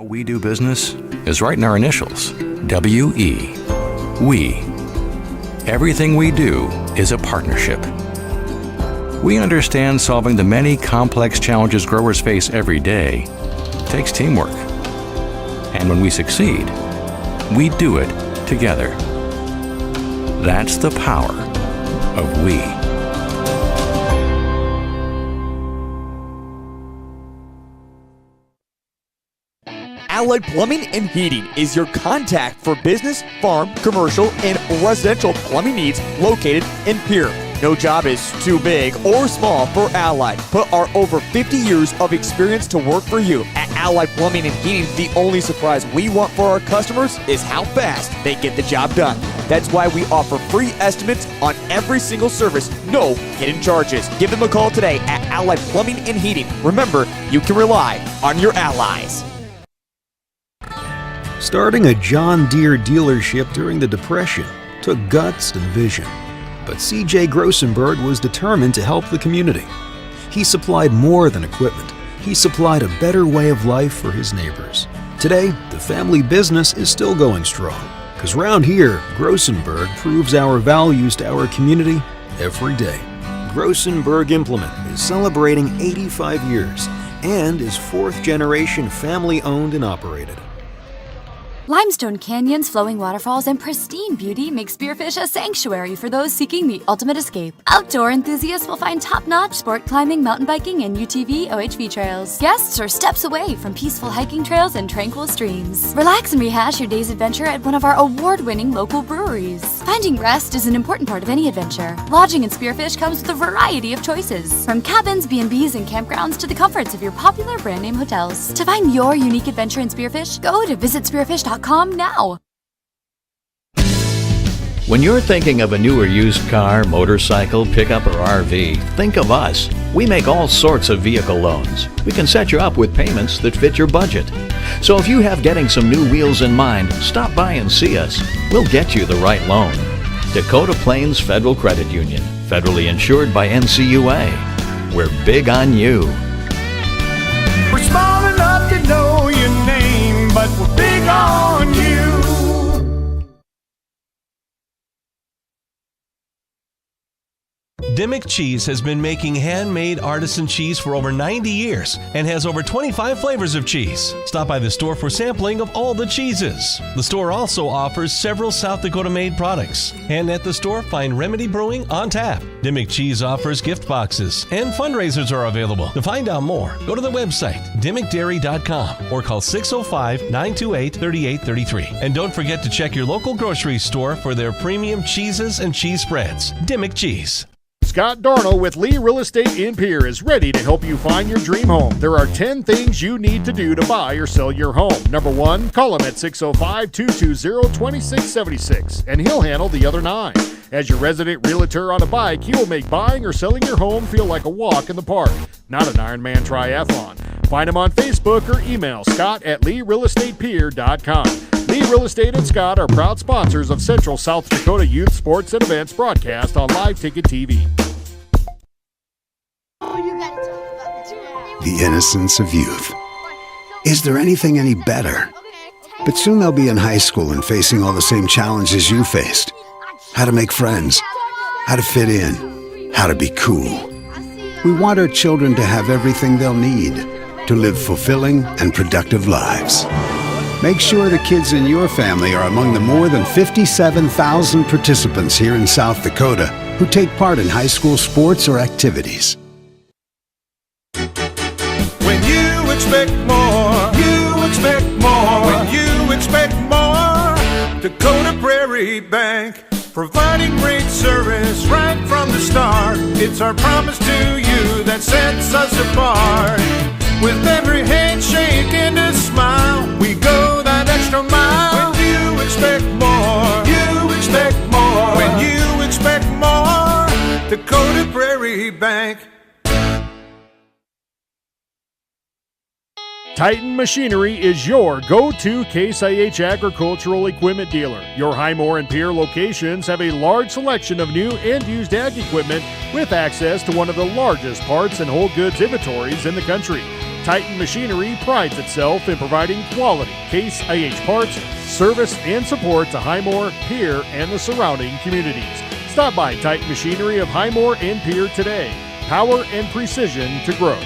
we do business is right in our initials, W-E. We. Everything we do is a partnership. We understand solving the many complex challenges growers face every day takes teamwork. And when we succeed, we do it together. That's the power of we. Allied Plumbing and Heating is your contact for business, farm, commercial, and residential plumbing needs located in Pierre. No job is too big or small for Allied. Put our over 50 years of experience to work for you. At Allied Plumbing and Heating, the only surprise we want for our customers is how fast they get the job done. That's why we offer free estimates on every single service, no hidden charges. Give them a call today at Allied Plumbing and Heating. Remember, you can rely on your allies. Starting a John Deere dealership during the Depression took guts and vision. But C.J. Grossenberg was determined to help the community. He supplied more than equipment. He supplied a better way of life for his neighbors. Today, the family business is still going strong. Because round here, Grossenberg proves our values to our community every day. Grossenberg Implement is celebrating 85 years and is fourth generation family owned and operated. Limestone canyons, flowing waterfalls, and pristine beauty make Spearfish a sanctuary for those seeking the ultimate escape. Outdoor enthusiasts will find top-notch sport climbing, mountain biking, and UTV OHV trails. Guests are steps away from peaceful hiking trails and tranquil streams. Relax and rehash your day's adventure at one of our award-winning local breweries. Finding rest is an important part of any adventure. Lodging in Spearfish comes with a variety of choices, from cabins, B&Bs, and campgrounds to the comforts of your popular brand-name hotels. To find your unique adventure in Spearfish, go to visitspearfish.com now. When you're thinking of a new or used car, motorcycle, pickup, or RV, think of us. We make all sorts of vehicle loans. We can set you up with payments that fit your budget. So if you have getting some new wheels in mind, stop by and see us. We'll get you the right loan. Dakota Plains Federal Credit Union, federally insured by NCUA. We're big on you. We're small enough to know your name, but we're big on you. Dimmick Cheese has been making handmade artisan cheese for over 90 years and has over 25 flavors of cheese. Stop by the store for sampling of all the cheeses. The store also offers several South Dakota made products. And at the store, find Remedy Brewing on tap. Dimmick Cheese offers gift boxes and fundraisers are available. To find out more, go to the website dimmickdairy.com or call 605-928-3833. And don't forget to check your local grocery store for their premium cheeses and cheese spreads. Dimmick Cheese. Scott Darnell with Lee Real Estate in Pierre is ready to help you find your dream home. There are 10 things you need to do to buy or sell your home. Number 1, call him at 605-220-2676, and he'll handle the other 9. As your resident realtor on a bike, he will make buying or selling your home feel like a walk in the park, not an Ironman triathlon. Find him on Facebook or email scott@LeeRealEstatePierre.com. Lee Real Estate and Scott are proud sponsors of Central South Dakota Youth Sports and Events broadcast on Live Ticket TV. The innocence of youth. Is there anything any better? But soon they'll be in high school and facing all the same challenges you faced. How to make friends, how to fit in, how to be cool. We want our children to have everything they'll need to live fulfilling and productive lives. Make sure the kids in your family are among the more than 57,000 participants here in South Dakota who take part in high school sports or activities. When you expect more, you expect more. When you expect more, Dakota Prairie Bank, providing great service right from the start. It's our promise to you that sets us apart. With every handshake and a smile, we go that extra mile. When you expect more, you expect more. When you expect more, Dakota Prairie Bank. Titan Machinery is your go-to Case IH agricultural equipment dealer. Your Highmore and Pierre locations have a large selection of new and used ag equipment with access to one of the largest parts and whole goods inventories in the country. Titan Machinery prides itself in providing quality Case IH parts, service, and support to Highmore, Pierre, and the surrounding communities. Stop by Titan Machinery of Highmore and Pierre today. Power and precision to grow.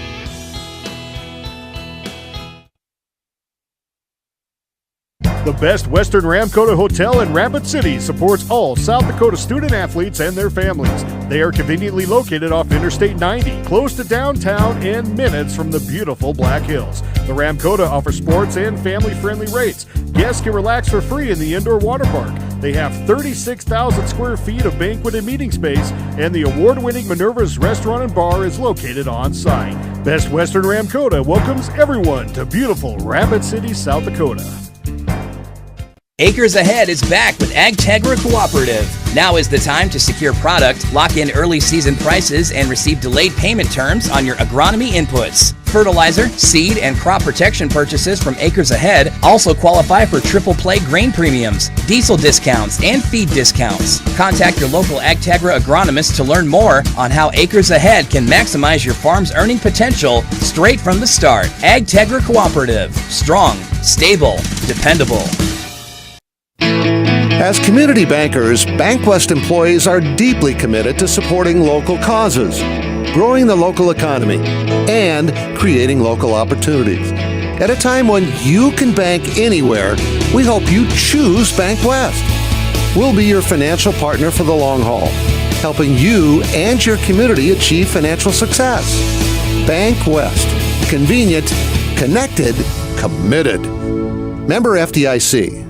The Best Western Ramkota Hotel in Rapid City supports all South Dakota student athletes and their families. They are conveniently located off Interstate 90, close to downtown and minutes from the beautiful Black Hills. The Ramkota offers sports and family-friendly rates. Guests can relax for free in the indoor water park. They have 36,000 square feet of banquet and meeting space, and the award-winning Minerva's Restaurant and Bar is located on site. Best Western Ramkota welcomes everyone to beautiful Rapid City, South Dakota. Acres Ahead is back with AgTegra Cooperative. Now is the time to secure product, lock in early season prices, and receive delayed payment terms on your agronomy inputs. Fertilizer, seed, and crop protection purchases from Acres Ahead also qualify for triple play grain premiums, diesel discounts, and feed discounts. Contact your local AgTegra agronomist to learn more on how Acres Ahead can maximize your farm's earning potential straight from the start. AgTegra Cooperative. Strong, stable, dependable. As community bankers, BankWest employees are deeply committed to supporting local causes, growing the local economy, and creating local opportunities. At a time when you can bank anywhere, we hope you choose BankWest. We'll be your financial partner for the long haul, helping you and your community achieve financial success. BankWest. Convenient, connected, committed. Member FDIC.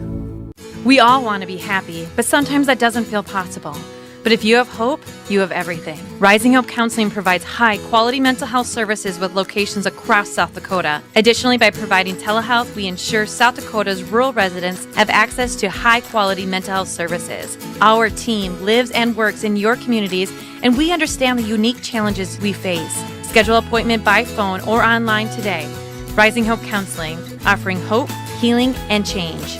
We all want to be happy, but sometimes that doesn't feel possible. But if you have hope, you have everything. Rising Hope Counseling provides high-quality mental health services with locations across South Dakota. Additionally, by providing telehealth, we ensure South Dakota's rural residents have access to high-quality mental health services. Our team lives and works in your communities, and we understand the unique challenges we face. Schedule an appointment by phone or online today. Rising Hope Counseling, offering hope, healing, and change.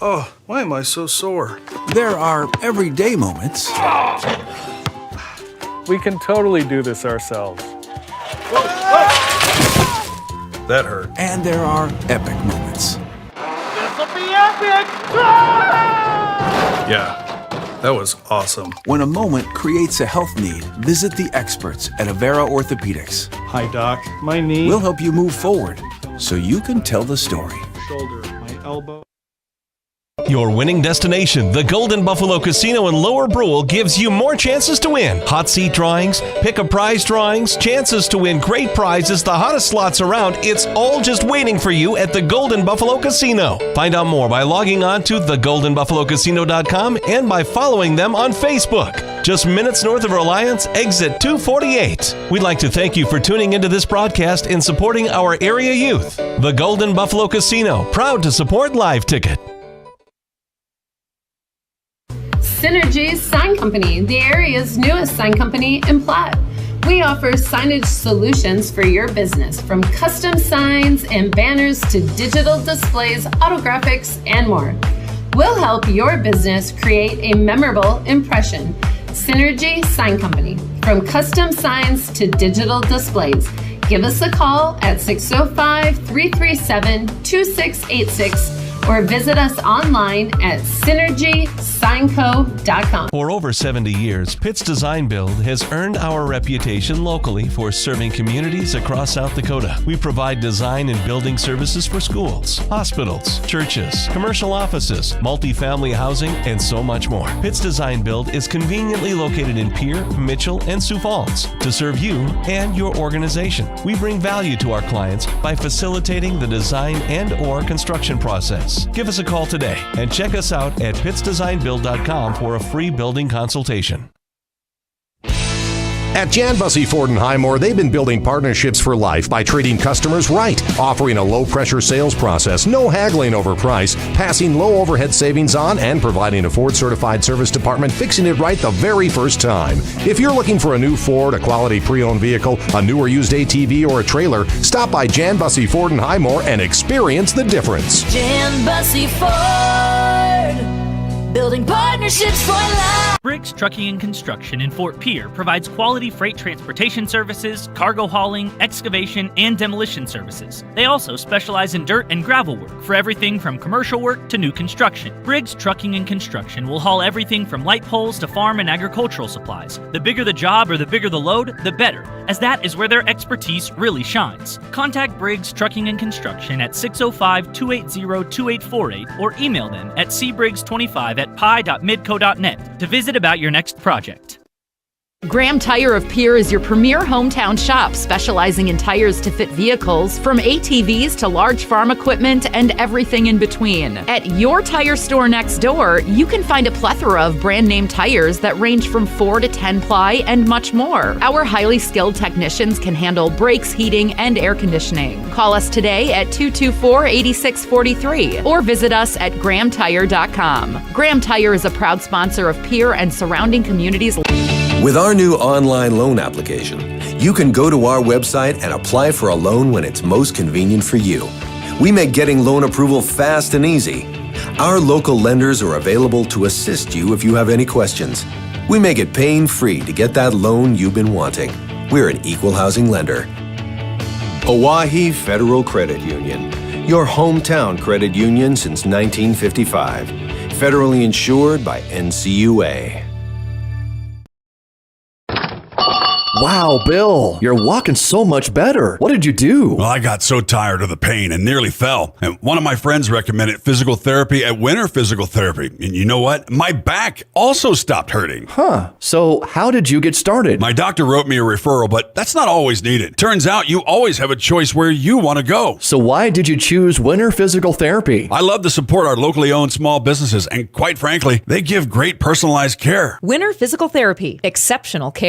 Oh, why am I so sore? There are everyday moments. We can totally do this ourselves. That hurt. And there are epic moments. This'll be epic! Yeah, that was awesome. When a moment creates a health need, visit the experts at Avera Orthopedics. Hi, Doc. My knee. We'll help you move forward so you can tell the story. Shoulder, my elbow. Your winning destination, the Golden Buffalo Casino in Lower Brule, gives you more chances to win. Hot seat drawings, pick a prize drawings, chances to win great prizes, the hottest slots around. It's all just waiting for you at the Golden Buffalo Casino. Find out more by logging on to thegoldenbuffalocasino.com and by following them on Facebook. Just minutes north of Reliance, exit 248. We'd like to thank you for tuning into this broadcast and supporting our area youth. The Golden Buffalo Casino, proud to support Live Ticket. Synergy Sign Company, the area's newest sign company in Platte. We offer signage solutions for your business, from custom signs and banners to digital displays, autographics, and more. We'll help your business create a memorable impression. Synergy Sign Company, from custom signs to digital displays. Give us a call at 605-337-2686 or visit us online at synergysignco.com. For over 70 years, Pitt's Design Build has earned our reputation locally for serving communities across South Dakota. We provide design and building services for schools, hospitals, churches, commercial offices, multifamily housing, and so much more. Pitt's Design Build is conveniently located in Pierre, Mitchell, and Sioux Falls to serve you and your organization. We bring value to our clients by facilitating the design and or construction process. Give us a call today and check us out at pittsdesignbuild.com for a free building consultation. At Jan Bussey Ford in Highmore, they've been building partnerships for life by treating customers right, offering a low-pressure sales process, no haggling over price, passing low overhead savings on, and providing a Ford-certified service department fixing it right the very first time. If you're looking for a new Ford, a quality pre-owned vehicle, a new or used ATV, or a trailer, stop by Jan Bussey Ford in Highmore and experience the difference. Jan Bussey Ford. Building partnerships for life. Briggs Trucking and Construction in Fort Pierre provides quality freight transportation services, cargo hauling, excavation, and demolition services. They also specialize in dirt and gravel work for everything from commercial work to new construction. Briggs Trucking and Construction will haul everything from light poles to farm and agricultural supplies. The bigger the job or the bigger the load, the better, as that is where their expertise really shines. Contact Briggs Trucking and Construction at 605-280-2848 or email them at cbriggs25@pi.midco.net to visit about your next project. Graham Tire of Pierre is your premier hometown shop, specializing in tires to fit vehicles, from ATVs to large farm equipment and everything in between. At your tire store next door, you can find a plethora of brand name tires that range from 4 to 10 ply and much more. Our highly skilled technicians can handle brakes, heating, and air conditioning. Call us today at 224-8643 or visit us at grahamtire.com. Graham Tire is a proud sponsor of Pierre and surrounding communities. With our new online loan application, you can go to our website and apply for a loan when it's most convenient for you. We make getting loan approval fast and easy. Our local lenders are available to assist you if you have any questions. We make it pain-free to get that loan you've been wanting. We're an equal housing lender. Oahe Federal Credit Union, your hometown credit union since 1955. Federally insured by NCUA. Wow, Bill, you're walking so much better. What did you do? Well, I got so tired of the pain and nearly fell. And one of my friends recommended physical therapy at Winter Physical Therapy. And you know what? My back also stopped hurting. Huh. So how did you get started? My doctor wrote me a referral, but that's not always needed. Turns out you always have a choice where you want to go. So why did you choose Winter Physical Therapy? I love to support our locally owned small businesses, and quite frankly, they give great personalized care. Winter Physical Therapy. Exceptional care.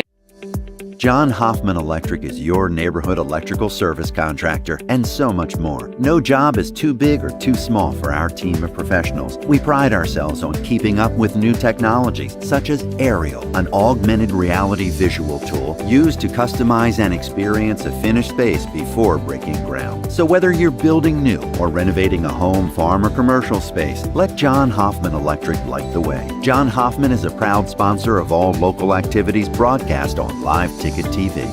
John Hoffman Electric is your neighborhood electrical service contractor, and so much more. No job is too big or too small for our team of professionals. We pride ourselves on keeping up with new technologies, such as Aerial, an augmented reality visual tool used to customize and experience a finished space before breaking ground. So whether you're building new or renovating a home, farm, or commercial space, let John Hoffman Electric light the way. John Hoffman is a proud sponsor of all local activities broadcast on Live Ticket TV.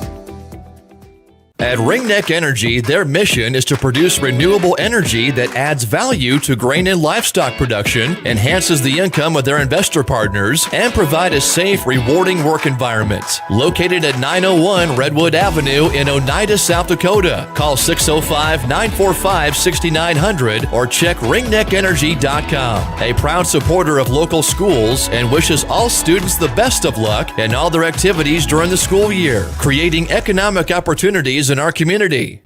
At Ringneck Energy, their mission is to produce renewable energy that adds value to grain and livestock production, enhances the income of their investor partners, and provide a safe, rewarding work environment. Located at 901 Redwood Avenue in Oneida, South Dakota. Call 605-945-6900 or check ringneckenergy.com. A proud supporter of local schools and wishes all students the best of luck in all their activities during the school year, creating economic opportunities in our community.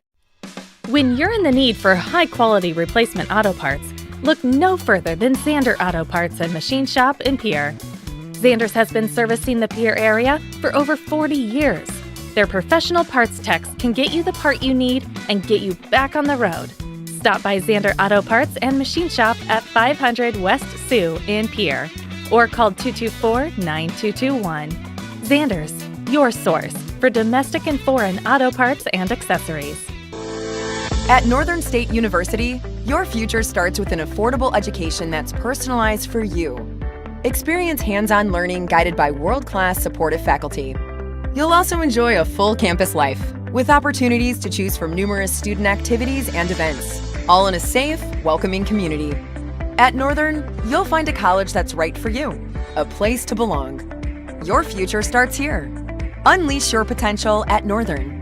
When you're in the need for high-quality replacement auto parts, look no further than Zander Auto Parts and Machine Shop in Pierre. Zander's has been servicing the Pierre area for over 40 years. Their professional parts techs can get you the part you need and get you back on the road. Stop by Zander Auto Parts and Machine Shop at 500 West Sioux in Pierre or call 224-9221. Zander's, your source for domestic and foreign auto parts and accessories. At Northern State University, your future starts with an affordable education that's personalized for you. Experience hands-on learning guided by world-class supportive faculty. You'll also enjoy a full campus life with opportunities to choose from numerous student activities and events, all in a safe, welcoming community. At Northern, you'll find a college that's right for you, a place to belong. Your future starts here. Unleash your potential at Northern.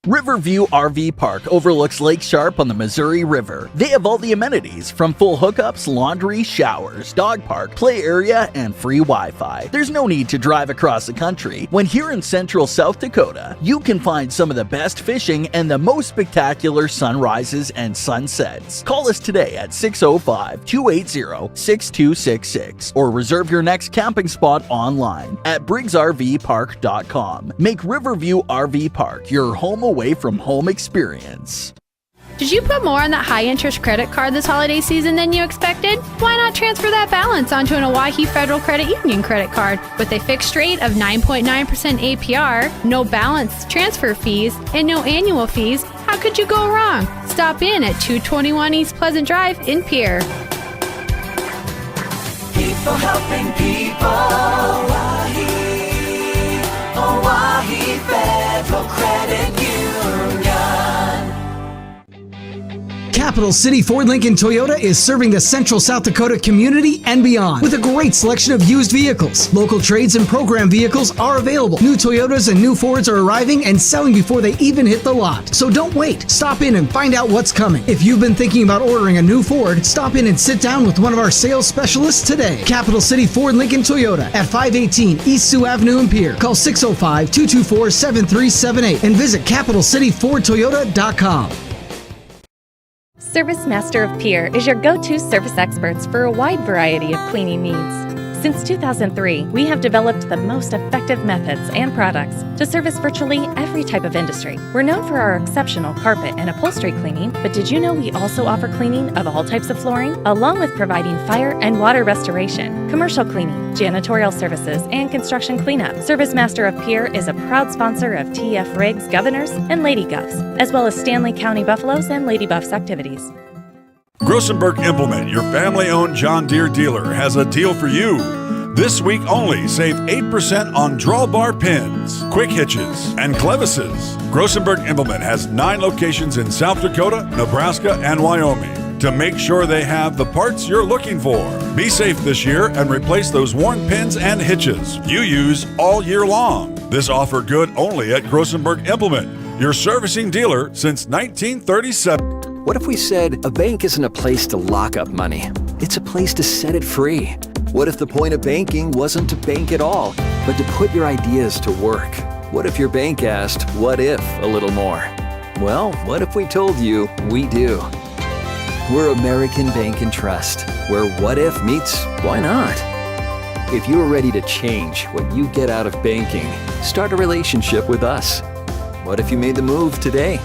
Riverview RV Park overlooks Lake Sharp on the Missouri River. They have all the amenities, from full hookups, laundry, showers, dog park, play area, and free Wi-Fi. There's no need to drive across the country. When here in central South Dakota, you can find some of the best fishing and the most spectacular sunrises and sunsets. Call us today at 605-280-6266 or reserve your next camping spot online at briggsrvpark.com. Make Riverview RV Park your home away from home experience. Did you put more on that high-interest credit card this holiday season than you expected? Why not transfer that balance onto an Oahe Federal Credit Union credit card with a fixed rate of 9.9% APR, no balance transfer fees, and no annual fees? How could you go wrong? Stop in at 221 East Pleasant Drive in Pierre. for helping people. Oahe Federal Credit Union. Capital City Ford Lincoln Toyota is serving the central South Dakota community and beyond with a great selection of used vehicles. Local trades and program vehicles are available. New Toyotas and new Fords are arriving and selling before they even hit the lot. So don't wait. Stop in and find out what's coming. If you've been thinking about ordering a new Ford, stop in and sit down with one of our sales specialists today. Capital City Ford Lincoln Toyota at 518 East Sioux Avenue in Pierre. Call 605-224-7378 and visit CapitalCityFordToyota.com. Service Master of Pierre is your go-to service experts for a wide variety of cleaning needs. Since 2003, we have developed the most effective methods and products to service virtually every type of industry. We're known for our exceptional carpet and upholstery cleaning, but did you know we also offer cleaning of all types of flooring, along with providing fire and water restoration, commercial cleaning, janitorial services, and construction cleanup. Service Master of Pierre is a proud sponsor of TF Riggs Governors and Lady Govs, as well as Stanley County Buffaloes and Lady Buffs activities. Grossenberg Implement, your family-owned John Deere dealer, has a deal for you. This week only, save 8% on drawbar pins, quick hitches, and clevises. Grossenberg Implement has 9 locations in South Dakota, Nebraska, and Wyoming to make sure they have the parts you're looking for. Be safe this year and replace those worn pins and hitches you use all year long. This offer good only at Grossenberg Implement, your servicing dealer since 1937. What if we said a bank isn't a place to lock up money? It's a place to set it free. What if the point of banking wasn't to bank at all, but to put your ideas to work? What if your bank asked, what if, a little more? Well, what if we told you we do? We're American Bank and Trust, where what if meets why not? If you're ready to change what you get out of banking, start a relationship with us. What if you made the move today?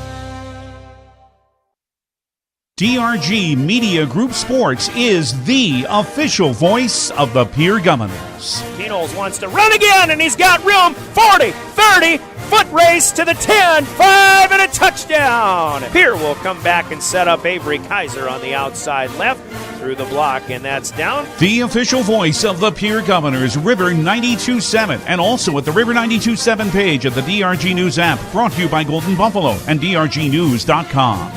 DRG Media Group Sports is the official voice of the Pierre Governors. Kenols wants to run again, and he's got room. 40, 30, foot race to the 10, 5, and a touchdown. Pierre will come back and set up Avery Kaiser on the outside left through the block, and that's down. The official voice of the Pierre Governors, River 92.7, and also at the River 92.7 page of the DRG News app, brought to you by Golden Buffalo and DRGnews.com.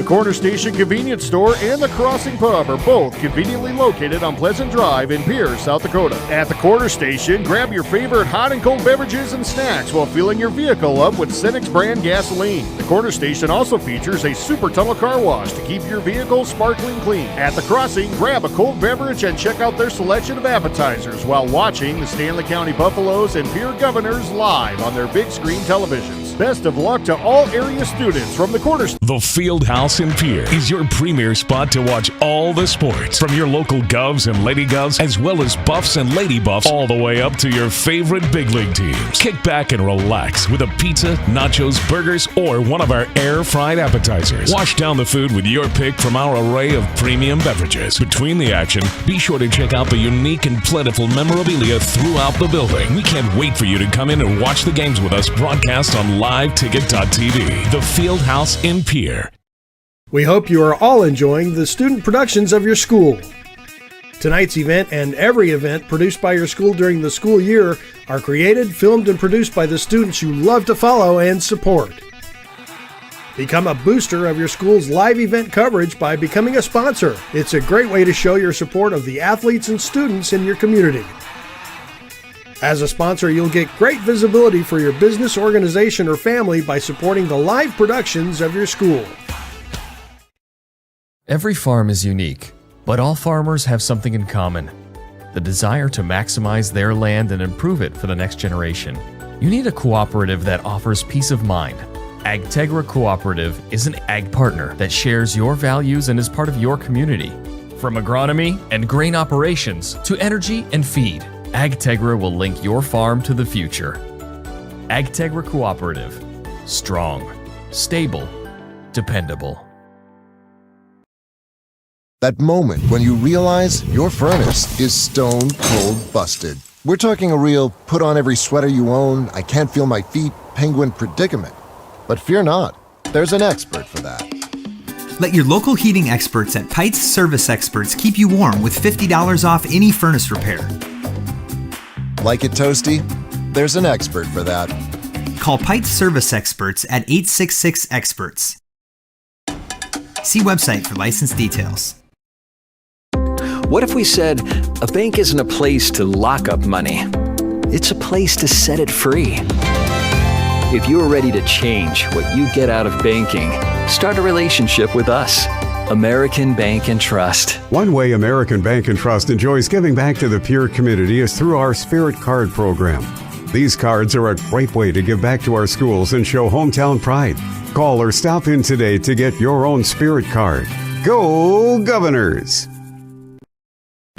Corner Station Convenience Store and the Crossing Pub are both conveniently located on Pleasant Drive in Pierre, South Dakota. At the Corner Station, grab your favorite hot and cold beverages and snacks while filling your vehicle up with Cenex brand gasoline. The Corner Station also features a super tunnel car wash to keep your vehicle sparkling clean. At the Crossing, grab a cold beverage and check out their selection of appetizers while watching the Stanley County Buffaloes and Pierre Governors live on their big screen televisions. Best of luck to all area students from the Corner Station. The Field House in Pierre is your premier spot to watch all the sports, from your local Govs and Lady Govs, as well as Buffs and Lady Buffs, all the way up to your favorite big league teams. Kick back and relax with a pizza, nachos, burgers, or one of our air-fried appetizers. Wash down the food with your pick from our array of premium beverages. Between the action, be sure to check out the unique and plentiful memorabilia throughout the building. We can't wait for you to come in and watch the games with us broadcast on LiveTicket.tv. The Field House in Pierre. We hope you are all enjoying the student productions of your school. Tonight's event and every event produced by your school during the school year are created, filmed, and produced by the students you love to follow and support. Become a booster of your school's live event coverage by becoming a sponsor. It's a great way to show your support of the athletes and students in your community. As a sponsor, you'll get great visibility for your business, organization, or family by supporting the live productions of your school. Every farm is unique, but all farmers have something in common: the desire to maximize their land and improve it for the next generation. You need a cooperative that offers peace of mind. AgTegra Cooperative is an ag partner that shares your values and is part of your community. From agronomy and grain operations to energy and feed, AgTegra will link your farm to the future. AgTegra Cooperative. Strong, stable, dependable. That moment when you realize your furnace is stone cold busted. We're talking a real put on every sweater you own, I can't feel my feet, penguin predicament. But fear not, there's an expert for that. Let your local heating experts at Pites Service Experts keep you warm with $50 off any furnace repair. Like it toasty? There's an expert for that. Call Pites Service Experts at 866-EXPERTS. See website for license details. What if we said a bank isn't a place to lock up money? It's a place to set it free. If you're ready to change what you get out of banking, start a relationship with us. American Bank and Trust. One way American Bank and Trust enjoys giving back to the Pierre community is through our Spirit Card program. These cards are a great way to give back to our schools and show hometown pride. Call or stop in today to get your own Spirit Card. Go Governors!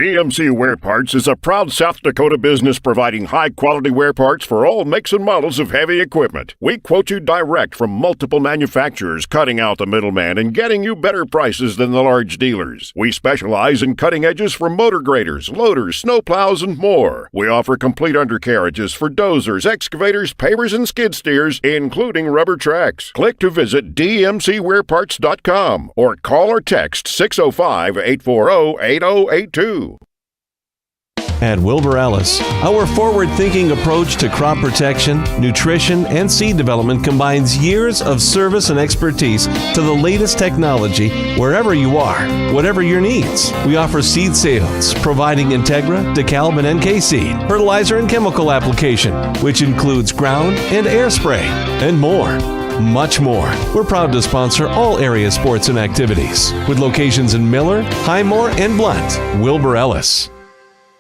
DMC Wear Parts is a proud South Dakota business providing high-quality wear parts for all makes and models of heavy equipment. We quote you direct from multiple manufacturers, cutting out the middleman and getting you better prices than the large dealers. We specialize in cutting edges for motor graders, loaders, snowplows, and more. We offer complete undercarriages for dozers, excavators, pavers, and skid steers, including rubber tracks. Click to visit dmcwearparts.com or call or text 605-840-8082. At Wilbur Ellis, our forward-thinking approach to crop protection, nutrition, and seed development combines years of service and expertise to the latest technology wherever you are, whatever your needs. We offer seed sales, providing Integra, DeKalb, and NK seed, fertilizer and chemical application, which includes ground and air spray, and more. Much more. We're proud to sponsor all area sports and activities, with locations in Miller, Highmore, and Blunt. Wilbur Ellis.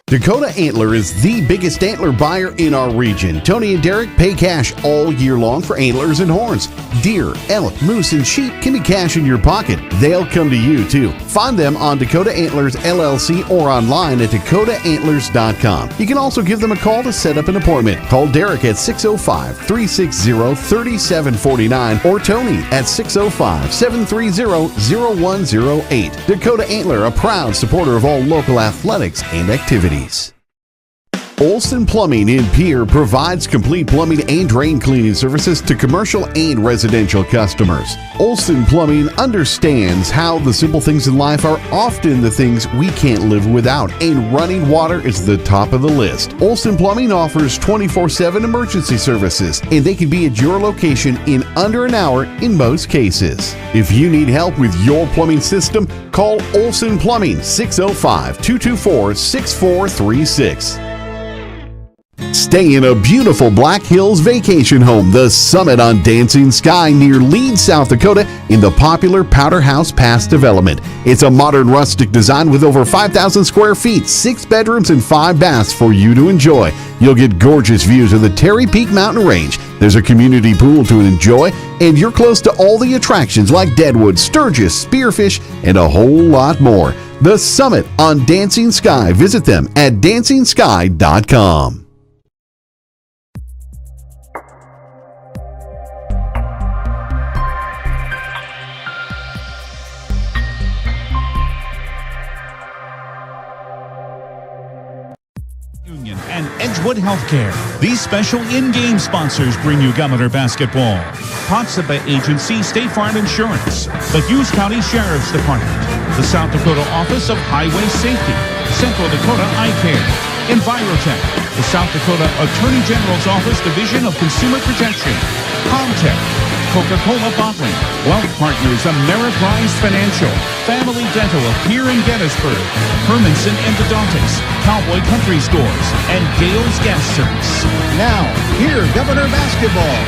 Dakota Antler is the biggest antler buyer in our region. Tony and Derek pay cash all year long for antlers and horns. Deer, elk, moose, and sheep can be cash in your pocket. They'll come to you, too. Find them on Dakota Antlers LLC or online at dakotaantlers.com. You can also give them a call to set up an appointment. Call Derek at 605-360-3749 or Tony at 605-730-0108. Dakota Antler, a proud supporter of all local athletics and activities. Olson Plumbing in Pierre provides complete plumbing and drain cleaning services to commercial and residential customers. Olson Plumbing understands how the simple things in life are often the things we can't live without, and running water is the top of the list. Olson Plumbing offers 24/7 emergency services, and they can be at your location in under an hour in most cases. If you need help with your plumbing system, call Olson Plumbing 605-224-6436. Stay in a beautiful Black Hills vacation home, The Summit on Dancing Sky near Leeds, South Dakota, in the popular Powder House Pass development. It's a modern rustic design with over 5,000 square feet, 6 bedrooms, and 5 baths for you to enjoy. You'll get gorgeous views of the Terry Peak Mountain Range. There's a community pool to enjoy, and you're close to all the attractions like Deadwood, Sturgis, Spearfish, and a whole lot more. The Summit on Dancing Sky. Visit them at dancingsky.com. Union and Edgewood Healthcare. These special in-game sponsors bring you Governor Basketball. Potsdam Agency State Farm Insurance. The Hughes County Sheriff's Department. The South Dakota Office of Highway Safety. Central Dakota Eye Care. Envirotech. The South Dakota Attorney General's Office Division of Consumer Protection. Comtech. Coca-Cola Bottling, Wealth Partners, Ameriprise Financial, Family Dental of Pierre and Gettysburg, Hermanson Endodontics, Cowboy Country Stores, and Gale's Gas Service. Now, here, Governor Basketball.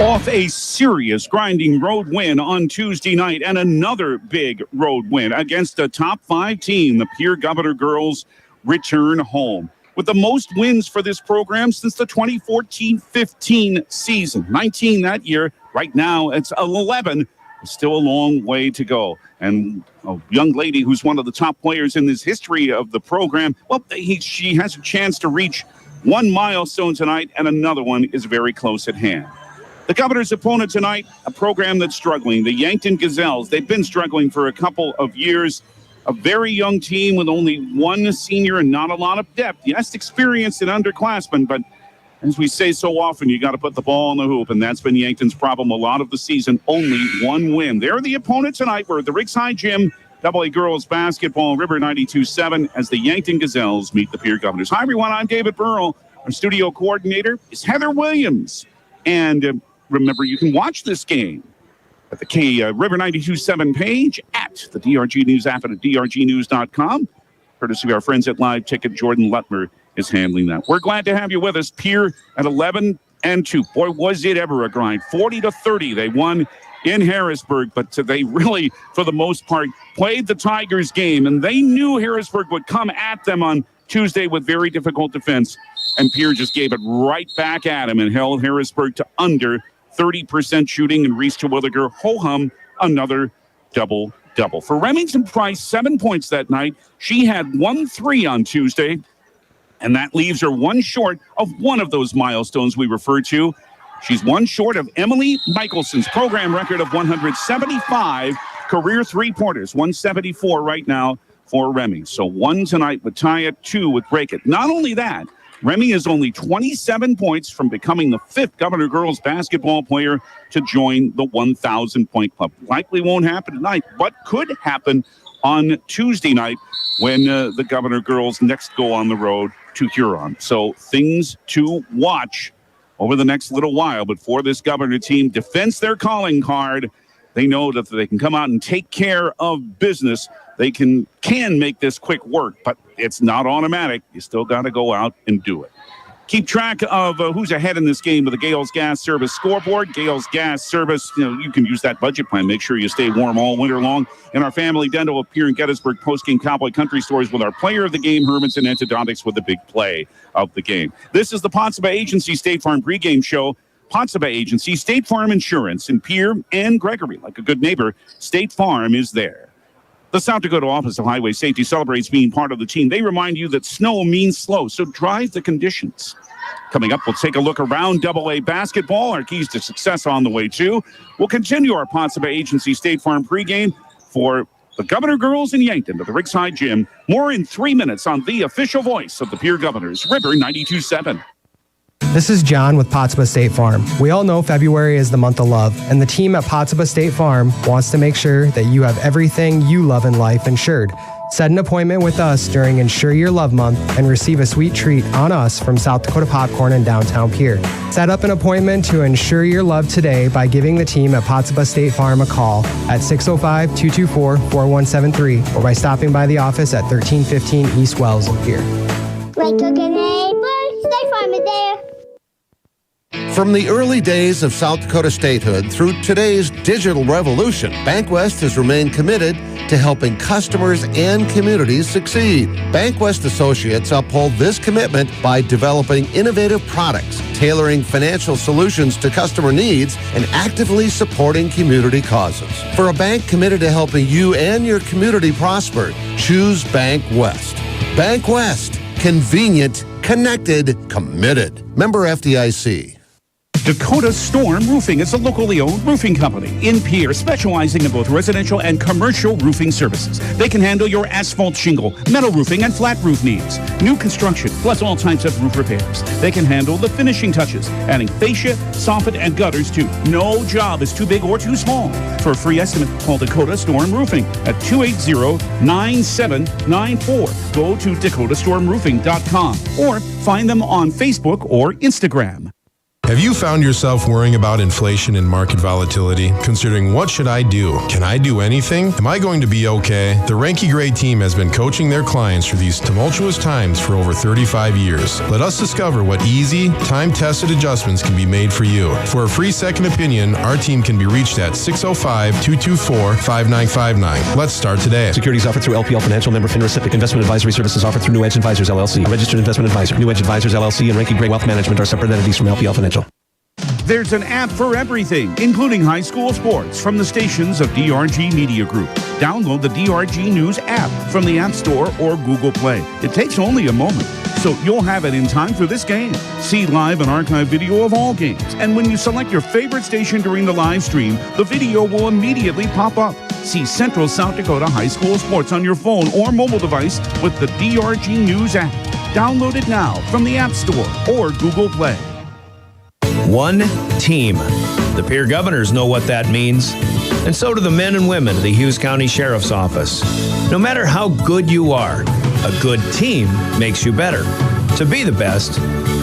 Off a serious grinding road win on Tuesday night, and another big road win against a top 5 team. The Pierre Governor girls return home with the most wins for this program since the 2014-15 season. 19 that year. Right now, it's 11 Still a long way to go. And a young lady who's one of the top players in this history of the program, well, she has a chance to reach one milestone tonight, and another one is very close at hand. The Governors' opponent tonight, a program that's struggling, the Yankton Gazelles. They've been struggling for a couple of years. A very young team with only one senior and not a lot of depth. Yes, experienced and underclassmen, but as we say so often, you got to put the ball in the hoop, and that's been Yankton's problem a lot of the season. Only one win. They're the opponent tonight. We're at the Rigside Gym, AA girls basketball, River 92.7, as the Yankton Gazelles meet the Pierre Governors. Hi, everyone. I'm David Burrell. Our studio coordinator is Heather Williams. And remember, you can watch this game at the River 92.7 page, at the DRG News app, and at drgnews.com. Courtesy of our friends at Live Ticket. Jordan Lutmer is handling that. We're glad to have you with us. Pierre at 11-2. Boy, was it ever a grind. 40-30. They won in Harrisburg, but they really, for the most part, played the Tigers game, and they knew Harrisburg would come at them on Tuesday with very difficult defense, and Pierre just gave it right back at him and held Harrisburg to under 30% shooting, and Reese Terwilliger ho-hum another double-double. For Remington Price, 7 points that night. She had 1-3 on Tuesday, and that leaves her one short of one of those milestones we referred to. She's one short of Emily Michelson's program record of 175 career three-pointers, 174 right now for Remy. So one tonight would tie it, two would break it. Not only that, Remy is only 27 points from becoming the fifth Governor girls basketball player to join the 1,000-point club. Likely won't happen tonight, but could happen on Tuesday night when the Governor girls next go on the road to Huron. So things to watch over the next little while. But for this Governor team, defense their calling card. They know that they can come out and take care of business. They can make this quick work, but it's not automatic. You still got to go out and do it. Keep track of who's ahead in this game with the Gales Gas Service scoreboard. Gales Gas Service, you can use that budget plan. Make sure you stay warm all winter long. And our family dental of Pierre and Gettysburg Postgame Cowboy Country Stores with our player of the game, Hermanson Endodontics, with the big play of the game. This is the Potsdam Agency State Farm pregame show. Potsdam Agency, State Farm Insurance in Pierre and Gregory. Like a good neighbor, State Farm is there. The South Dakota Office of Highway Safety celebrates being part of the team. They remind you that snow means slow, so drive the conditions. Coming up, we'll take a look around AA basketball. Our keys to success on the way, too. We'll continue our Potsdam Agency State Farm pregame for the Governor girls in Yankton at the Rigside Gym. More in 3 minutes on the official voice of the Pierre Governors, River 92.7. This is John with Potsdam State Farm. We all know February is the month of love, and the team at Potsdam State Farm wants to make sure that you have everything you love in life insured. Set an appointment with us during Insure Your Love Month and receive a sweet treat on us from South Dakota Popcorn in downtown Pierre. Set up an appointment to insure your love today by giving the team at Potsdam State Farm a call at 605-224-4173 or by stopping by the office at 1315 East Wells in Pierre. Like cooking neighbors, State Farm is there. From the early days of South Dakota statehood through today's digital revolution, BankWest has remained committed to helping customers and communities succeed. BankWest Associates uphold this commitment by developing innovative products, tailoring financial solutions to customer needs, and actively supporting community causes. For a bank committed to helping you and your community prosper, choose BankWest. BankWest. Convenient, connected, committed. Member FDIC. Dakota Storm Roofing is a locally owned roofing company in Pierre, specializing in both residential and commercial roofing services. They can handle your asphalt shingle, metal roofing, and flat roof needs. New construction, plus all types of roof repairs. They can handle the finishing touches, adding fascia, soffit, and gutters too. No job is too big or too small. For a free estimate, call Dakota Storm Roofing at 280-9794. Go to dakotastormroofing.com or find them on Facebook or Instagram. Have you found yourself worrying about inflation and market volatility? Considering what should I do? Can I do anything? Am I going to be okay? The Ranky Gray team has been coaching their clients through these tumultuous times for over 35 years. Let us discover what easy, time-tested adjustments can be made for you. For a free second opinion, our team can be reached at 605-224-5959. Let's start today. Securities offered through LPL Financial, member FINRA SIPC. Investment advisory services offered through New Edge Advisors LLC. A registered investment advisor. New Edge Advisors LLC and Ranky Gray Wealth Management are separate entities from LPL Financial. There's an app for everything, including high school sports from the stations of DRG Media Group. Download the DRG News app from the App Store or Google Play. It takes only a moment, so you'll have it in time for this game. See live and archive video of all games. And when you select your favorite station during the live stream, the video will immediately pop up. See Central South Dakota High School Sports on your phone or mobile device with the DRG News app. Download it now from the App Store or Google Play. One team. The Pierre Governors know what that means, and so do the men and women of the Hughes County Sheriff's Office. No matter how good you are, a good team makes you better. To be the best,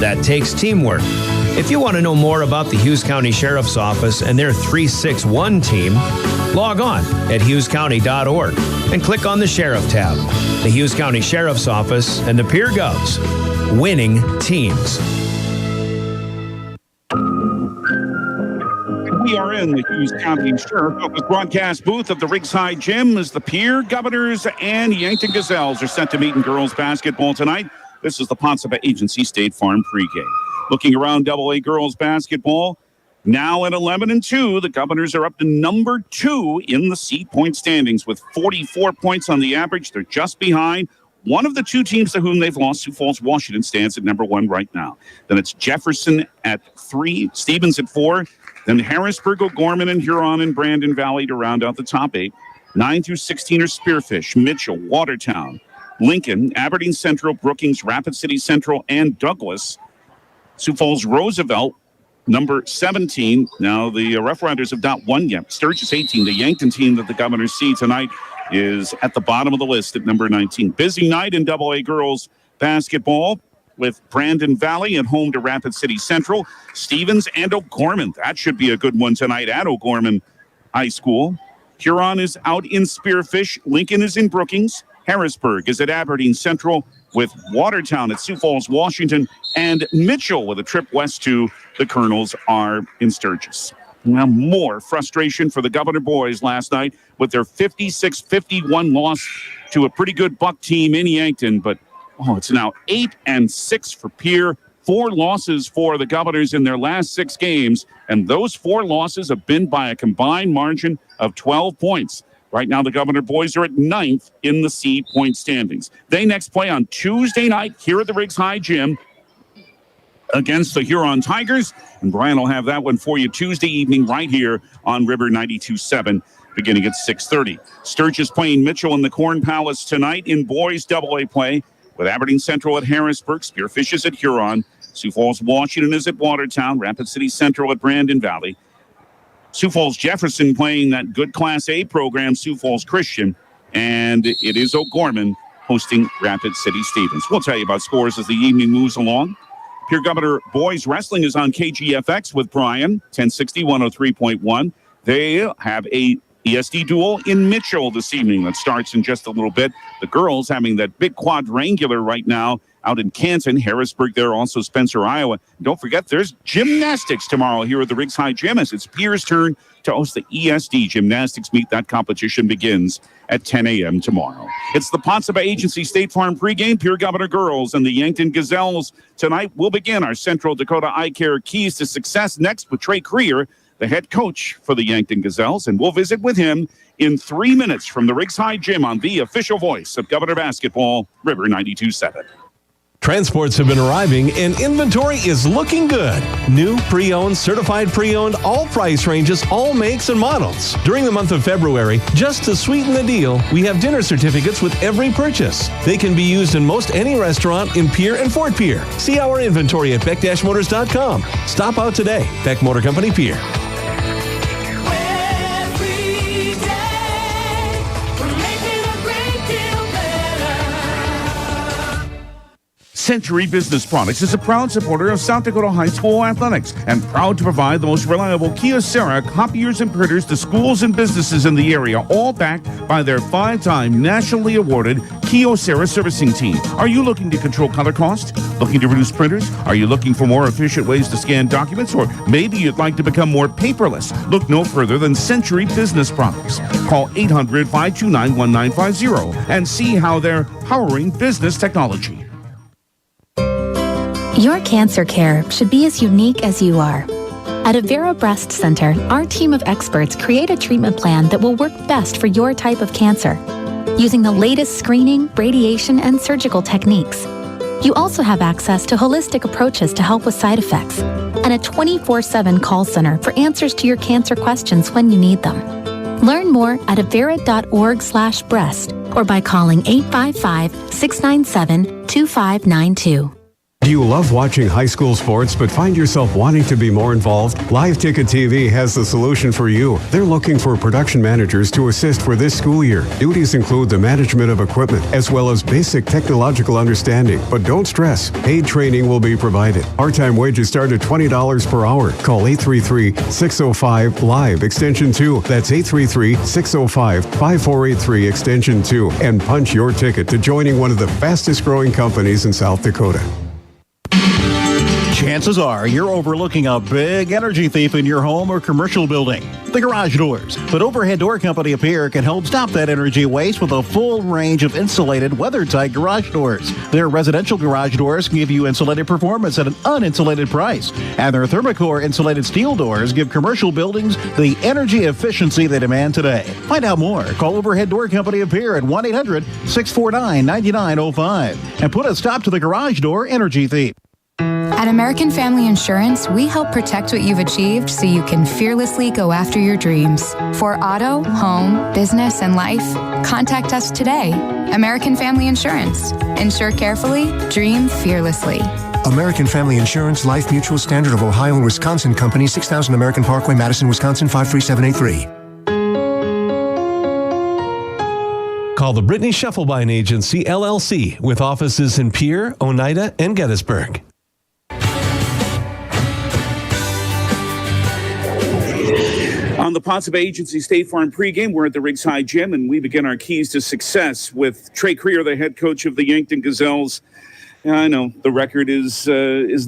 that takes teamwork. If you want to know more about the Hughes County Sheriff's Office and their 361 team, log on at hughescounty.org and click on the Sheriff tab. The Hughes County Sheriff's Office and the Pierre Govs, winning teams. We are in the Hughes County Sheriff's Office broadcast booth of the Rigside Gym as the Pierre Governors and Yankton Gazelles are set to meet in girls basketball tonight. This is the Potsdam Agency State Farm pregame. Looking around AA girls basketball, now at 11-2, the Governors are up to number 2 in the seed point standings with 44 points on the average. They're just behind one of the two teams to whom they've lost. Sioux Falls Washington stands at number 1 right now. Then it's Jefferson at 3, Stevens at 4. Then Harrisburg, O'Gorman, and Huron and Brandon Valley to round out the top 8. 9 through 16 are Spearfish, Mitchell, Watertown, Lincoln, Aberdeen Central, Brookings, Rapid City Central, and Douglas. Sioux Falls Roosevelt, number 17. Now, the Rough Riders have not won yet. Sturgis 18. The Yankton team that the Governors see tonight is at the bottom of the list at number 19. Busy night in AA girls basketball with Brandon Valley at home to Rapid City Central. Stevens and O'Gorman. That should be a good one tonight at O'Gorman High School. Huron is out in Spearfish. Lincoln is in Brookings. Harrisburg is at Aberdeen Central with Watertown at Sioux Falls, Washington, and Mitchell with a trip west to the Colonels are in Sturgis. Now, more frustration for the Governor boys last night with their 56-51 loss to a pretty good Buck team in Yankton, but it's now 8-6 for Pierre. 4 losses for the Governors in their last 6 games, and those 4 losses have been by a combined margin of 12 points. Right now, the Governor boys are at 9th in the seed point standings. They next play on Tuesday night here at the Riggs High Gym against the Huron Tigers, and Brian will have that one for you Tuesday evening right here on River 92.7. Beginning at 6:30. Sturgis playing Mitchell in the Corn Palace tonight in boys AA play, with Aberdeen Central at Harrisburg, Spearfish is at Huron, Sioux Falls Washington is at Watertown, Rapid City Central at Brandon Valley, Sioux Falls Jefferson playing that good Class A program, Sioux Falls Christian, and it is O'Gorman hosting Rapid City Stevens. We'll tell you about scores as the evening moves along. Pierre Governor Boys Wrestling is on KGFX with Brian, 1060, 103.1. They have a ESD duel in Mitchell this evening that starts in just a little bit. The girls having that big quadrangular right now out in Canton, Harrisburg there, also Spencer, Iowa. Don't forget, there's gymnastics tomorrow here at the Riggs High Gym as it's Pierre's turn to host the ESD gymnastics meet. That competition begins at 10 a.m. tomorrow. It's the Potsdam Agency State Farm pregame. Pierre Governor girls and the Yankton Gazelles tonight. We'll begin our Central Dakota Eye Care Keys to Success next with Trey Creer, the head coach for the Yankton Gazelles, and we'll visit with him in 3 minutes from the Riggs High Gym on the official voice of Governor Basketball, River 92.7. Transports have been arriving and inventory is looking good. New, pre-owned, certified pre-owned, all price ranges, all makes and models. During the month of February, just to sweeten the deal, we have dinner certificates with every purchase. They can be used in most any restaurant in Pierre and Fort Pierre. See our inventory at beck-motors.com. Stop out today. Beck Motor Company, Pierre. Century Business Products is a proud supporter of South Dakota High School athletics and proud to provide the most reliable Kyocera copiers and printers to schools and businesses in the area, all backed by their 5-time nationally awarded Kyocera servicing team. Are you looking to control color cost? Looking to reduce printers? Are you looking for more efficient ways to scan documents? Or maybe you'd like to become more paperless? Look no further than Century Business Products. Call 800-529-1950 and see how they're powering business technology. Your cancer care should be as unique as you are. At Avera Breast Center, our team of experts create a treatment plan that will work best for your type of cancer, using the latest screening, radiation, and surgical techniques. You also have access to holistic approaches to help with side effects, and a 24/7 call center for answers to your cancer questions when you need them. Learn more at avera.org/breast or by calling 855-697-2592. Do you love watching high school sports but find yourself wanting to be more involved? Live Ticket TV has the solution for you. They're looking for production managers to assist for this school year. Duties include the management of equipment as well as basic technological understanding. But don't stress, paid training will be provided. Part-time wages start at $20 per hour. Call 833-605-LIVE extension 2. That's 833-605-5483 extension 2 and punch your ticket to joining one of the fastest growing companies in South Dakota. Chances are you're overlooking a big energy thief in your home or commercial building. The garage doors. But Overhead Door Company of Pierre can help stop that energy waste with a full range of insulated, weather-tight garage doors. Their residential garage doors give you insulated performance at an uninsulated price. And their Thermocore insulated steel doors give commercial buildings the energy efficiency they demand today. Find out more. Call Overhead Door Company of Pierre at 1-800-649-9905 and put a stop to the garage door energy thief. At American Family Insurance, we help protect what you've achieved so you can fearlessly go after your dreams. For auto, home, business, and life, contact us today. American Family Insurance. Insure carefully, dream fearlessly. American Family Insurance, Life Mutual, Standard of Ohio and Wisconsin Company, 6000 American Parkway, Madison, Wisconsin, 53783. Call the Brittany Scheffelbein Agency, LLC, with offices in Pierre, Oneida, and Gettysburg. On the Potsdam Agency State Farm pregame, we're at the Ringside Gym, and we begin our keys to success with Trey Creer, the head coach of the Yankton Gazelles. And I know the record is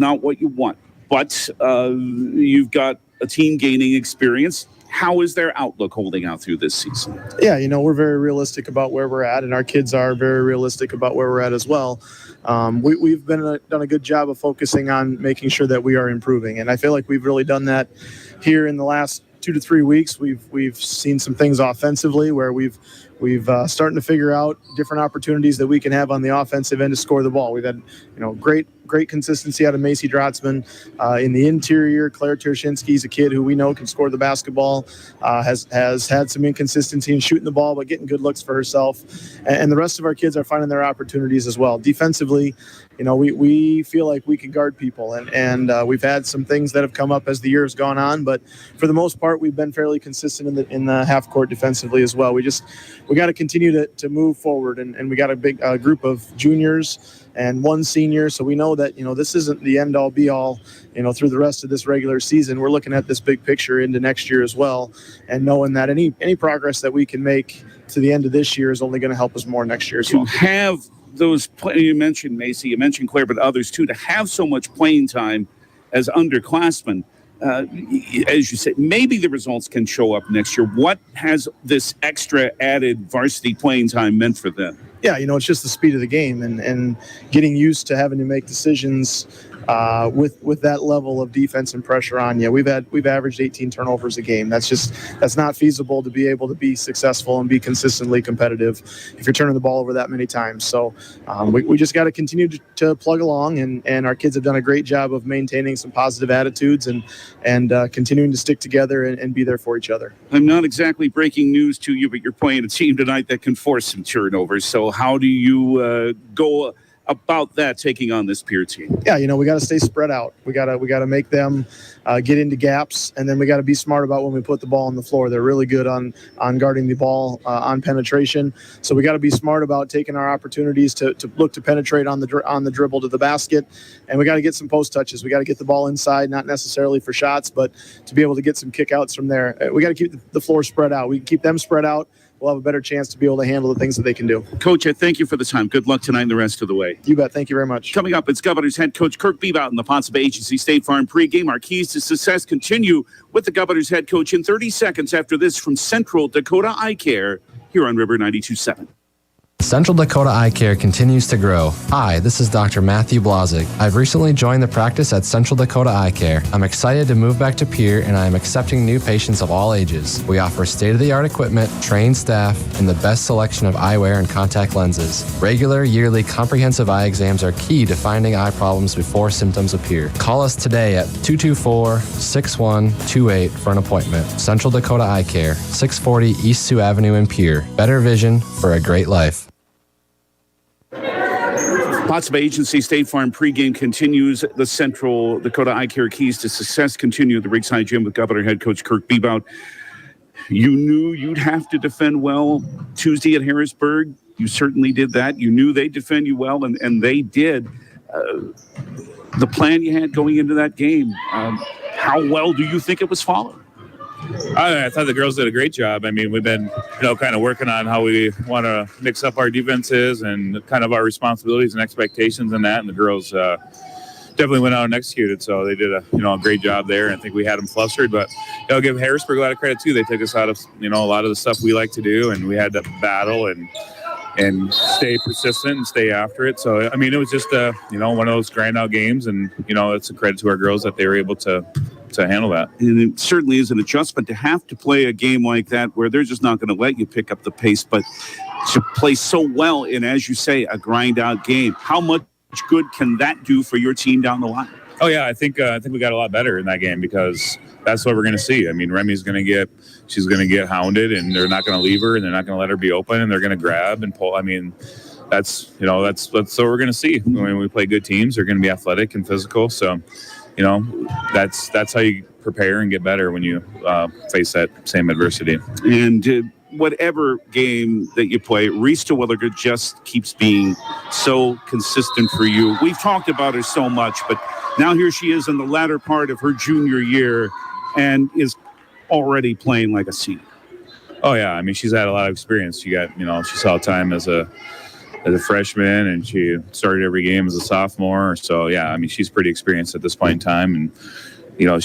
not what you want, but you've got a team gaining experience. How is their outlook holding out through this season? Yeah, we're very realistic about where we're at, and our kids are very realistic about where we're at as well. We've done a good job of focusing on making sure that we are improving, and I feel like we've really done that here in the last 2 to 3 weeks. We've seen some things offensively where we've starting to figure out different opportunities that we can have on the offensive end to score the ball. We've had great consistency out of Macy Drotzman in the interior. Claire Tershinsky's a kid who we know can score the basketball. Has had some inconsistency in shooting the ball, but getting good looks for herself. And the rest of our kids are finding their opportunities as well. Defensively, we feel like we can guard people, and we've had some things that have come up as the year has gone on, but for the most part, we've been fairly consistent in the half court defensively as well. We got to continue to move forward, and we got a big group of juniors and one senior, so we know that this isn't the end all be all through the rest of this regular season. We're looking at this big picture into next year as well, and knowing that any progress that we can make to the end of this year is only going to help us more next year as well. To have those, you mentioned Macy, you mentioned Claire, but others too, to have so much playing time as underclassmen, as you said, maybe the results can show up next year. What has this extra added varsity playing time meant for them? Yeah, it's just the speed of the game and getting used to having to make decisions with that level of defense and pressure on you. We've averaged 18 turnovers a game. That's not feasible to be able to be successful and be consistently competitive if you're turning the ball over that many times. So we just got to continue to plug along, and our kids have done a great job of maintaining some positive attitudes and continuing to stick together and be there for each other. I'm not exactly breaking news to you, but you're playing a team tonight that can force some turnovers. So how do you go about that, taking on this Pierre team? Yeah, we got to stay spread out. We got to make them get into gaps, and then we got to be smart about when we put the ball on the floor. They're really good on guarding the ball on penetration, so we got to be smart about taking our opportunities to look to penetrate on the dribble to the basket, and we got to get some post touches. We got to get the ball inside, not necessarily for shots, but to be able to get some kickouts from there. We got to keep the floor spread out. We can keep them spread out. We'll have a better chance to be able to handle the things that they can do. Coach, I thank you for the time. Good luck tonight and the rest of the way. You bet. Thank you very much. Coming up, it's Governors head coach Kirk Bebout in the Potsdam Agency State Farm pregame. Our keys to success continue with the Governors head coach in 30 seconds after this from Central Dakota Eye Care here on River 92.7. Central Dakota Eye Care continues to grow. Hi, this is Dr. Matthew Blazig. I've recently joined the practice at Central Dakota Eye Care. I'm excited to move back to Pierre, and I am accepting new patients of all ages. We offer state-of-the-art equipment, trained staff, and the best selection of eyewear and contact lenses. Regular, yearly, comprehensive eye exams are key to finding eye problems before symptoms appear. Call us today at 224-6128 for an appointment. Central Dakota Eye Care, 640 East Sioux Avenue in Pierre. Better vision for a great life. Pottsville Agency State Farm pregame continues. The Central Dakota Eye Care Keys to Success continue at the Rigside Gym with Governor head coach Kirk Bebout. You knew you'd have to defend well Tuesday at Harrisburg. You certainly did that. You knew they'd defend you well, and they did. The plan you had going into that game, how well do you think it was followed? I thought the girls did a great job. I mean, we've been, kind of working on how we want to mix up our defenses and kind of our responsibilities and expectations in that. And the girls definitely went out and executed. So they did a great job there. And I think we had them flustered. But I'll give Harrisburg a lot of credit too. They took us out of a lot of the stuff we like to do, and we had to battle and stay persistent and stay after it. So I mean, it was just one of those grind out games, and it's a credit to our girls that they were able to handle that. And it certainly is an adjustment to have to play a game like that where they're just not going to let you pick up the pace, but to play so well in, as you say, a grind out game. How much good can that do for your team down the line? Oh yeah, I think we got a lot better in that game because that's what we're going to see. I mean, Remy's going to get hounded, and they're not going to leave her, and they're not going to let her be open, and they're going to grab and pull. I mean, that's what we're going to see. When we play good teams, they're going to be athletic and physical. So, that's how you prepare and get better when you face that same adversity. And whatever game that you play, Reese Terwilliger just keeps being so consistent for you. We've talked about her so much, but now here she is in the latter part of her junior year and is already playing like a senior. Oh yeah, I mean, she's had a lot of experience. She got, she saw time as a freshman, and she started every game as a sophomore. So yeah, I mean, she's pretty experienced at this point in time, and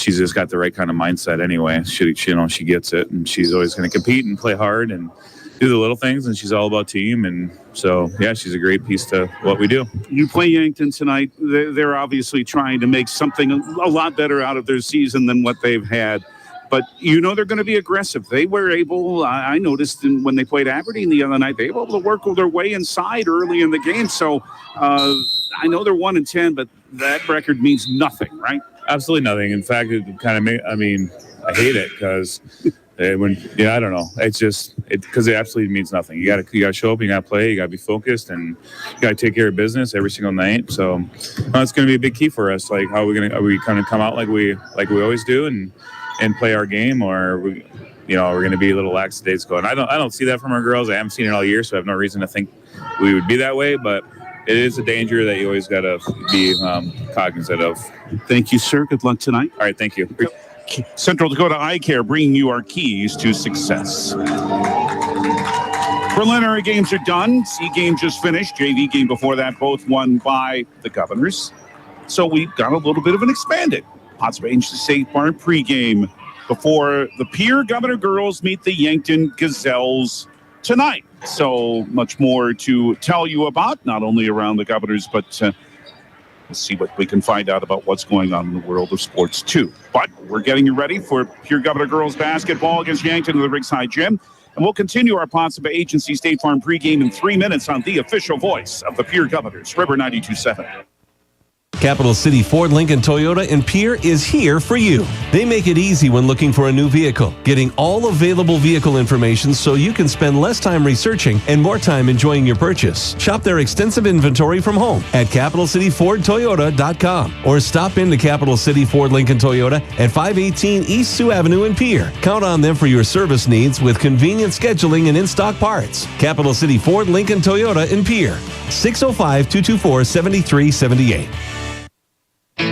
she's just got the right kind of mindset anyway. She gets it, and she's always going to compete and play hard and do the little things, and she's all about team. And so, yeah, she's a great piece to what we do. You play Yankton tonight. They're obviously trying to make something a lot better out of their season than what they've had. But they're going to be aggressive. They were able, I noticed when they played Aberdeen the other night, they were able to work their way inside early in the game. So I know they're 1-10, but that record means nothing, right? Absolutely nothing. In fact, it kind of I hate it because I don't know. It's just because it absolutely means nothing. You got to show up, you got to play, you got to be focused, and you got to take care of business every single night. So it's going to be a big key for us. Like, are we kind of come out like we always do and play our game, or are we, we're going to be a little lackadaisical? And I don't see that from our girls. I haven't seen it all year, so I have no reason to think we would be that way. But it is a danger that you always got to be cognizant of. Thank you, sir. Good luck tonight. All right, thank you. Central Dakota Eye Care bringing you our keys to success. Preliminary games are done. C game just finished. JV game before that, both won by the Governors. So we've got a little bit of an expanded Pottsville Agency State Farm pregame before the Pierre Governor girls meet the Yankton Gazelles tonight. So much more to tell you about, not only around the Governors, but let's see what we can find out about what's going on in the world of sports, too. But we're getting you ready for Pierre Governor girls basketball against Yankton in the Rigside Gym. And we'll continue our Pottsville Agency State Farm pregame in 3 minutes on the official voice of the Pierre Governors, River 92.7. Capital City Ford, Lincoln, Toyota in Pierre is here for you. They make it easy when looking for a new vehicle, getting all available vehicle information so you can spend less time researching and more time enjoying your purchase. Shop their extensive inventory from home at CapitalCityFordToyota.com or stop into Capital City Ford, Lincoln, Toyota at 518 East Sioux Avenue in Pierre. Count on them for your service needs with convenient scheduling and in-stock parts. Capital City Ford, Lincoln, Toyota in Pierre. 605-224-7378.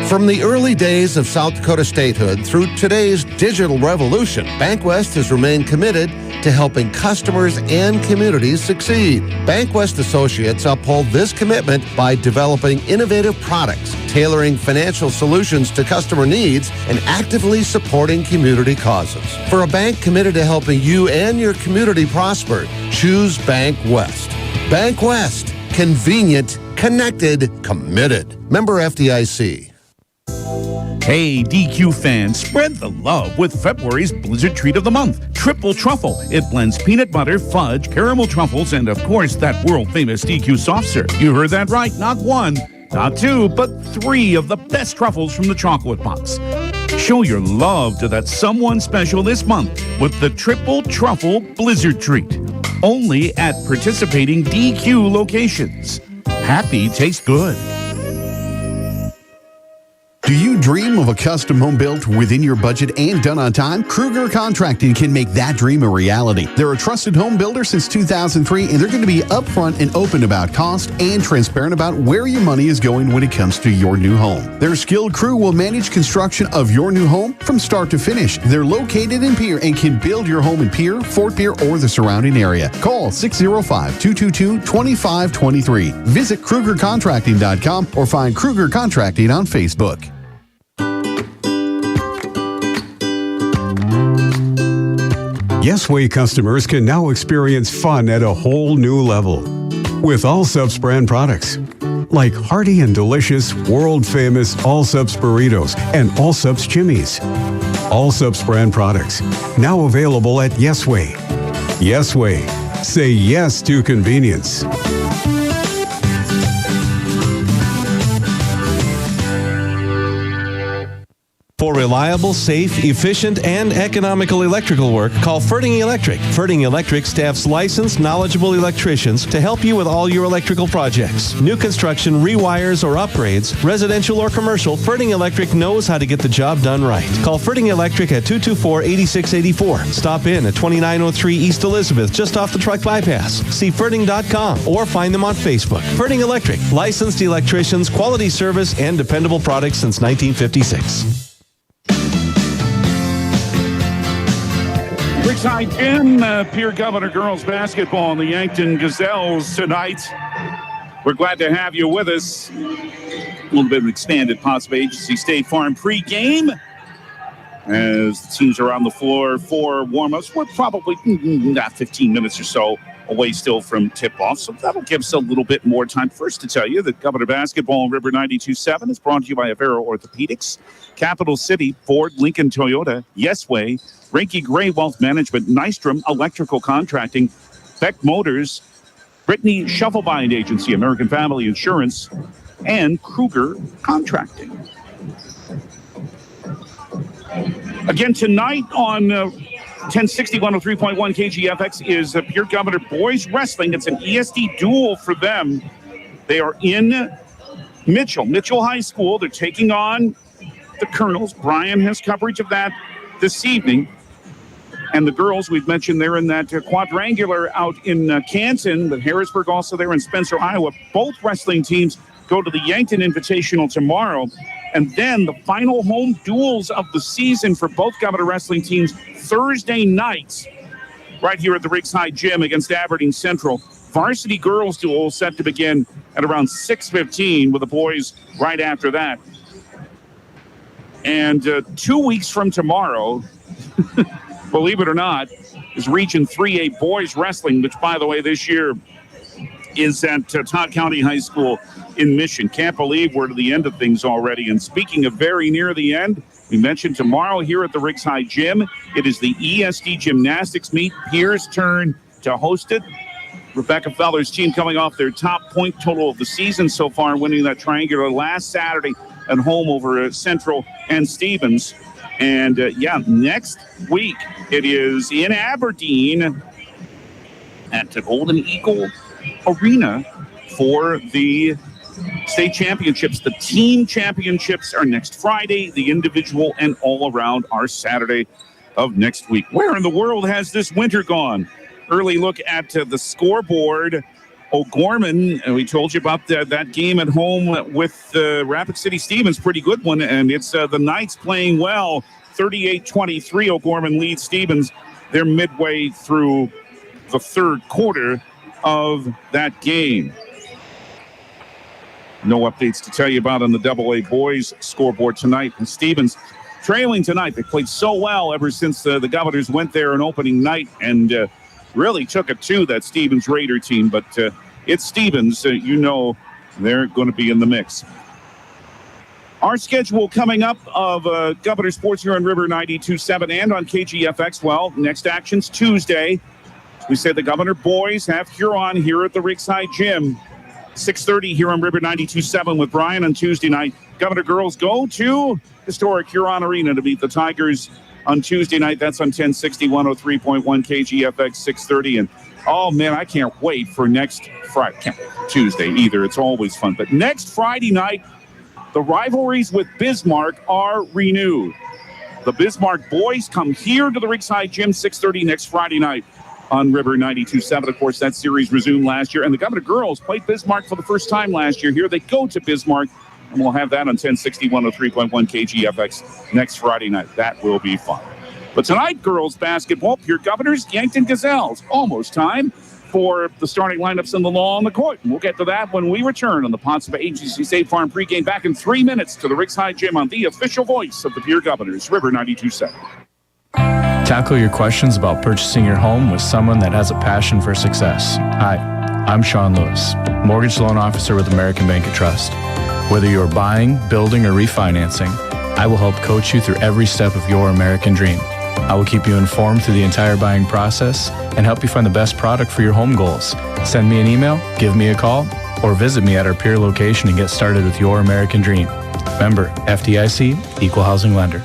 From the early days of South Dakota statehood through today's digital revolution, BankWest has remained committed to helping customers and communities succeed. BankWest Associates uphold this commitment by developing innovative products, tailoring financial solutions to customer needs, and actively supporting community causes. For a bank committed to helping you and your community prosper, choose BankWest. Bank West. Convenient, connected, committed. Member FDIC. Hey, DQ fans, spread the love with February's Blizzard Treat of the Month, Triple Truffle. It blends peanut butter, fudge, caramel truffles, and of course, that world-famous DQ soft serve. You heard that right, not one, not two, but 3 of the best truffles from the chocolate box. Show your love to that someone special this month with the Triple Truffle Blizzard Treat. Only at participating DQ locations. Happy tastes good. Do you dream of a custom home built within your budget and done on time? Kruger Contracting can make that dream a reality. They're a trusted home builder since 2003, and they're going to be upfront and open about cost and transparent about where your money is going when it comes to your new home. Their skilled crew will manage construction of your new home from start to finish. They're located in Pierre and can build your home in Pierre, Fort Pierre, or the surrounding area. Call 605-222-2523. Visit KrugerContracting.com or find Kruger Contracting on Facebook. Yesway customers can now experience fun at a whole new level with Allsup's brand products like hearty and delicious world-famous Allsup's burritos and Allsup's chimneys. Allsup's brand products now available at Yesway. Yesway. Say yes to convenience. For reliable, safe, efficient, and economical electrical work, call Ferding Electric. Ferding Electric staffs licensed, knowledgeable electricians to help you with all your electrical projects. New construction, rewires, or upgrades, residential or commercial, Ferding Electric knows how to get the job done right. Call Ferding Electric at 224-8684. Stop in at 2903 East Elizabeth, just off the truck bypass. See Ferding.com or find them on Facebook. Ferding Electric, licensed electricians, quality service, and dependable products since 1956. Ringside Gym, Pierre Governor girls basketball and the Yankton Gazelles tonight. We're glad to have you with us. A little bit of an expanded Possible Agency State Farm pregame as the teams are on the floor for warm-ups. We're probably 15 minutes or so away still from tip-off, so that'll give us a little bit more time. First to tell you that Governor Basketball and River 92.7 is brought to you by Avera Orthopedics, Capital City, Ford, Lincoln, Toyota, Yesway, Reiki Gray Wealth Management, Nystrom Electrical Contracting, Beck Motors, Brittany Shufflebind Agency, American Family Insurance, and Kruger Contracting. Again tonight on 1060 103.1 KGFX is Pierre Governor Boys Wrestling. It's an ESD duel for them. They are in Mitchell High School. They're taking on the Colonels. Brian has coverage of that this evening. And the girls, we've mentioned they're in that quadrangular out in Canton, but Harrisburg also there in Spencer, Iowa. Both wrestling teams go to the Yankton Invitational tomorrow. And then the final home duels of the season for both Governor wrestling teams Thursday nights right here at the Ringside Gym against Aberdeen Central. Varsity girls duel set to begin at around 6:15 with the boys right after that. And 2 weeks from tomorrow, believe it or not, is Region 3A Boys Wrestling, which, by the way, this year is at Todd County High School in Mission. Can't believe we're to the end of things already. And speaking of very near the end, we mentioned tomorrow here at the Ringside Gym, it is the ESD Gymnastics meet. Pierre's turn to host it. Rebecca Feller's team coming off their top point total of the season so far, winning that triangular last Saturday at home over Central and Stevens. And next week it is in Aberdeen at the Golden Eagle Arena for the state championships. The team championships are next Friday. The individual and all around are Saturday of next week. Where in the world has this winter gone? Early look at the scoreboard. O'Gorman, and we told you about that game at home with Rapid City Stevens, pretty good one, and it's the Knights playing well. 38-23, O'Gorman leads Stevens. They're midway through the third quarter of that game. No updates to tell you about on the AA boys scoreboard tonight. And Stevens trailing tonight. They played so well ever since the Governors went there on opening night and really took it to that Stevens Raider team, but it's Stevens. You know they're going to be in the mix. Our schedule coming up of Governor Sports here on River 92.7 and on KGFX. Well, next action's Tuesday. We say the Governor boys have Huron here at the Rigside Gym. 6:30 here on River 92.7 with Brian on Tuesday night. Governor girls go to historic Huron Arena to meet the Tigers on Tuesday night. That's on 1060, 103.1 KGFX, 6:30. And, oh, man, I can't wait for next Friday. Can't Tuesday either. It's always fun. But next Friday night, the rivalries with Bismarck are renewed. The Bismarck boys come here to the Rigside Gym, 6:30 next Friday night on River 92.7. Of course, that series resumed last year. And the Governor girls played Bismarck for the first time last year. Here they go to Bismarck. And we'll have that on 1060, 103.1 KGFX next Friday night. That will be fun. But tonight, girls basketball, Pierre Governors, Yankton Gazelles. Almost time for the starting lineups and the law on the court. And we'll get to that when we return on the Potsdam Agency State Farm pregame. Back in 3 minutes to the Rigside Gym on the official voice of the Pierre Governors, River 92.7. Tackle your questions about purchasing your home with someone that has a passion for success. Hi, I'm Sean Lewis, mortgage loan officer with American Bank of Trust. Whether you're buying, building, or refinancing, I will help coach you through every step of your American dream. I will keep you informed through the entire buying process and help you find the best product for your home goals. Send me an email, give me a call, or visit me at our Pierre location and get started with your American dream. Member, FDIC, Equal Housing Lender.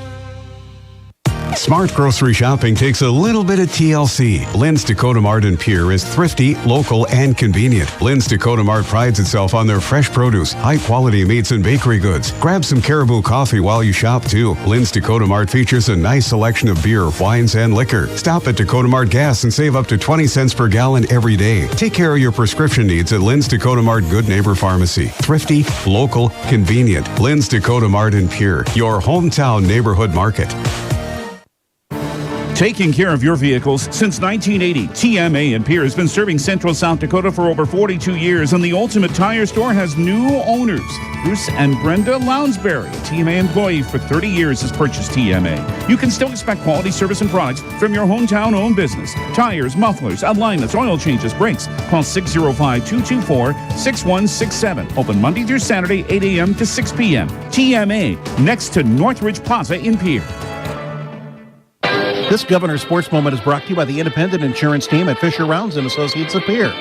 Smart grocery shopping takes a little bit of TLC. Lynn's Dakota Mart in Pierre is thrifty, local, and convenient. Lynn's Dakota Mart prides itself on their fresh produce, high-quality meats, and bakery goods. Grab some Caribou coffee while you shop, too. Lynn's Dakota Mart features a nice selection of beer, wines, and liquor. Stop at Dakota Mart Gas and save up to 20 cents per gallon every day. Take care of your prescription needs at Lynn's Dakota Mart Good Neighbor Pharmacy. Thrifty, local, convenient. Lynn's Dakota Mart in Pierre, your hometown neighborhood market. Taking care of your vehicles since 1980, TMA in Pierre has been serving Central South Dakota for over 42 years, and the Ultimate Tire Store has new owners. Bruce and Brenda Lounsbury, a TMA employee for 30 years, has purchased TMA. You can still expect quality service and products from your hometown-owned business. Tires, mufflers, alignments, oil changes, brakes. Call 605-224-6167. Open Monday through Saturday, 8 a.m. to 6 p.m. TMA, next to Northridge Plaza in Pierre. This Governor Sports Moment is brought to you by the independent insurance team at Fisher Rounds and Associates of Pierre.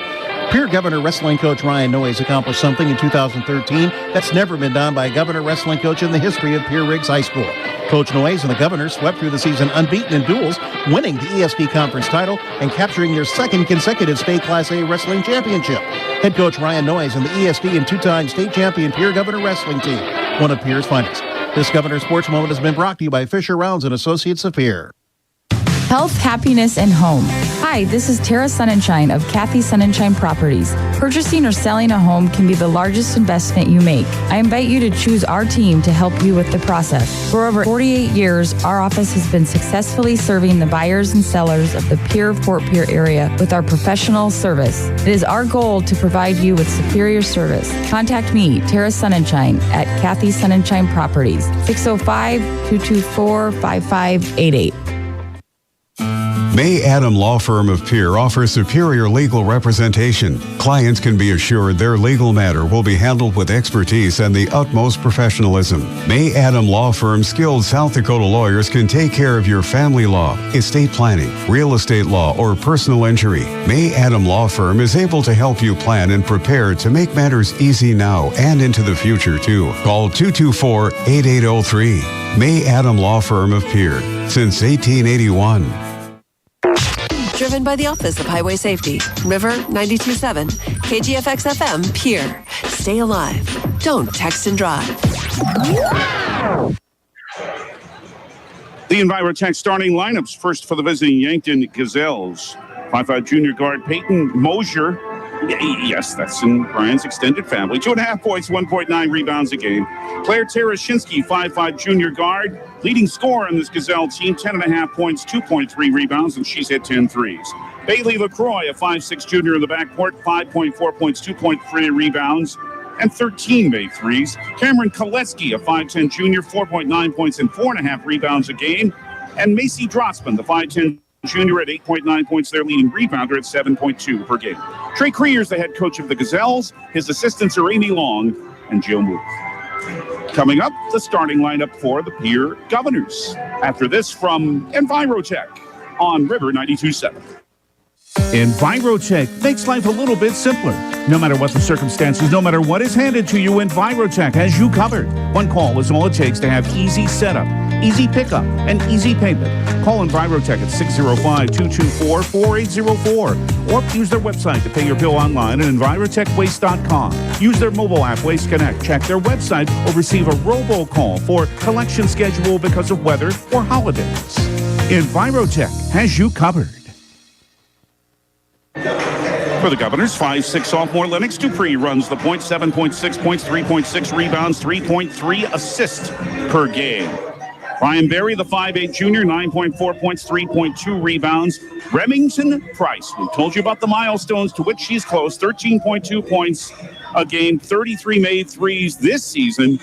Pierre Governor wrestling coach Ryan Noyes accomplished something in 2013 that's never been done by a Governor wrestling coach in the history of Pierre Riggs High School. Coach Noyes and the Governors swept through the season unbeaten in duels, winning the ESD Conference title and capturing their second consecutive state Class A wrestling championship. Head coach Ryan Noyes and the ESD and two-time state champion Pierre Governor wrestling team, one of Pierre's finest. This Governor Sports Moment has been brought to you by Fisher Rounds and Associates of Pierre. Health, happiness, and home. Hi, this is Tara Sunshine of Kathy Sunshine Properties. Purchasing or selling a home can be the largest investment you make. I invite you to choose our team to help you with the process. For over 48 years, our office has been successfully serving the buyers and sellers of the Pierre-Fort Pierre area with our professional service. It is our goal to provide you with superior service. Contact me, Tara Sunshine, at Kathy Sunshine Properties, 605-224-5588. May Adam Law Firm of Pierre offers superior legal representation. Clients can be assured their legal matter will be handled with expertise and the utmost professionalism. May Adam Law Firm's skilled South Dakota lawyers can take care of your family law, estate planning, real estate law, or personal injury. May Adam Law Firm is able to help you plan and prepare to make matters easy now and into the future, too. Call 224-8803. May Adam Law Firm of Pierre, since 1881. Driven by the Office of Highway Safety. River 92.7, KGFX FM, Pierre. Stay alive. Don't text and drive. The EnviroTech starting lineups. First for the visiting Yankton Gazelles. 5'5" junior guard Peyton Mosier. Yes, that's in Brian's extended family. 2.5 points, 1.9 rebounds a game. Claire Terashinsky, 5'5" junior guard. Leading scorer on this Gazelle team, 10.5 points, 2.3 rebounds, and she's hit 10 threes. Bailey LaCroix, a 5'6" junior in the backcourt, 5.4 points, 2.3 rebounds, and 13 made threes. Cameron Koleski, a 5'10" junior, 4.9 points and 4.5 rebounds a game. And Macy Drotzman, the 5'10" Junior at 8.9 points, their leading rebounder at 7.2 per game. Trey Creer's the head coach of the Gazelles. His assistants are Amy Long and Jill Muth. Coming up, the starting lineup for the Pierre Governors. After this from Envirotech on River 92.7. Envirotech makes life a little bit simpler. No matter what the circumstances, no matter what is handed to you, Envirotech has you covered. One call is all it takes to have easy setup, easy pickup, and easy payment. Call Envirotech at 605-224-4804 or use their website to pay your bill online at envirotechwaste.com. Use their mobile app, Waste Connect. Check their website or receive a robocall for collection schedule because of weather or holidays. Envirotech has you covered. For the Governors, 5'6" sophomore Lennox Dupree runs the point, 7.6 points, 3.6 rebounds, 3.3 assists per game. Ryan Berry, the 5'8" junior, 9.4 points, 3.2 rebounds. Remington Price, we told you about the milestones to which she's close, 13.2 points a game, 33 made threes this season.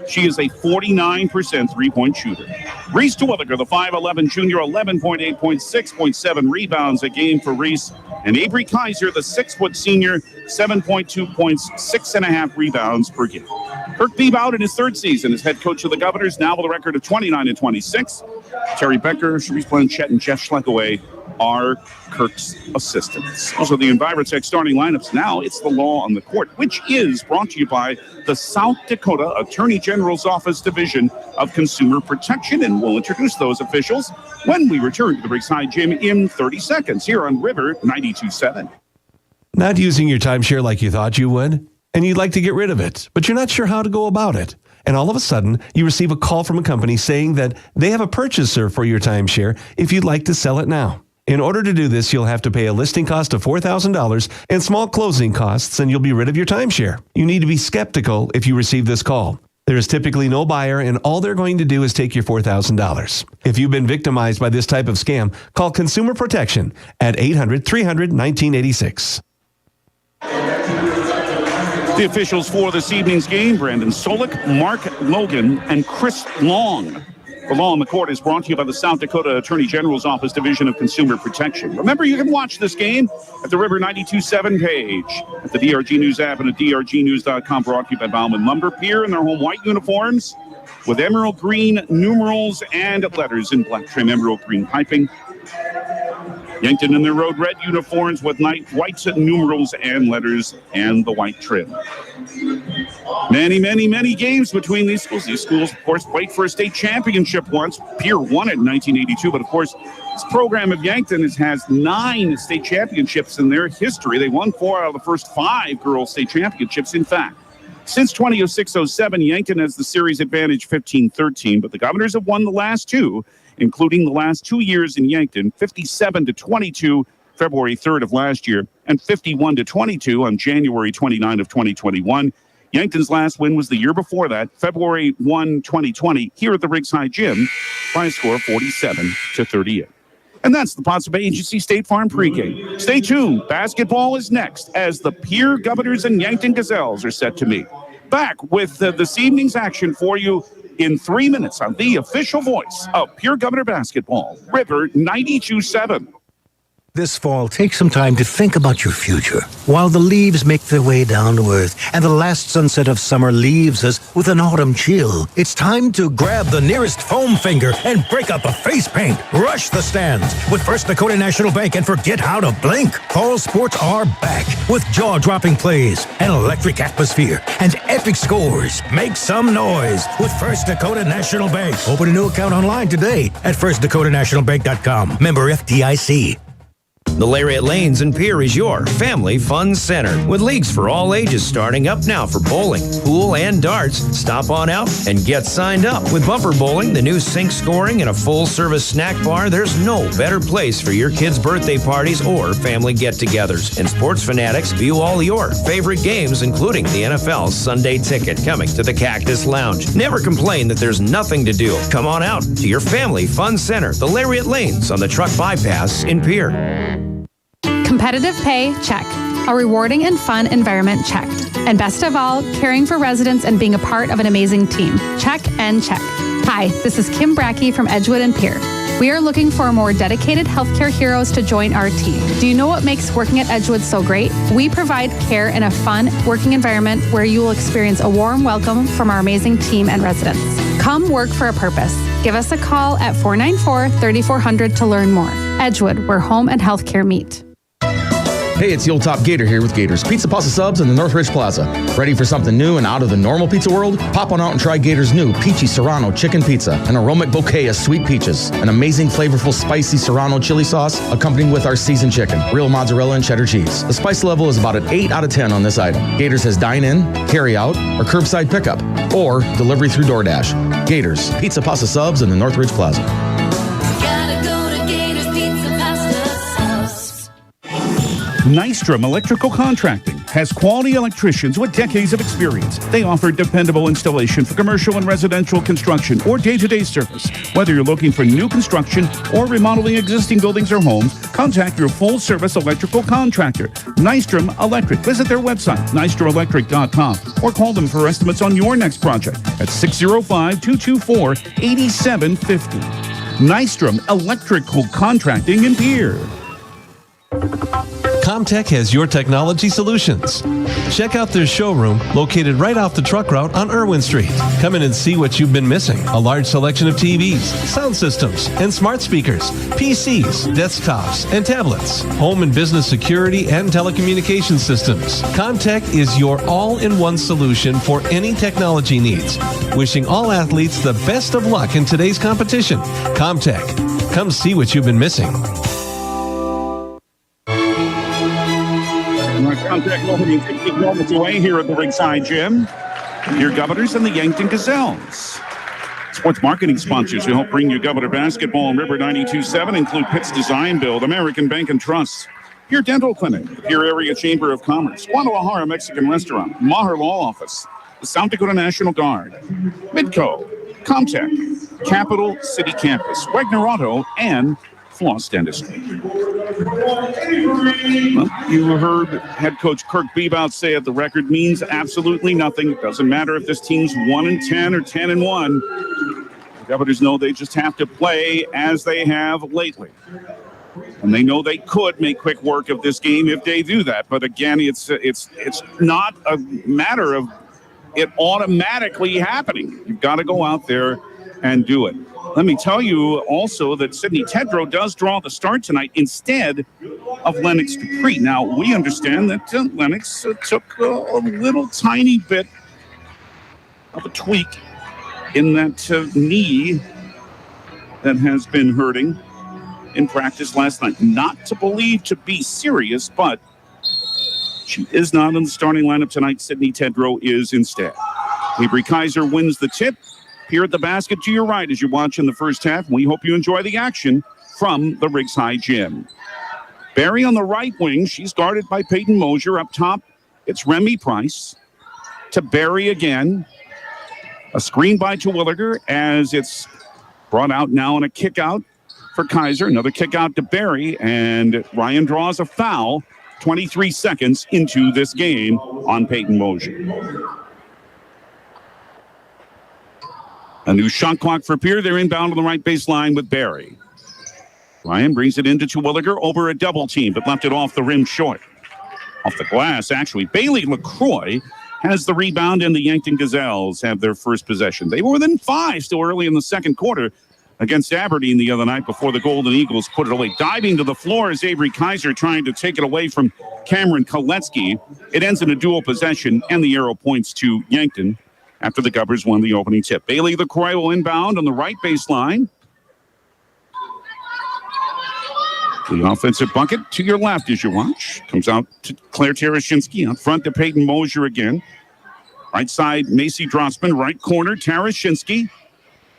She is a 49% three-point shooter. Reese Terwilliger, the 5'11" junior, 11.8 points, 6.7 rebounds a game for Reese. And Avery Kaiser, the 6-foot senior, 7.2 points, 6.5 rebounds per game. Kirk Beebe in his third season as head coach of the Governors, now with a record of 29-26. Terry Becker, Sharice Blanchett, and Jeff Schleckaway are Kirk's assistants. Also, the Envirotech starting lineups. Now it's the law on the court, which is brought to you by the South Dakota Attorney General's Office Division of Consumer Protection, and we'll introduce those officials when we return to the Briggside Gym in 30 seconds here on River 92.7. Not using your timeshare like you thought you would, and you'd like to get rid of it, but you're not sure how to go about it. And all of a sudden, you receive a call from a company saying that they have a purchaser for your timeshare if you'd like to sell it now. In order to do this, you'll have to pay a listing cost of $4,000 and small closing costs, and you'll be rid of your timeshare. You need to be skeptical if you receive this call. There is typically no buyer, and all they're going to do is take your $4,000. If you've been victimized by this type of scam, call Consumer Protection at 800-300-1986. The officials for this evening's game, Brandon Solik, Mark Logan, and Chris Long. The Law on the Court is brought to you by the South Dakota Attorney General's Office Division of Consumer Protection. Remember, you can watch this game at the River 92.7 page, at the DRG News app, and at drgnews.com, brought to you by Bauman Lumber. Pierre in their home white uniforms with emerald green numerals and letters in black trim, emerald green piping. Yankton in their road red uniforms with white numerals and letters and the white trim. Many games between these schools. These schools, of course, played for a state championship once. Pierre won it in 1982, but of course, this program of Yankton has 9 state championships in their history. They won 4 out of the first 5 girls' state championships, in fact. Since 2006-07, Yankton has the series advantage 15-13, but the Governors have won the last 2, including the last 2 years in Yankton, 57-22, February 3rd of last year, and 51-22 on January 29 of 2021. Yankton's last win was the year before that, February 1, 2020, here at the Briggside Gym, by a score of 47-38. And that's the Potts Bay Agency State Farm pregame. Stay tuned. Basketball is next as the Pierre Governors and Yankton Gazelles are set to meet. Back with this evening's action for you in 3 minutes on the official voice of Pierre Governor Basketball, River 92.7. This fall, take some time to think about your future while the leaves make their way down to earth and the last sunset of summer leaves us with an autumn chill. It's time to grab the nearest foam finger and break up a face paint. Rush the stands with First Dakota National Bank and forget how to blink. All sports are back with jaw-dropping plays, an electric atmosphere, and epic scores. Make some noise with First Dakota National Bank. Open a new account online today at firstdakotanationalbank.com. Member FDIC. The Lariat Lanes in Pierre is your family fun center with leagues for all ages starting up now for bowling, pool, and darts. Stop on out and get signed up. With bumper bowling, the new sink scoring, and a full-service snack bar, there's no better place for your kids' birthday parties or family get-togethers. And sports fanatics view all your favorite games, including the NFL Sunday Ticket, coming to the Cactus Lounge. Never complain that there's nothing to do. Come on out to your family fun center, the Lariat Lanes on the Truck Bypass in Pierre. Competitive pay, check. A rewarding and fun environment, check. And best of all, caring for residents and being a part of an amazing team, check and check. Hi, this is Kim Brackey from Edgewood and Pierre. We are looking for more dedicated healthcare heroes to join our team. Do you know what makes working at Edgewood so great? We provide care in a fun working environment where you will experience a warm welcome from our amazing team and residents. Come work for a purpose. Give us a call at 494-3400 to learn more. Edgewood, where home and healthcare meet. Hey, it's the old top Gator here with Gator's Pizza Pasta Subs in the Northridge Plaza. Ready for something new and out of the normal pizza world? Pop on out and try Gator's new Peachy Serrano Chicken Pizza, an aromatic bouquet of sweet peaches, an amazing flavorful spicy Serrano chili sauce, accompanied with our seasoned chicken, real mozzarella and cheddar cheese. The spice level is about an 8 out of 10 on this item. Gator's has dine-in, carry-out, or curbside pickup, or delivery through DoorDash. Gator's Pizza Pasta Subs in the Northridge Plaza. Nystrom Electrical Contracting has quality electricians with decades of experience. They offer dependable installation for commercial and residential construction or day-to-day service. Whether you're looking for new construction or remodeling existing buildings or homes, contact your full-service electrical contractor, Nystrom Electric. Visit their website, nystromelectric.com, or call them for estimates on your next project at 605-224-8750. Nystrom Electrical Contracting in Pierre. Comtech has your technology solutions. Check out their showroom located right off the truck route on Irwin Street. Come in and see what you've been missing. A large selection of TVs, sound systems, and smart speakers, PCs, desktops, and tablets, home and business security and telecommunication systems. Comtech is your all-in-one solution for any technology needs. Wishing all athletes the best of luck in today's competition. Comtech. Come see what you've been missing. Contact opening 15 moments away here at the Ringside Gym. Your Governors and the Yankton Gazelles. Sports marketing sponsors who help bring you Governor basketball and River 92.7 include Pitt's Design Build, American Bank and Trust, Pierre Dental Clinic, the Pierre Area Chamber of Commerce, Guadalajara Mexican Restaurant, Maher Law Office, the South Dakota National Guard, Midco, Comtech, Capital City Campus, Wagner Auto, and Floss Dentistry. Well, you heard head coach Kirk Bebout say it, the record means absolutely nothing. It doesn't matter if this team's 1-10 or 10-1. The Governors know they just have to play as they have lately. And they know they could make quick work of this game if they do that. But again, it's not a matter of it automatically happening. You've got to go out there and do it. Let me tell you also that Sidney Tedrow does draw the start tonight instead of Lennox Dupree. Now, we understand that Lennox took a little tiny bit of a tweak in that knee that has been hurting in practice last night. Not to believe to be serious, but she is not in the starting lineup tonight. Sidney Tedrow is instead. Avery Kaiser wins the tip. Here at the basket to your right as you watch in the first half. We hope you enjoy the action from the Riggs High Gym. Barry on the right wing. She's guarded by Peyton Mosier. Up top, it's Remy Price. To Barry again. A screen by Terwilliger as it's brought out now on a kick out for Kaiser. Another kick out to Barry. And Ryan draws a foul 23 seconds into this game on Peyton Mosier. A new shot clock for Pierre. They're inbound on the right baseline with Barry. Ryan brings it into Terwilliger over a double team, but left it off the rim short. Off the glass, actually. Bailey LaCroix has the rebound, and the Yankton Gazelles have their first possession. They were within 5 still early in the second quarter against Aberdeen the other night before the Golden Eagles put it away. Diving to the floor is Avery Kaiser trying to take it away from Cameron Koletsky. It ends in a dual possession, and the arrow points to Yankton after the Governors won the opening tip. Bailey LaCroix will inbound on the right baseline. The offensive bucket to your left as you watch. Comes out to Claire Tarashinsky. Out front to Peyton Mosier again. Right side, Macy Drossman. Right corner, Tarashinsky.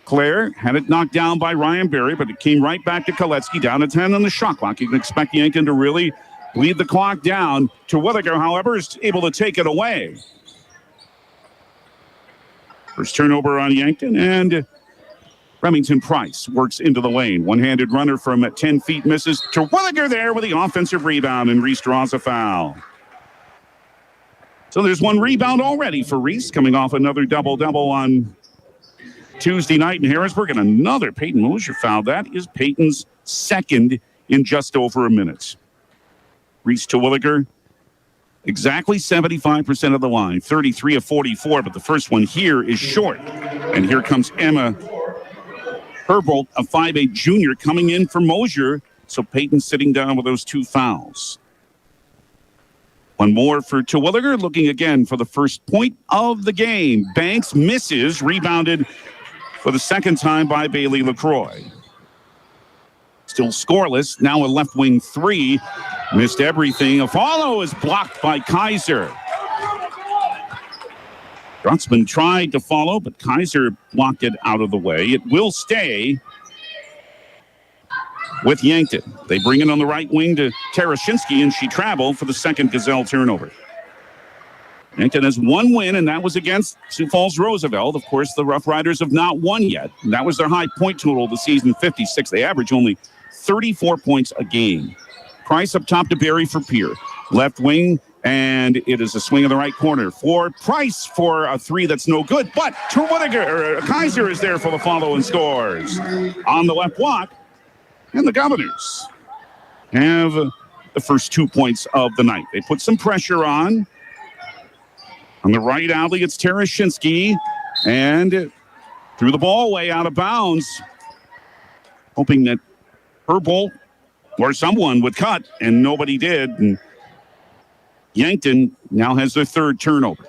Claire had it knocked down by Ryan Berry, but it came right back to Koletsky. Down to 10 on the shot clock. You can expect Yankton to really bleed the clock down. Terwilliger, however, is able to take it away. First turnover on Yankton, and Remington Price works into the lane. One-handed runner from 10 feet misses. Terwilliger there with the offensive rebound, and Reese draws a foul. So there's one rebound already for Reese, coming off another double-double on Tuesday night in Harrisburg, and another Peyton Mosier foul. That is Peyton's second in just over a minute. Reese Terwilliger, exactly 75% of the line, 33 of 44, but the first one here is short. And here comes Emma Herbold, a 5'8 junior, coming in for Mosier. So Peyton sitting down with those 2 fouls. One more for Terwilliger, looking again for the first point of the game. Banks misses, rebounded for the second time by Bailey LaCroix. Still scoreless, now a left wing 3. Missed everything. A follow is blocked by Kaiser. Drutzman tried to follow, but Kaiser blocked it out of the way. It will stay with Yankton. They bring it on the right wing to Terashinsky, and she traveled for the second Gazelle turnover. Yankton has 1 win, and that was against Sioux Falls Roosevelt. Of course, the Rough Riders have not won yet. And that was their high point total of the season, 56. They average only 34 points a game. Price up top to Barry for Pierre. Left wing, and it is a swing in the right corner for Price for a 3 that's no good. But Kaiser is there for the follow and scores. On the left block, and the Governors have the first 2 points of the night. They put some pressure on. On the right alley, it's Terashinsky, and threw the ball way out of bounds, hoping that Herbold or someone would cut, and nobody did. And Yankton now has their 3rd turnover.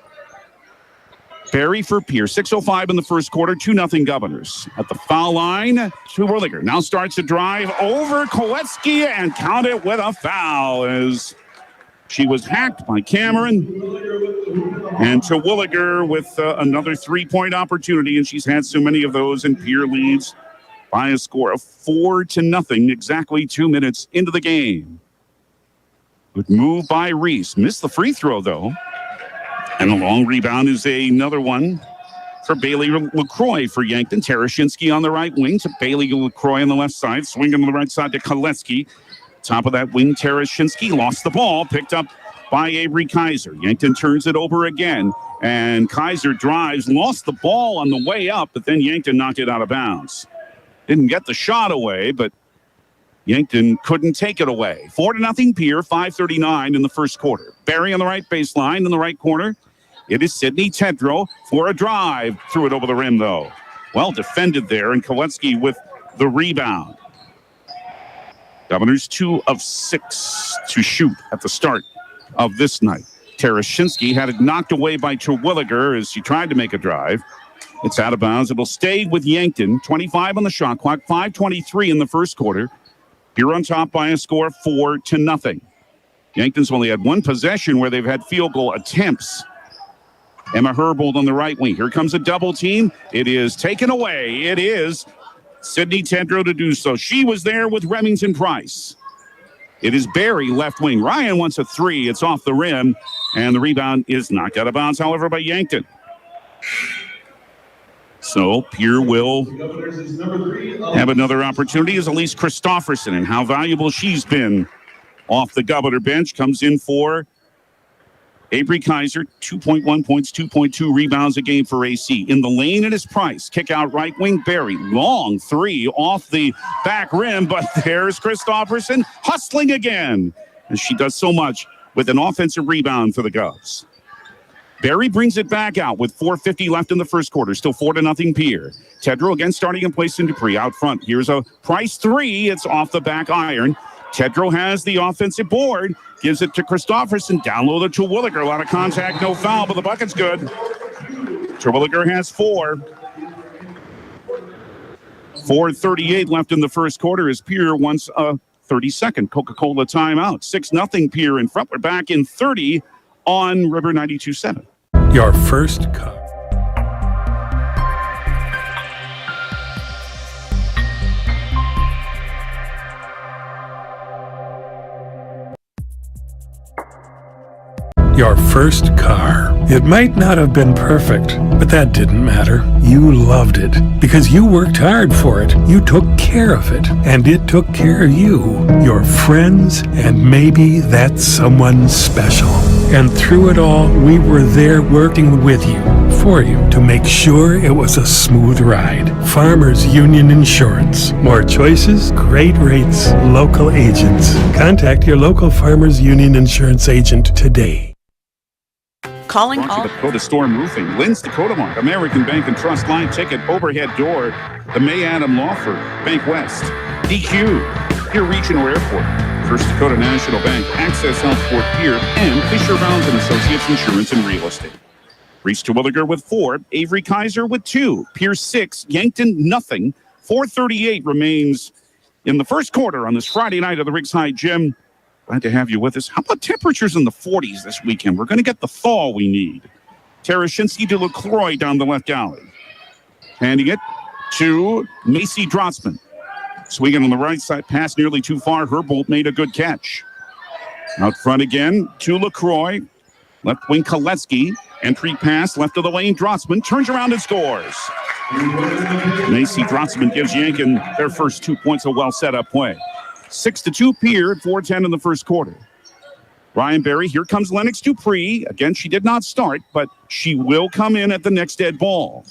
Barry for Pierre, 6:05 in the first quarter, 2-0 Governors. At the foul line, Terwilliger now starts to drive over Kolecki and count it with a foul as she was hacked by Cameron. And Terwilliger with another 3-point opportunity, and she's had so many of those, and Pierre leads by a score of 4-0, exactly 2 minutes into the game. Good move by Reese. Missed the free throw, though. And the long rebound is another one for Bailey LaCroix for Yankton. Terashinsky on the right wing to Bailey LaCroix on the left side. Swinging on the right side to Kolecki. Top of that wing, Terashinsky lost the ball. Picked up by Avery Kaiser. Yankton turns it over again. And Kaiser drives. Lost the ball on the way up, but then Yankton knocked it out of bounds. Didn't get the shot away, but Yankton couldn't take it away. 4-0 Pierre, 5:39 in the first quarter. Barry on the right baseline in the right corner. It is Sydney Tedrow for a drive. Threw it over the rim, though. Well defended there, and Kolecki with the rebound. Governors 2 of 6 to shoot at the start of this night. Terashinsky had it knocked away by Terwilliger as she tried to make a drive. It's out of bounds. It'll stay with Yankton. 25 on the shot clock, 5:23 in the first quarter. Here on top by a score of 4-0. Yankton's only had 1 possession where they've had field goal attempts. Emma Herbold on the right wing. Here comes a double team. It is taken away. It is Sydney Tedrow to do so. She was there with Remington Price. It is Barry left wing. Ryan wants a 3. It's off the rim, and the rebound is knocked out of bounds, however, by Yankton. So Pierre will have another opportunity as Elise Christofferson, and how valuable she's been off the Governor bench. Comes in for Avery Kaiser, 2.1 points, 2.2 rebounds a game for AC. In the lane, it is Price. Kick out right wing, Barry. Long 3 off the back rim, but there's Christofferson hustling again, as she does so much with an offensive rebound for the Govs. Barry brings it back out with 4:50 left in the first quarter. Still 4-0 Pierre. Tedrow again starting in place in Dupree out front. Here's a Price 3. It's off the back iron. Tedrow has the offensive board. Gives it to Christofferson. Down low to Terwilliger. A lot of contact, no foul, but the bucket's good. Terwilliger has 4. 4:38 left in the first quarter as Pierre wants a 30-second Coca-Cola timeout. 6-0 Pierre in front. We're back in 30 on River 92.7. Your first cup. Your first car. It might not have been perfect, but that didn't matter. You loved it because you worked hard for it. You took care of it, and it took care of you, your friends, and maybe that someone special. And through it all, we were there working with you for you to make sure it was a smooth ride. Farmers Union Insurance. More choices, great rates, local agents. Contact your local Farmers Union Insurance agent today. Calling all Dakota Storm Roofing, Lynn's Dakota Mark, American Bank and Trust Line Ticket, Overhead Door, the May Adam Law Firm, Bank West, DQ, Pier Regional Airport, First Dakota National Bank, Access Health Fort Pier, and Fisher Rounds and Associates Insurance and Real Estate. Reese Terwilliger with 4, Avery Kaiser with 2, Pier 6, Yankton nothing. 4:38 remains in the first quarter on this Friday night at the Riggs High Gym. Glad to have you with us. How about temperatures in the 40s this weekend? We're going to get the thaw we need. Terashinsky to LaCroix down the left alley. Handing it to Macy Drotzman. Swinging on the right side, pass nearly too far. Herbold made a good catch. Out front again to LaCroix. Left wing Koletsky. Entry pass left of the lane. Drotzman turns around and scores. Macy Drotzman gives Yankton their first 2 points, a well set up play. 6-2 Pier at 4:10 in the first quarter. Ryan Berry, here comes Lennox Dupree. Again, she did not start, but she will come in at the next dead ball.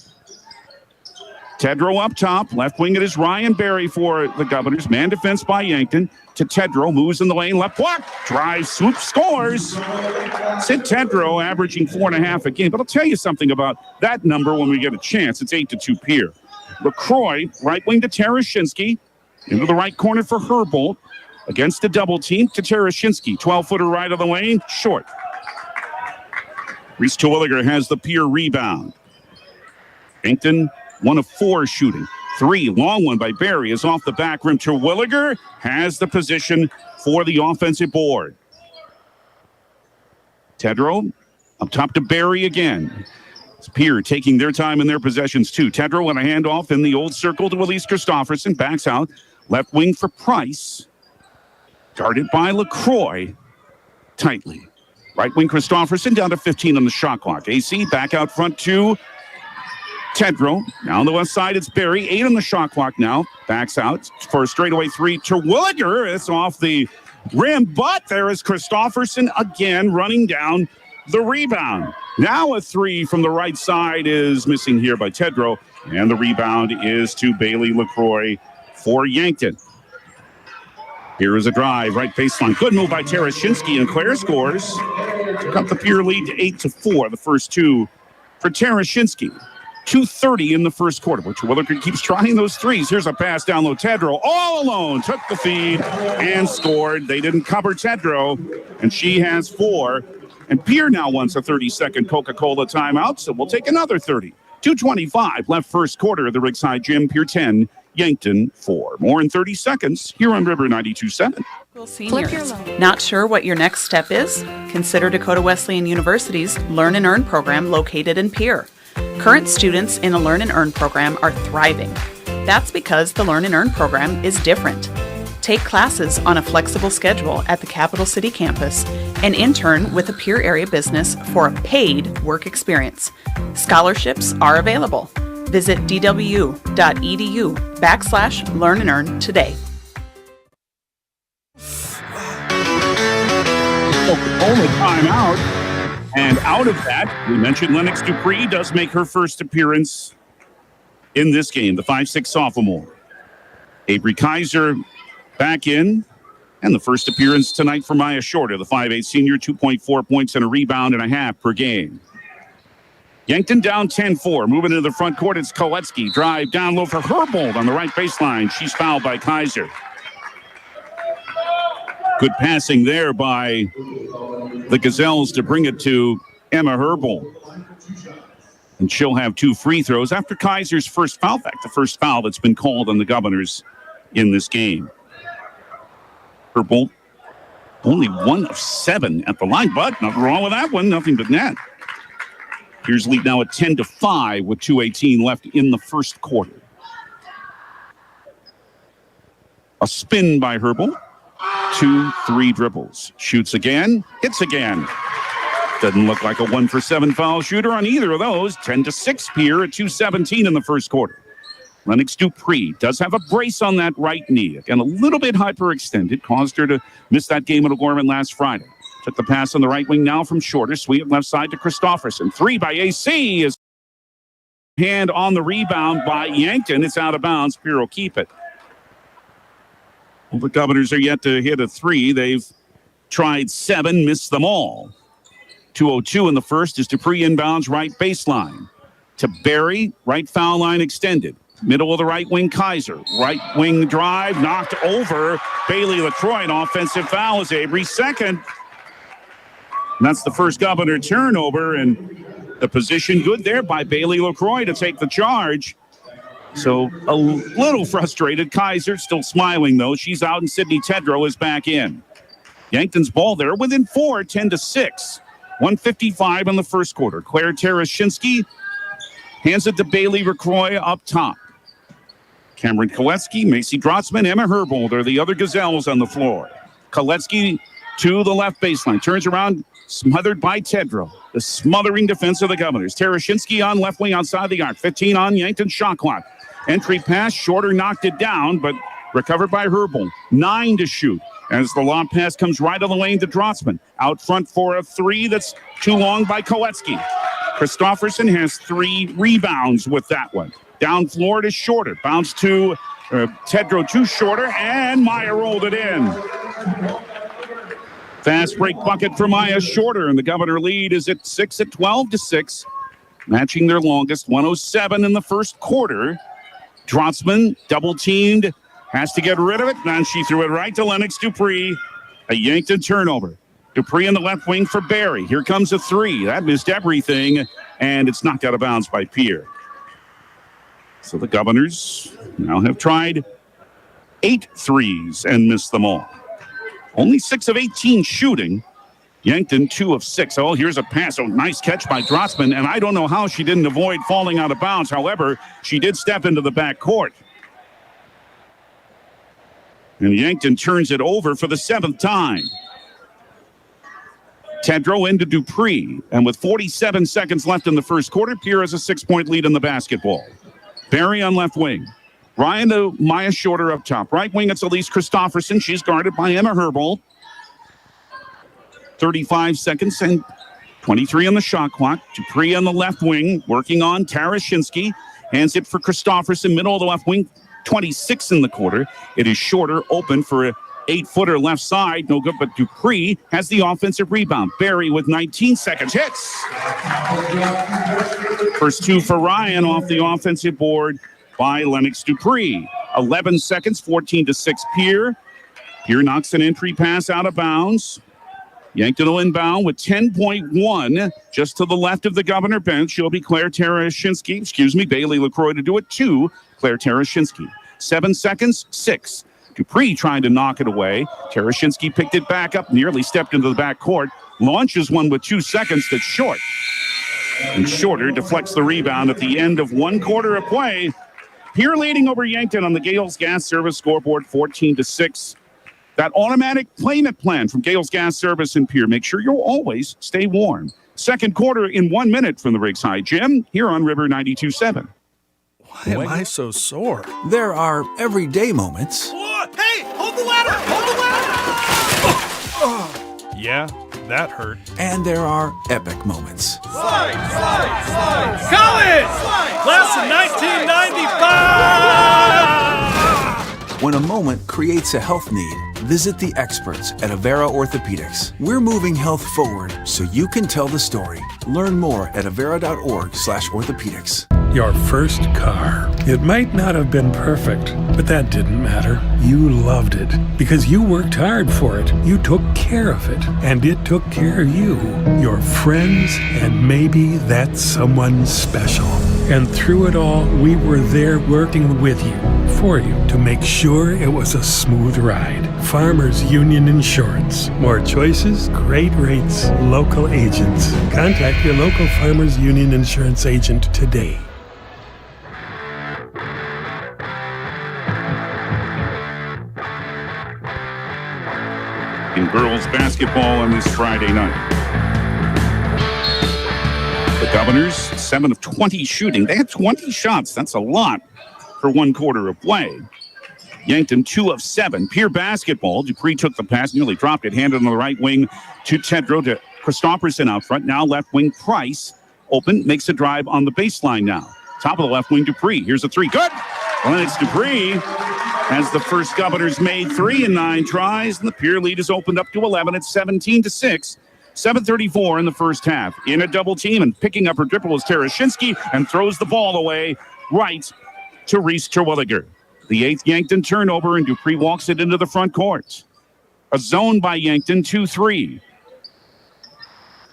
Tedrow up top. Left wing it is Ryan Berry for the Governors. Man defense by Yankton. To Tedrow, moves in the lane. Left block. Drive, swoop, scores. Sid Tedrow averaging 4.5 a game. But I'll tell you something about that number when we get a chance. It's 8-2 Pier. LaCroix, right wing to Terashinsky. Into the right corner for Herbold. Against a double team to Terashinsky. 12-footer right of the lane. Short. Reese Terwilliger has the Pier rebound. Yankton, 1 of 4 shooting. 3, long one by Berry is off the back rim. Terwilliger has the position for the offensive board. Tedrow up top to Berry again. It's Pier taking their time in their possessions too. Tedrow on a handoff in the old circle to Elise Christofferson. Backs out. Left wing for Price. Guarded by LaCroix. Tightly. Right wing Christofferson down to 15 on the shot clock. AC back out front to Tedrow. Now on the left side, it's Berry. 8 on the shot clock now. Backs out for a straightaway 3. Terwilliger. It's off the rim, but there is Christofferson again running down the rebound. Now a 3 from the right side is missing here by Tedrow, and the rebound is to Bailey LaCroix for Yankton. Here is a drive, right baseline. Good move by Terashinsky, and Claire scores. Took up the Pier lead to 8-4, the first 2 for Terashinsky. 2:30 in the first quarter. But Terwilliger keeps trying those threes. Here's a pass down low. Tedrow all alone took the feed and scored. They didn't cover Tedrow, and she has 4. And Pier now wants a 30-second Coca-Cola timeout, so we'll take another 30. 2:25 left first quarter of the Riggs High Gym. Pier 10, Yankton 4. More in 30 seconds here on River 92.7. Seniors. Not sure what your next step is? Consider Dakota Wesleyan University's Learn and Earn program located in Pier. Current students in the Learn and Earn program are thriving. That's because the Learn and Earn program is different. Take classes on a flexible schedule at the Capital City campus and intern with a Pier area business for a paid work experience. Scholarships are available. Visit dw.edu/Learn and Earn today. Only timeout. And out of that, we mentioned Lennox Dupree does make her first appearance in this game, the 5'6" sophomore. Avery Kaiser back in, and the first appearance tonight for Maya Shorter, the 5'8" senior, 2.4 points and a rebound and a half per game. Yankton down 10-4, moving into the front court. It's Koletsky. Drive down low for Herbold on the right baseline. She's fouled by Kaiser. Good passing there by the Gazelles to bring it to Emma Herbold. And she'll have 2 free throws after Kaiser's first foul. In fact, the first foul that's been called on the Governors in this game. Herbold only 1 of 7 at the line, but nothing wrong with that one. Nothing but net. Here's lead now at 10-5 with 2:18 left in the first quarter. A spin by Herbold. 2-3 dribbles. Shoots again. Hits again. Doesn't look like a 1-for-7 foul shooter on either of those. 10-6 Pier at 2:17 in the first quarter. Lennox Dupree does have a brace on that right knee. Again, a little bit hyperextended. Caused her to miss that game at O'Gorman last Friday. Took the pass on the right wing now from Shorter. Sweet left side to Christofferson. 3 by AC is hand on the rebound by Yankton. It's out of bounds. Pierre will keep it. Well, the Governors are yet to hit a three. They've tried 7, missed them all. 2:02 in the first is Dupree inbounds right baseline. To Barry, right foul line extended. Middle of the right wing, Kaiser. Right wing drive, knocked over. Bailey LaCroix, an offensive foul is Avery's second. And that's the first Governor turnover, and the position good there by Bailey LaCroix to take the charge. So a little frustrated. Kaiser still smiling, though. She's out, and Sydney Tedrow is back in. Yankton's ball there within 4, 10-6. 1:55 in the first quarter. Claire Terashinsky hands it to Bailey LaCroix up top. Cameron Koletsky, Macy Drotzman, Emma Herbold are the other Gazelles on the floor. Koletsky to the left baseline. Turns around, smothered by Tedrow. The smothering defense of the Governors. Terashinsky on left wing outside the arc. 15 on Yankton shot clock. Entry pass, Shorter knocked it down, but recovered by Herbold. 9 to shoot. As the lob pass comes right on the lane to Drotzman. Out front for a 3 that's too long by Koletsky. Christofferson has 3 rebounds with that one. Down floor to Shorter. Bounce to Tedrow to Shorter, and Maya rolled it in. Fast break bucket for Maya Shorter, and the Governor lead is at 6 at 12-6. Matching their longest, 1:07 in the first quarter. Drotzman double teamed. Has to get rid of it, and she threw it right to Lennox Dupree. A Yankton turnover. Dupree in the left wing for Barry. Here comes a 3. That missed everything, and it's knocked out of bounds by Pierre. So the Governors now have tried 8 threes and missed them all. Only 6 of 18 shooting. Yankton 2 of 6. Oh, here's a pass. Oh, nice catch by Drotzman, and I don't know how she didn't avoid falling out of bounds. However, she did step into the back court. And Yankton turns it over for the 7th time. Tedrow into Dupree. And with 47 seconds left in the first quarter, Pierre has a 6-point lead in the basketball. Barry on left wing. Ryan to Maya Shorter up top. Right wing, it's Elise Christofferson. She's guarded by Emma Herbold. 35 seconds and 23 on the shot clock. Dupree on the left wing, working on Terashinsky. Hands it for Christofferson, middle of the left wing. 26 in the quarter. It is Shorter, open for a 8-footer left side. No good, but Dupree has the offensive rebound. Barry with 19 seconds. Hits! First 2 for Ryan off the offensive board by Lennox Dupree. 11 seconds, 14-6 Pierre. Pierre knocks an entry pass out of bounds. Yankton will inbound with 10.1 just to the left of the Governor bench. She'll be Bailey LaCroix to do it to Claire Terashinsky. 7 seconds, 6. Dupree trying to knock it away. Terashinsky picked it back up, nearly stepped into the back court. Launches one with 2 seconds that's short. And Shorter deflects the rebound at the end of 1 quarter of play. Pierre leading over Yankton on the Gales Gas Service scoreboard, 14-6. That automatic payment plan from Gales Gas Service in Pierre. Make sure you'll always stay warm. Second quarter in 1 minute from the Rigside Gym here on River 92.7. Why am I so sore? There are everyday moments. Hey, hold the ladder! Hold the ladder! Yeah, that hurt. And there are epic moments. Slide! College! Class of 1995! When a moment creates a health need, visit the experts at Avera Orthopedics. We're moving health forward so you can tell the story. Learn more at avera.org/orthopedics. Your first car. It might not have been perfect, but that didn't matter. You loved it because you worked hard for it. You took care of it, and it took care of you, your friends, and maybe that someone special. And through it all, we were there working with you, for you, to make sure it was a smooth ride. Farmers Union Insurance. More choices, great rates, local agents. Contact your local Farmers Union Insurance agent today. In girls basketball on this Friday night. The Governors, 7 of 20 shooting. They had 20 shots. That's a lot for 1 quarter of play. Yankton, 2 of 7. Pierre basketball. Dupree took the pass, nearly dropped it, handed on the right wing to Tedrow, to Christofferson out front. Now left wing Price. Open, makes a drive on the baseline now. Top of the left wing, Dupree. Here's a three. Good. Well, it's Dupree as the first Governors made 3 in 9 tries, and the Pierre lead is opened up to 11 at 17-6. 7:34 in the first half. In a double team and picking up her dribble is Terashinsky and throws the ball away right to Reese Terwilliger. The 8th Yankton turnover, and Dupree walks it into the front court. A zone by Yankton, 2-3.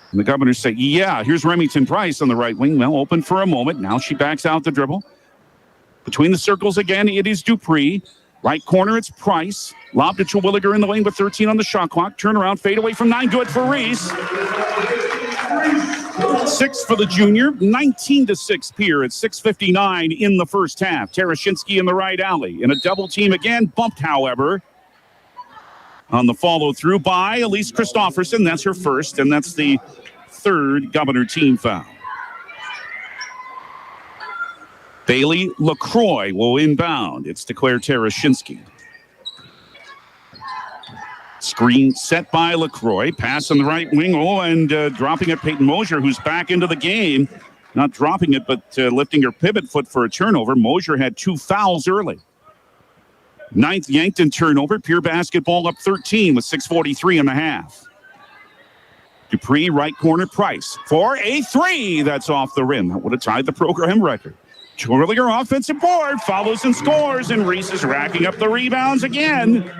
And the Governors say, yeah, here's Remington Price on the right wing. Well, open for a moment. Now she backs out the dribble. Between the circles again, it is Dupree. Right corner, it's Price. Lob to Terwilliger in the lane with 13 on the shot clock. Turnaround, fade away from 9. Good for Reese. 6 for the junior. 19-6 Pierre at 6:59 in the first half. Terashinsky in the right alley. In a double team again. Bumped, however, on the follow-through by Elise Christofferson. That's her first, and that's the 3rd Governor team foul. Bailey LaCroix will inbound. It's to Claire Terashinsky. Screen set by LaCroix. Pass on the right wing. Oh, and dropping it, Peyton Mosier, who's back into the game. Not dropping it, but lifting her pivot foot for a turnover. Mosier had 2 fouls early. 9th Yankton turnover. Pierre basketball up 13 with 6:43 in the half. Dupree, right corner, Price for a 3. That's off the rim. That would have tied the program record. Terwilliger offensive board, follows and scores, and Reese is racking up the rebounds again.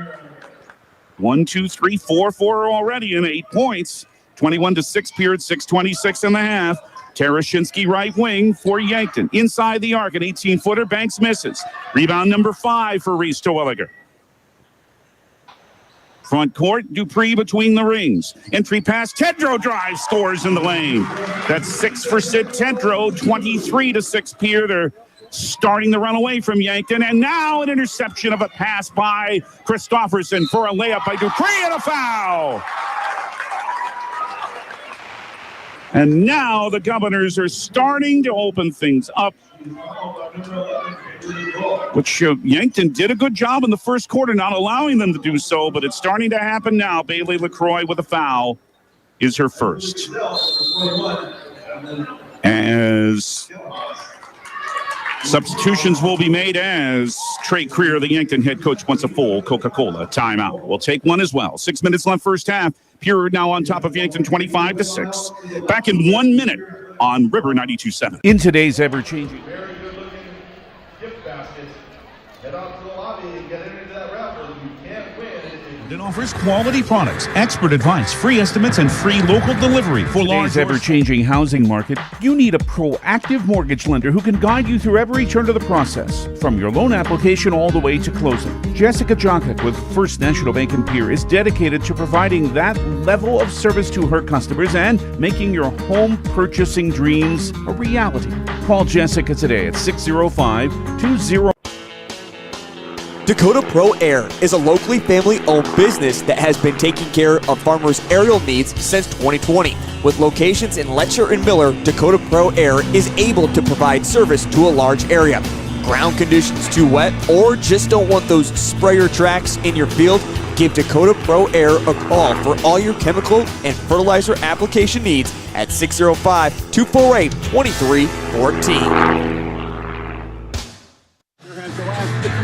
1, 2, 3, 4 already in 8 points. 21-6 Pierre at 6:26 in the half. Terashinsky right wing for Yankton. Inside the arc, an 18-footer. Banks misses. Rebound number 5 for Reese Terwilliger. Front court, Dupree between the rings. Entry pass, Tedrow drives, scores in the lane. That's 6 for Sid Tedrow, 23-6 Pierre. They're starting to run away from Yankton. And now an interception of a pass by Christofferson for a layup by Dupree and a foul. And now the Governors are starting to open things up, which Yankton did a good job in the first quarter, not allowing them to do so, but it's starting to happen now. Bailey LaCroix with a foul is her first. As substitutions will be made as Trey Creer, the Yankton head coach, wants a full Coca-Cola timeout. We'll take one as well. 6 minutes left first half. Pierre now on top of Yankton 25-6. Back in 1 minute on River 92.7. In today's ever-changing... It offers quality products, expert advice, free estimates, and free local delivery. For today's ever-changing housing market, you need a proactive mortgage lender who can guide you through every turn of the process, from your loan application all the way to closing. Jessica Jonkak with First National Bank in Pierre is dedicated to providing that level of service to her customers and making your home purchasing dreams a reality. Call Jessica today at 605-20... Dakota Pro Air is a locally family-owned business that has been taking care of farmers' aerial needs since 2020. With locations in Letcher and Miller, Dakota Pro Air is able to provide service to a large area. Ground conditions too wet, or just don't want those sprayer tracks in your field? Give Dakota Pro Air a call for all your chemical and fertilizer application needs at 605-248-2314.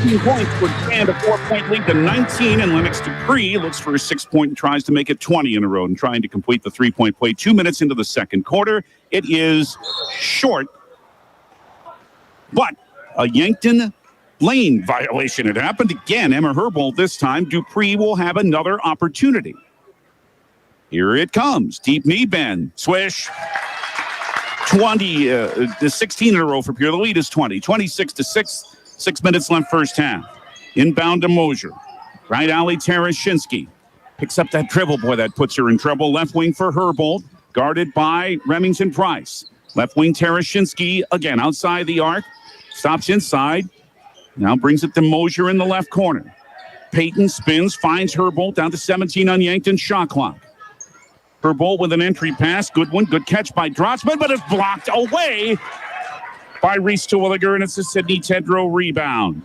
15 points would stand a 4-point lead to 19, and Lennox Dupree looks for a 6-point and tries to make it 20 in a row and trying to complete the 3-point play. 2 minutes into the second quarter. It is short, but a Yankton lane violation. It happened again. Emma Herbold this time. Dupree will have another opportunity. Here it comes. Deep knee bend. Swish. 16 in a row for Pierre. The lead is 20. 26-6. 6 minutes left first half. Inbound to Mosier. Right alley, Terashinsky. Picks up that dribble. Boy, that puts her in trouble. Left wing for Herbold. Guarded by Remington Price. Left wing Terashinsky. Again, outside the arc. Stops inside. Now brings it to Mosier in the left corner. Peyton spins. Finds Herbold down to 17 on Yankton shot clock. Herbold with an entry pass. Good one. Good catch by Drotzman, but it's blocked away by Reese Terwilliger, and it's a Sidney Tedrow rebound.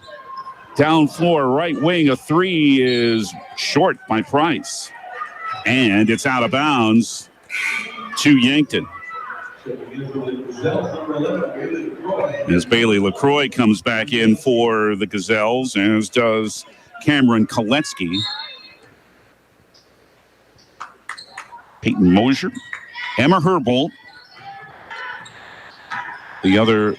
Down floor, right wing, a 3 is short by Price. And it's out of bounds to Yankton. As Bailey LaCroix comes back in for the Gazelles, as does Cameron Koletsky. Peyton Mosier, Emma Herbold, the other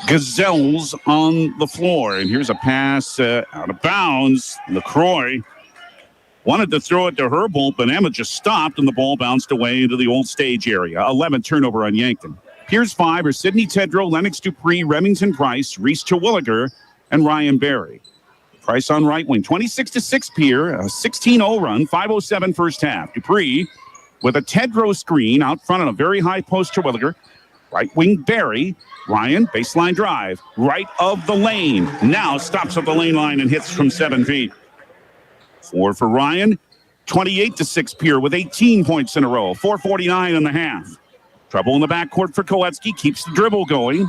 Gazelles on the floor. And here's a pass out of bounds. LaCroix wanted to throw it to Herbold, but Emma just stopped, and the ball bounced away into the old stage area. 11 turnover on Yankton. Pier's 5 are Sidney Tedrow, Lennox Dupree, Remington Price, Reese Terwilliger, and Ryan Berry. Price on right wing, 26-6 Pierre, a 16-0 run, 5:07 first half. Dupree with a Tedrow screen out front on a very high post. Terwilliger, right wing Berry, Ryan baseline drive, right of the lane. Now stops at the lane line and hits from 7 feet. 4 for Ryan, 28-6 Pierre with 18 points in a row, 4:49 in the half. Trouble in the backcourt for Koletsky, keeps the dribble going.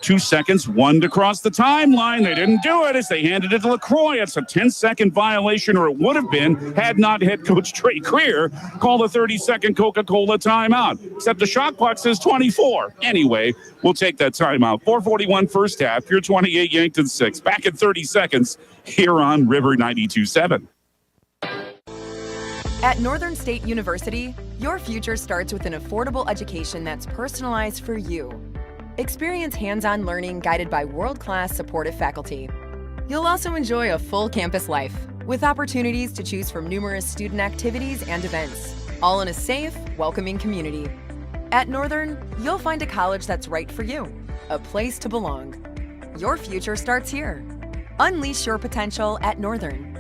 2 seconds, 1 to cross the timeline. They didn't do it as they handed it to LaCroix. It's a 10-second violation, or it would have been had not head coach Trey Creer called a 30-second Coca-Cola timeout. Except the shot clock says 24. Anyway, we'll take that timeout. 4:41 first half, Pierre 28, Yankton 6. Back in 30 seconds here on River 92.7. At Northern State University, your future starts with an affordable education that's personalized for you. Experience hands-on learning guided by world-class supportive faculty. You'll also enjoy a full campus life with opportunities to choose from numerous student activities and events, all in a safe, welcoming community. At Northern, you'll find a college that's right for you, a place to belong. Your future starts here. Unleash your potential at Northern.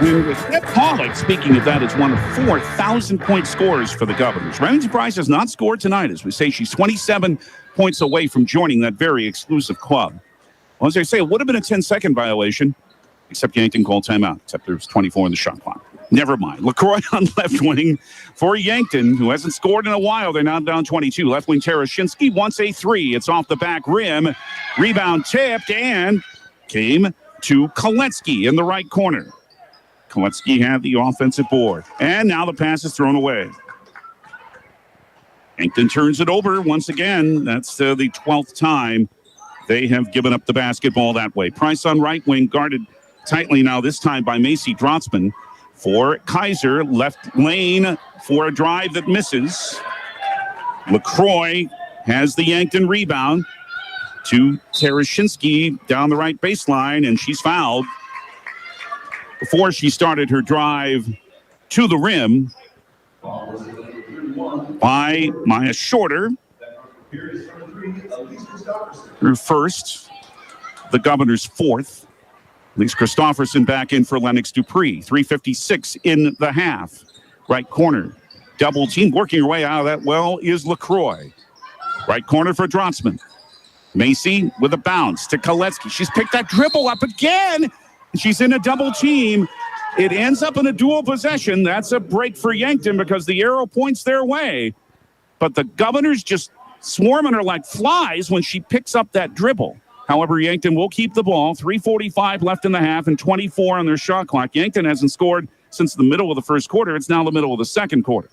Jeff Pollock, speaking of that, is one of 4 1,000-point scorers for the Governors. Remington Price has not scored tonight. As we say, she's 27 points away from joining that very exclusive club. Well, as I say, it would have been a 10-second violation, except Yankton called timeout, except there was 24 in the shot clock. Never mind. LaCroix on left wing for Yankton, who hasn't scored in a while. They're now down 22. Left wing Terashinsky wants a 3. It's off the back rim. Rebound tipped and came to Koletsky in the right corner. Koletsky had the offensive board. And now the pass is thrown away. Yankton turns it over once again. That's the 12th time they have given up the basketball that way. Price on right wing, guarded tightly now, this time by Macy Drotzman. For Kaiser, left lane for a drive that misses. LaCroix has the Yankton rebound to Terashinsky down the right baseline, and she's fouled. Before she started her drive to the rim by Maya Shorter. Her first, the Governors' 4th. Elise Christofferson back in for Lennox Dupree. 3:56 in the half. Right corner. Double team working her way out of that well is LaCroix. Right corner for Drotzman. Macy with a bounce to Koletsky. She's picked that dribble up again. She's in a double team. It ends up in a dual possession. That's a break for Yankton because the arrow points their way. But the Governors just swarming her like flies when she picks up that dribble. However, Yankton will keep the ball. 3:45 left in the half and 24 on their shot clock. Yankton hasn't scored since the middle of the first quarter. It's now the middle of the second quarter.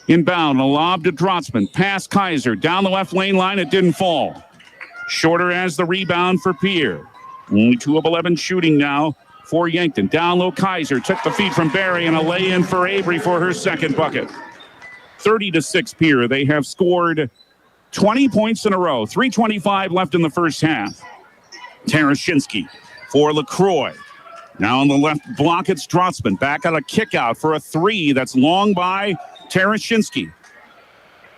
Inbound, a lob to Drotzman. Pass Kaiser. Down the left lane line, it didn't fall. Shorter has the rebound for Pierre. Only 2 of 11 shooting now for Yankton. Down low, Kaiser took the feed from Barry and a lay-in for Avery for her second bucket. 30-6 Pierre. They have scored 20 points in a row. 3:25 left in the first half. Terashinsky for LaCroix. Now on the left block, it's Drotzman. Back on a kick out for a 3 that's long by Terashinsky.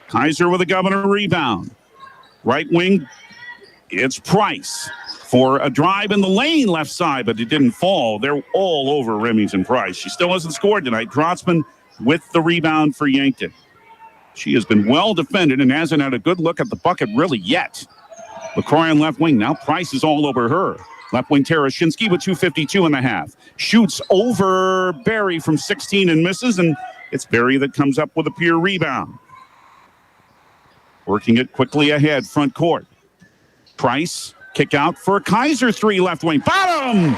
Kaiser with a Governor rebound. Right wing, it's Price. For a drive in the lane left side, but it didn't fall. They're all over Remington Price. She still hasn't scored tonight. Drotzman with the rebound for Yankton. She has been well defended and hasn't had a good look at the bucket really yet. LaCroix on left wing. Now Price is all over her. Left wing Terashinsky with 2:52 in the half. Shoots over Barry from 16 and misses, and it's Barry that comes up with a Pierre rebound. Working it quickly ahead, front court. Price. Kick out for Kaiser, 3 left wing. Bottom!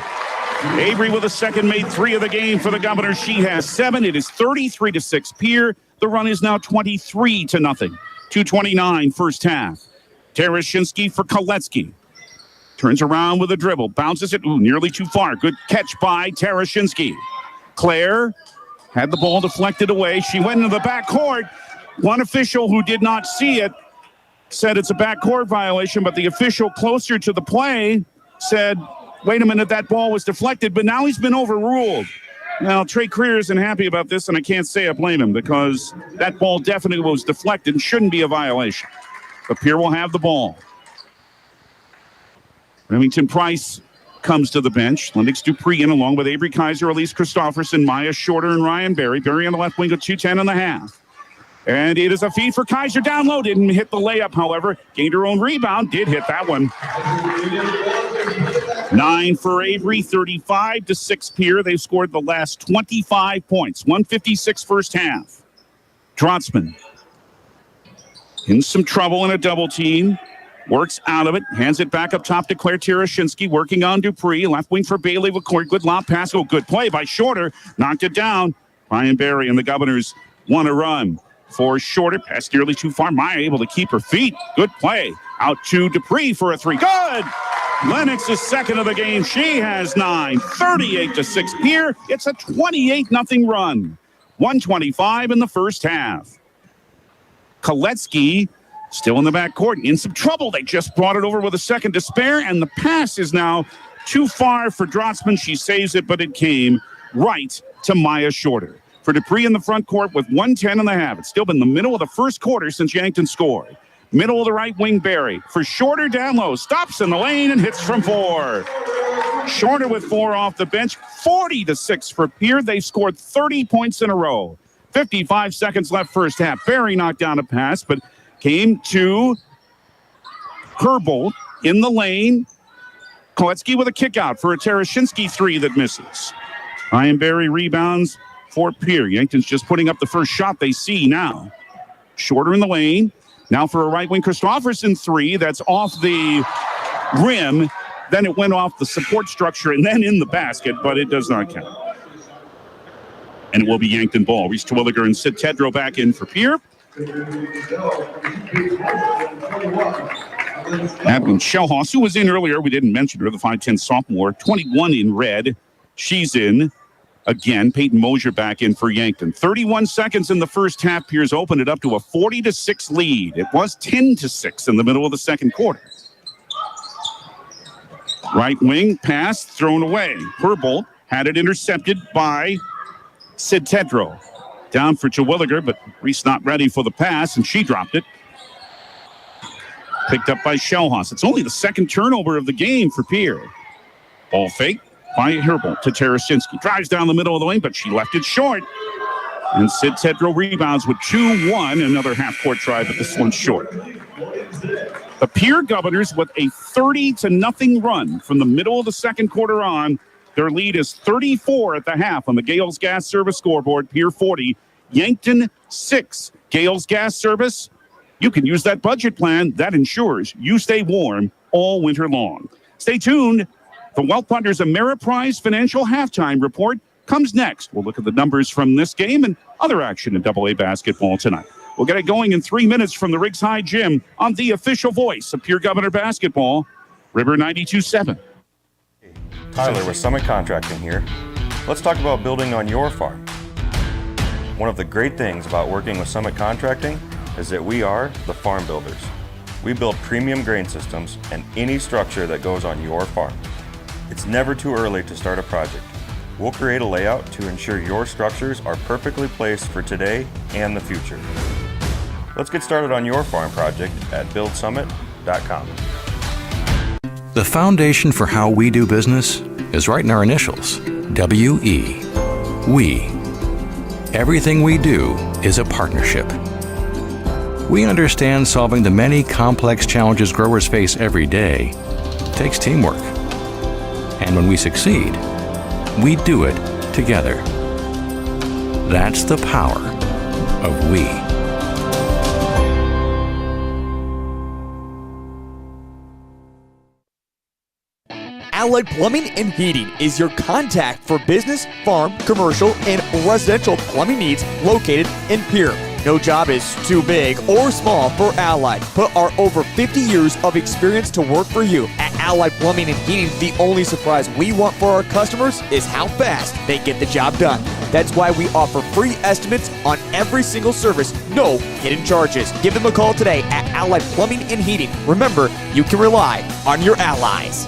Avery with a second, made 3 of the game for the Governors. She has 7. It is 33-6 Pierre. The run is now 23-0. 2:29 first half. Terashinsky for Koletsky. Turns around with a dribble. Bounces it. Ooh, nearly too far. Good catch by Terashinsky. Claire had the ball deflected away. She went into the backcourt. One official who did not see it said it's a backcourt violation, but the official closer to the play said, wait a minute, that ball was deflected, but now he's been overruled. Now, Trey Creer isn't happy about this, and I can't say I blame him because that ball definitely was deflected and shouldn't be a violation. But Pierre will have the ball. Remington Price comes to the bench. Lennox Dupree in along with Avery Kaiser, Elise Christofferson, Maya Shorter, and Ryan Berry. Berry on the left wing at 2:10.5. And it is a feed for Kaiser down low. Didn't hit the layup, however. Gained her own rebound. Did hit that one. 9 for Avery, 35-6 Pierre. They've scored the last 25 points. 156 first half. Drotzman in some trouble in a double team. Works out of it. Hands it back up top to Claire Terashinsky. Working on Dupree. Left wing for Bailey with Court. Good lob pass. Oh, good play by Shorter. Knocked it down. Ryan Berry and the Governors want to run. For Shorter, pass nearly too far. Maya able to keep her feet. Good play. Out to Dupree for a 3. Good! Lennox is second of the game. She has 9. 38-6 Pierre. It's a 28-0 run. 1:25 in the first half. Koletsky still in the backcourt. In some trouble. They just brought it over with a second to spare, and the pass is now too far for Drotzman. She saves it, but it came right to Maya Shorter. For Dupree in the front court with 1:10.5. It's still been the middle of the first quarter since Yankton scored. Middle of the right wing, Berry. For Shorter down low. Stops in the lane and hits from 4. Shorter with 4 off the bench. 40-6 for Pierre. They scored 30 points in a row. 55 seconds left first half. Berry knocked down a pass, but came to Herbold in the lane. Koletsky with a kick out for a Terashinsky 3 that misses. Ryan Berry rebounds for Pierre. Yankton's just putting up the first shot they see now. Shorter in the lane. Now for a right wing Christofferson 3. That's off the rim. Then it went off the support structure and then in the basket, but it does not count. And it will be Yankton ball. Reese Terwilliger and Sid Tedrow back in for Pierre. Madeline Shellhouse, who was in earlier, we didn't mention her, the 5'10 sophomore, 21 in red. She's in. Again, Peyton Mosier back in for Yankton. 31 seconds in the first half. Pierce opened it up to a 40-6 lead. It was 10-6 in the middle of the second quarter. Right wing pass thrown away. Herbold had it intercepted by Sid Tedrow. Down for Terwilliger, but Reese not ready for the pass, and she dropped it. Picked up by Shellhouse. It's only the second turnover of the game for Pierre. Ball fake by Herbold to Terashinsky. Drives down the middle of the lane, but she left it short. And Sid Tedrow rebounds with 2-1. Another half-court try, but this one's short. The Pierre Governors with a 30-0 run from the middle of the second quarter on. Their lead is 34 at the half on the Gales Gas Service scoreboard. Pierre 40, Yankton 6. Gales Gas Service, you can use that budget plan. That ensures you stay warm all winter long. Stay tuned. The Wealth Funders Ameriprise Financial Halftime Report comes next. We'll look at the numbers from this game and other action in AA basketball tonight. We'll get it going in 3 minutes from the Riggs High Gym on the official voice of Pierre Governor basketball, River 92.7. Tyler with Summit Contracting here. Let's talk about building on your farm. One of the great things about working with Summit Contracting is that we are the farm builders. We build premium grain systems and any structure that goes on your farm. It's never too early to start a project. We'll create a layout to ensure your structures are perfectly placed for today and the future. Let's get started on your farm project at buildsummit.com. The foundation for how we do business is right in our initials, W-E. We. Everything we do is a partnership. We understand solving the many complex challenges growers face every day takes teamwork. And when we succeed, we do it together. That's the power of we. Allied Plumbing and Heating is your contact for business, farm, commercial, and residential plumbing needs located in Pierre. No job is too big or small for Allied. Put our over 50 years of experience to work for you. At Allied Plumbing and Heating, the only surprise we want for our customers is how fast they get the job done. That's why we offer free estimates on every single service, no hidden charges. Give them a call today at Allied Plumbing and Heating. Remember, you can rely on your allies.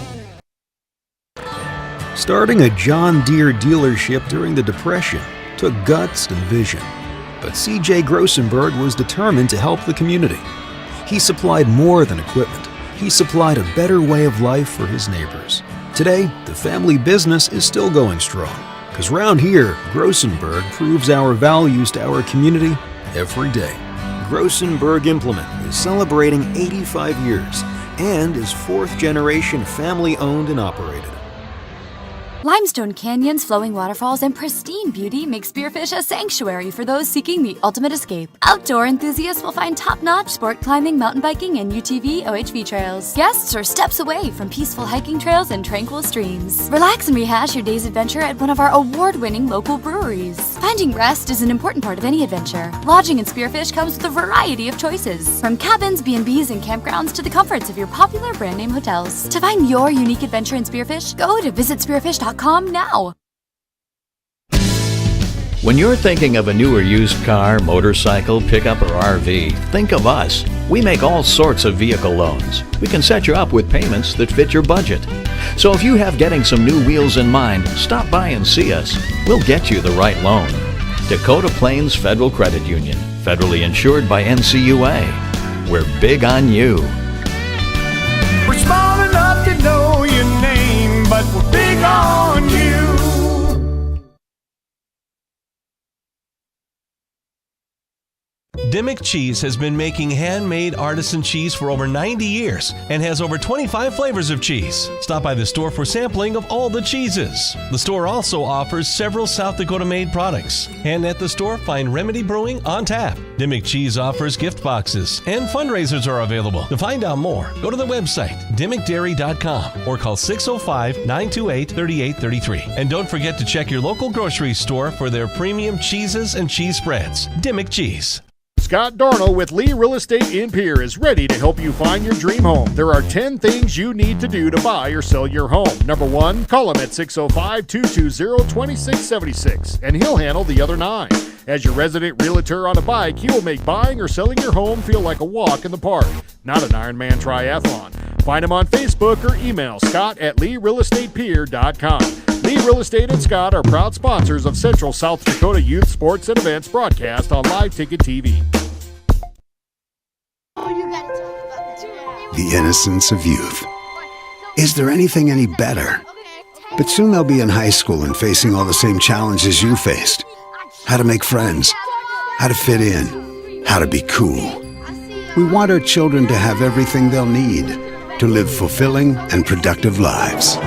Starting a John Deere dealership during the Depression took guts and vision. But C.J. Grossenberg was determined to help the community. He supplied more than equipment. He supplied a better way of life for his neighbors. Today, the family business is still going strong, because round here, Grossenberg proves our values to our community every day. Grossenberg Implement is celebrating 85 years and is fourth generation family owned and operated. Limestone canyons, flowing waterfalls, and pristine beauty make Spearfish a sanctuary for those seeking the ultimate escape. Outdoor enthusiasts will find top-notch sport climbing, mountain biking, and UTV OHV trails. Guests are steps away from peaceful hiking trails and tranquil streams. Relax and rehash your day's adventure at one of our award-winning local breweries. Finding rest is an important part of any adventure. Lodging in Spearfish comes with a variety of choices, from cabins, B&Bs, and campgrounds to the comforts of your popular brand-name hotels. To find your unique adventure in Spearfish, go to visitspearfish.com now. When you're thinking of a new or used car, motorcycle, pickup, or RV, think of us. We make all sorts of vehicle loans. We can set you up with payments that fit your budget. So if you have getting some new wheels in mind, stop by and see us. We'll get you the right loan. Dakota Plains Federal Credit Union, federally insured by NCUA. We're big on you. We're small enough to know your name, but we're big on you. Dimmick Cheese has been making handmade artisan cheese for over 90 years and has over 25 flavors of cheese. Stop by the store for sampling of all the cheeses. The store also offers several South Dakota-made products. And at the store, find Remedy Brewing on tap. Dimmick Cheese offers gift boxes, and fundraisers are available. To find out more, go to the website, dimmickdairy.com, or call 605-928-3833. And don't forget to check your local grocery store for their premium cheeses and cheese spreads. Dimmick Cheese. Scott Darnell with Lee Real Estate in Pierre is ready to help you find your dream home. There are 10 things you need to do to buy or sell your home. Number 1, call him at 605-220-2676, and he'll handle the other 9. As your resident realtor on a bike, he will make buying or selling your home feel like a walk in the park, not an Ironman triathlon. Find him on Facebook or email scott@LeeRealEstatePierre.com. Lee Real Estate and Scott are proud sponsors of Central South Dakota Youth Sports and Events broadcast on Live Ticket TV. The innocence of youth. Is there anything any better? But soon they'll be in high school and facing all the same challenges you faced. How to make friends, how to fit in, how to be cool. We want our children to have everything they'll need to live fulfilling and productive lives.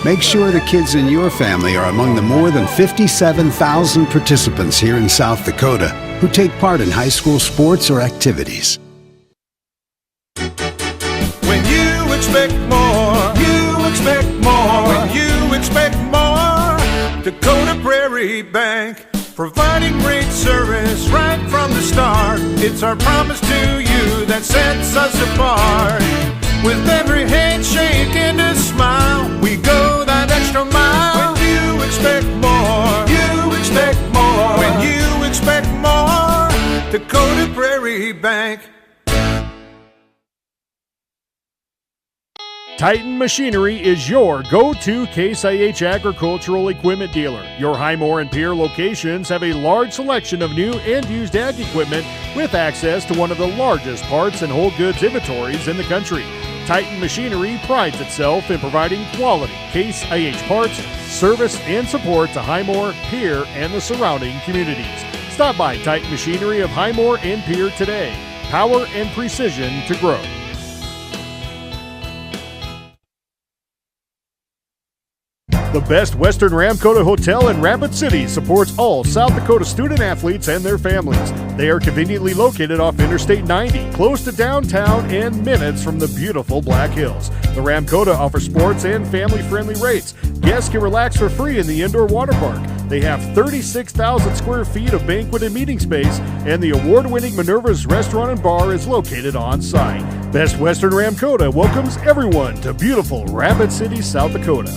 Make sure the kids in your family are among the more than 57,000 participants here in South Dakota who take part in high school sports or activities. When you expect more, you expect more. When you expect more, Dakota Prairie Bank, providing great service right from the start. It's our promise to you that sets us apart. With every handshake and a smile, we go that extra mile. When you expect more, you expect more. When you expect more, Dakota Prairie Bank. Titan Machinery is your go-to Case IH agricultural equipment dealer. Your Highmore and Pierre locations have a large selection of new and used ag equipment with access to one of the largest parts and whole goods inventories in the country. Titan Machinery prides itself in providing quality Case IH parts, service, and support to Highmore, Pierre, and the surrounding communities. Stop by Titan Machinery of Highmore and Pierre today. Power and precision to grow. The Best Western Ramkota Hotel in Rapid City supports all South Dakota student athletes and their families. They are conveniently located off Interstate 90, close to downtown and minutes from the beautiful Black Hills. The Ramkota offers sports and family-friendly rates. Guests can relax for free in the indoor water park. They have 36,000 square feet of banquet and meeting space, and the award-winning Minerva's Restaurant and Bar is located on site. Best Western Ramkota welcomes everyone to beautiful Rapid City, South Dakota.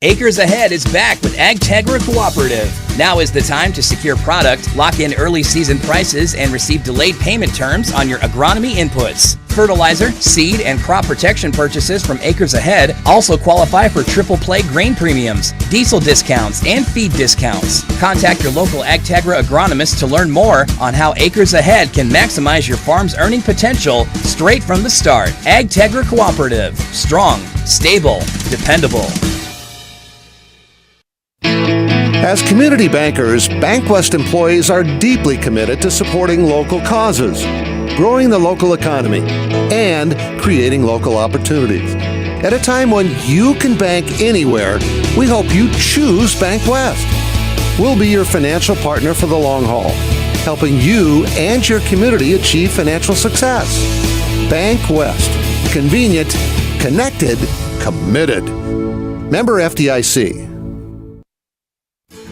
Acres Ahead is back with AgTegra Cooperative. Now is the time to secure product, lock in early season prices, and receive delayed payment terms on your agronomy inputs. Fertilizer, seed, and crop protection purchases from Acres Ahead also qualify for triple play grain premiums, diesel discounts, and feed discounts. Contact your local AgTegra agronomist to learn more on how Acres Ahead can maximize your farm's earning potential straight from the start. AgTegra Cooperative. Strong, stable, dependable. As community bankers, BankWest employees are deeply committed to supporting local causes, growing the local economy, and creating local opportunities. At a time when you can bank anywhere, we hope you choose BankWest. We'll be your financial partner for the long haul, helping you and your community achieve financial success. BankWest. Convenient, connected, committed. Member FDIC.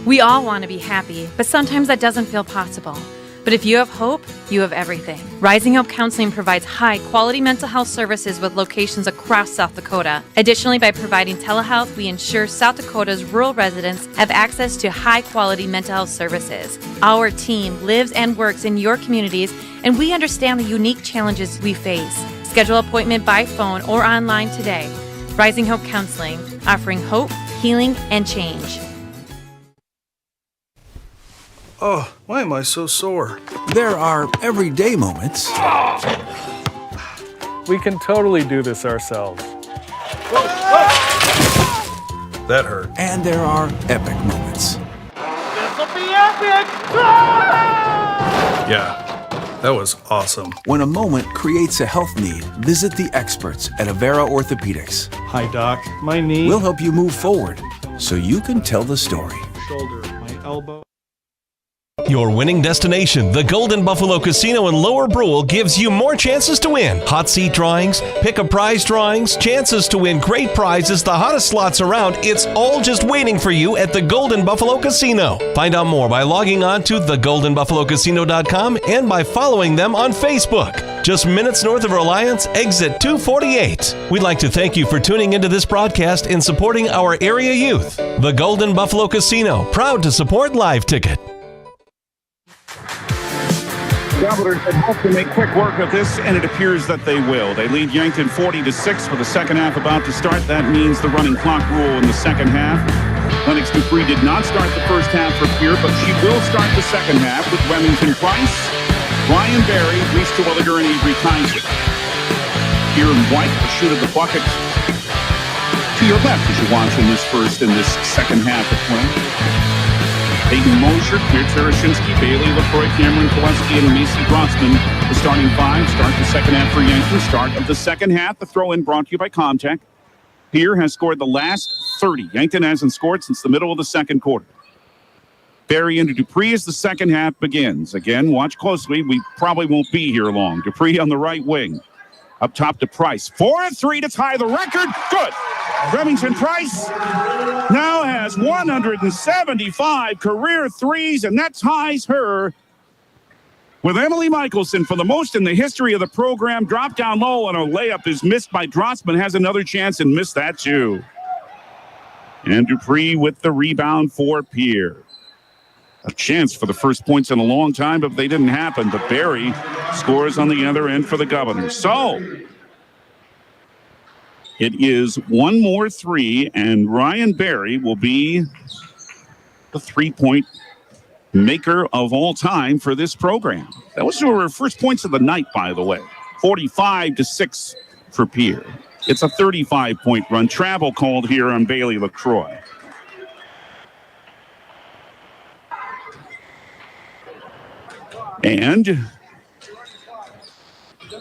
We all want to be happy, but sometimes that doesn't feel possible. But if you have hope, you have everything. Rising Hope Counseling provides high-quality mental health services with locations across South Dakota. Additionally, by providing telehealth, we ensure South Dakota's rural residents have access to high-quality mental health services. Our team lives and works in your communities, and we understand the unique challenges we face. Schedule an appointment by phone or online today. Rising Hope Counseling, offering hope, healing, and change. Oh, why am I so sore? There are everyday moments. We can totally do this ourselves. That hurt. And there are epic moments. This'll be epic! Yeah, that was awesome. When a moment creates a health need, visit the experts at Avera Orthopedics. Hi, Doc. My knee. We'll help you move forward so you can tell the story. Shoulder, my elbow. Your winning destination, the Golden Buffalo Casino in Lower Brule, gives you more chances to win. Hot seat drawings, pick a prize drawings, chances to win great prizes, the hottest slots around. It's all just waiting for you at the Golden Buffalo Casino. Find out more by logging on to thegoldenbuffalocasino.com and by following them on Facebook. Just minutes north of Reliance, exit 248. We'd like to thank you for tuning into this broadcast and supporting our area youth. The Golden Buffalo Casino, proud to support Live Ticket. Governors had hoped to make quick work of this, and it appears that they will. They lead Yankton 40-6 with the second half about to start. That means the running clock rule in the second half. Lennox Dupree did not start the first half for Pierre, but she will start the second half with Remington Price, Ryan Berry, Reese Terwilliger, and Avery Kaiser. Pierre and White will shoot at the bucket to your left as you watch in this second half of play. Peyton Mosher, Pierre Terashinsky, Bailey LaCroix, Cameron Koleski, and Macy Grossman, the starting five. Start the second half for Yankton. Start of the second half. The throw-in brought to you by Comtech. Pierre has scored the last 30. Yankton hasn't scored since the middle of the second quarter. Berry into Dupree as the second half begins. Again, watch closely. We probably won't be here long. Dupree on the right wing. Up top to Price. 4-3 to tie the record. Good. Remington Price now has 175 career threes, and that ties her with Emily Michelson for the most in the history of the program. Drop down low, and a layup is missed by Drossman. Has another chance and missed that too. And Dupree with the rebound for Pierre. A chance for the first points in a long time, but they didn't happen. But Berry scores on the other end for the Governors. So it is one more three, and Ryan Berry will be the three-point maker of all time for this program. That was her first points of the night, by the way. 45-6 for Pierre. It's a 35-point run. Travel called here on Bailey LaCroix. And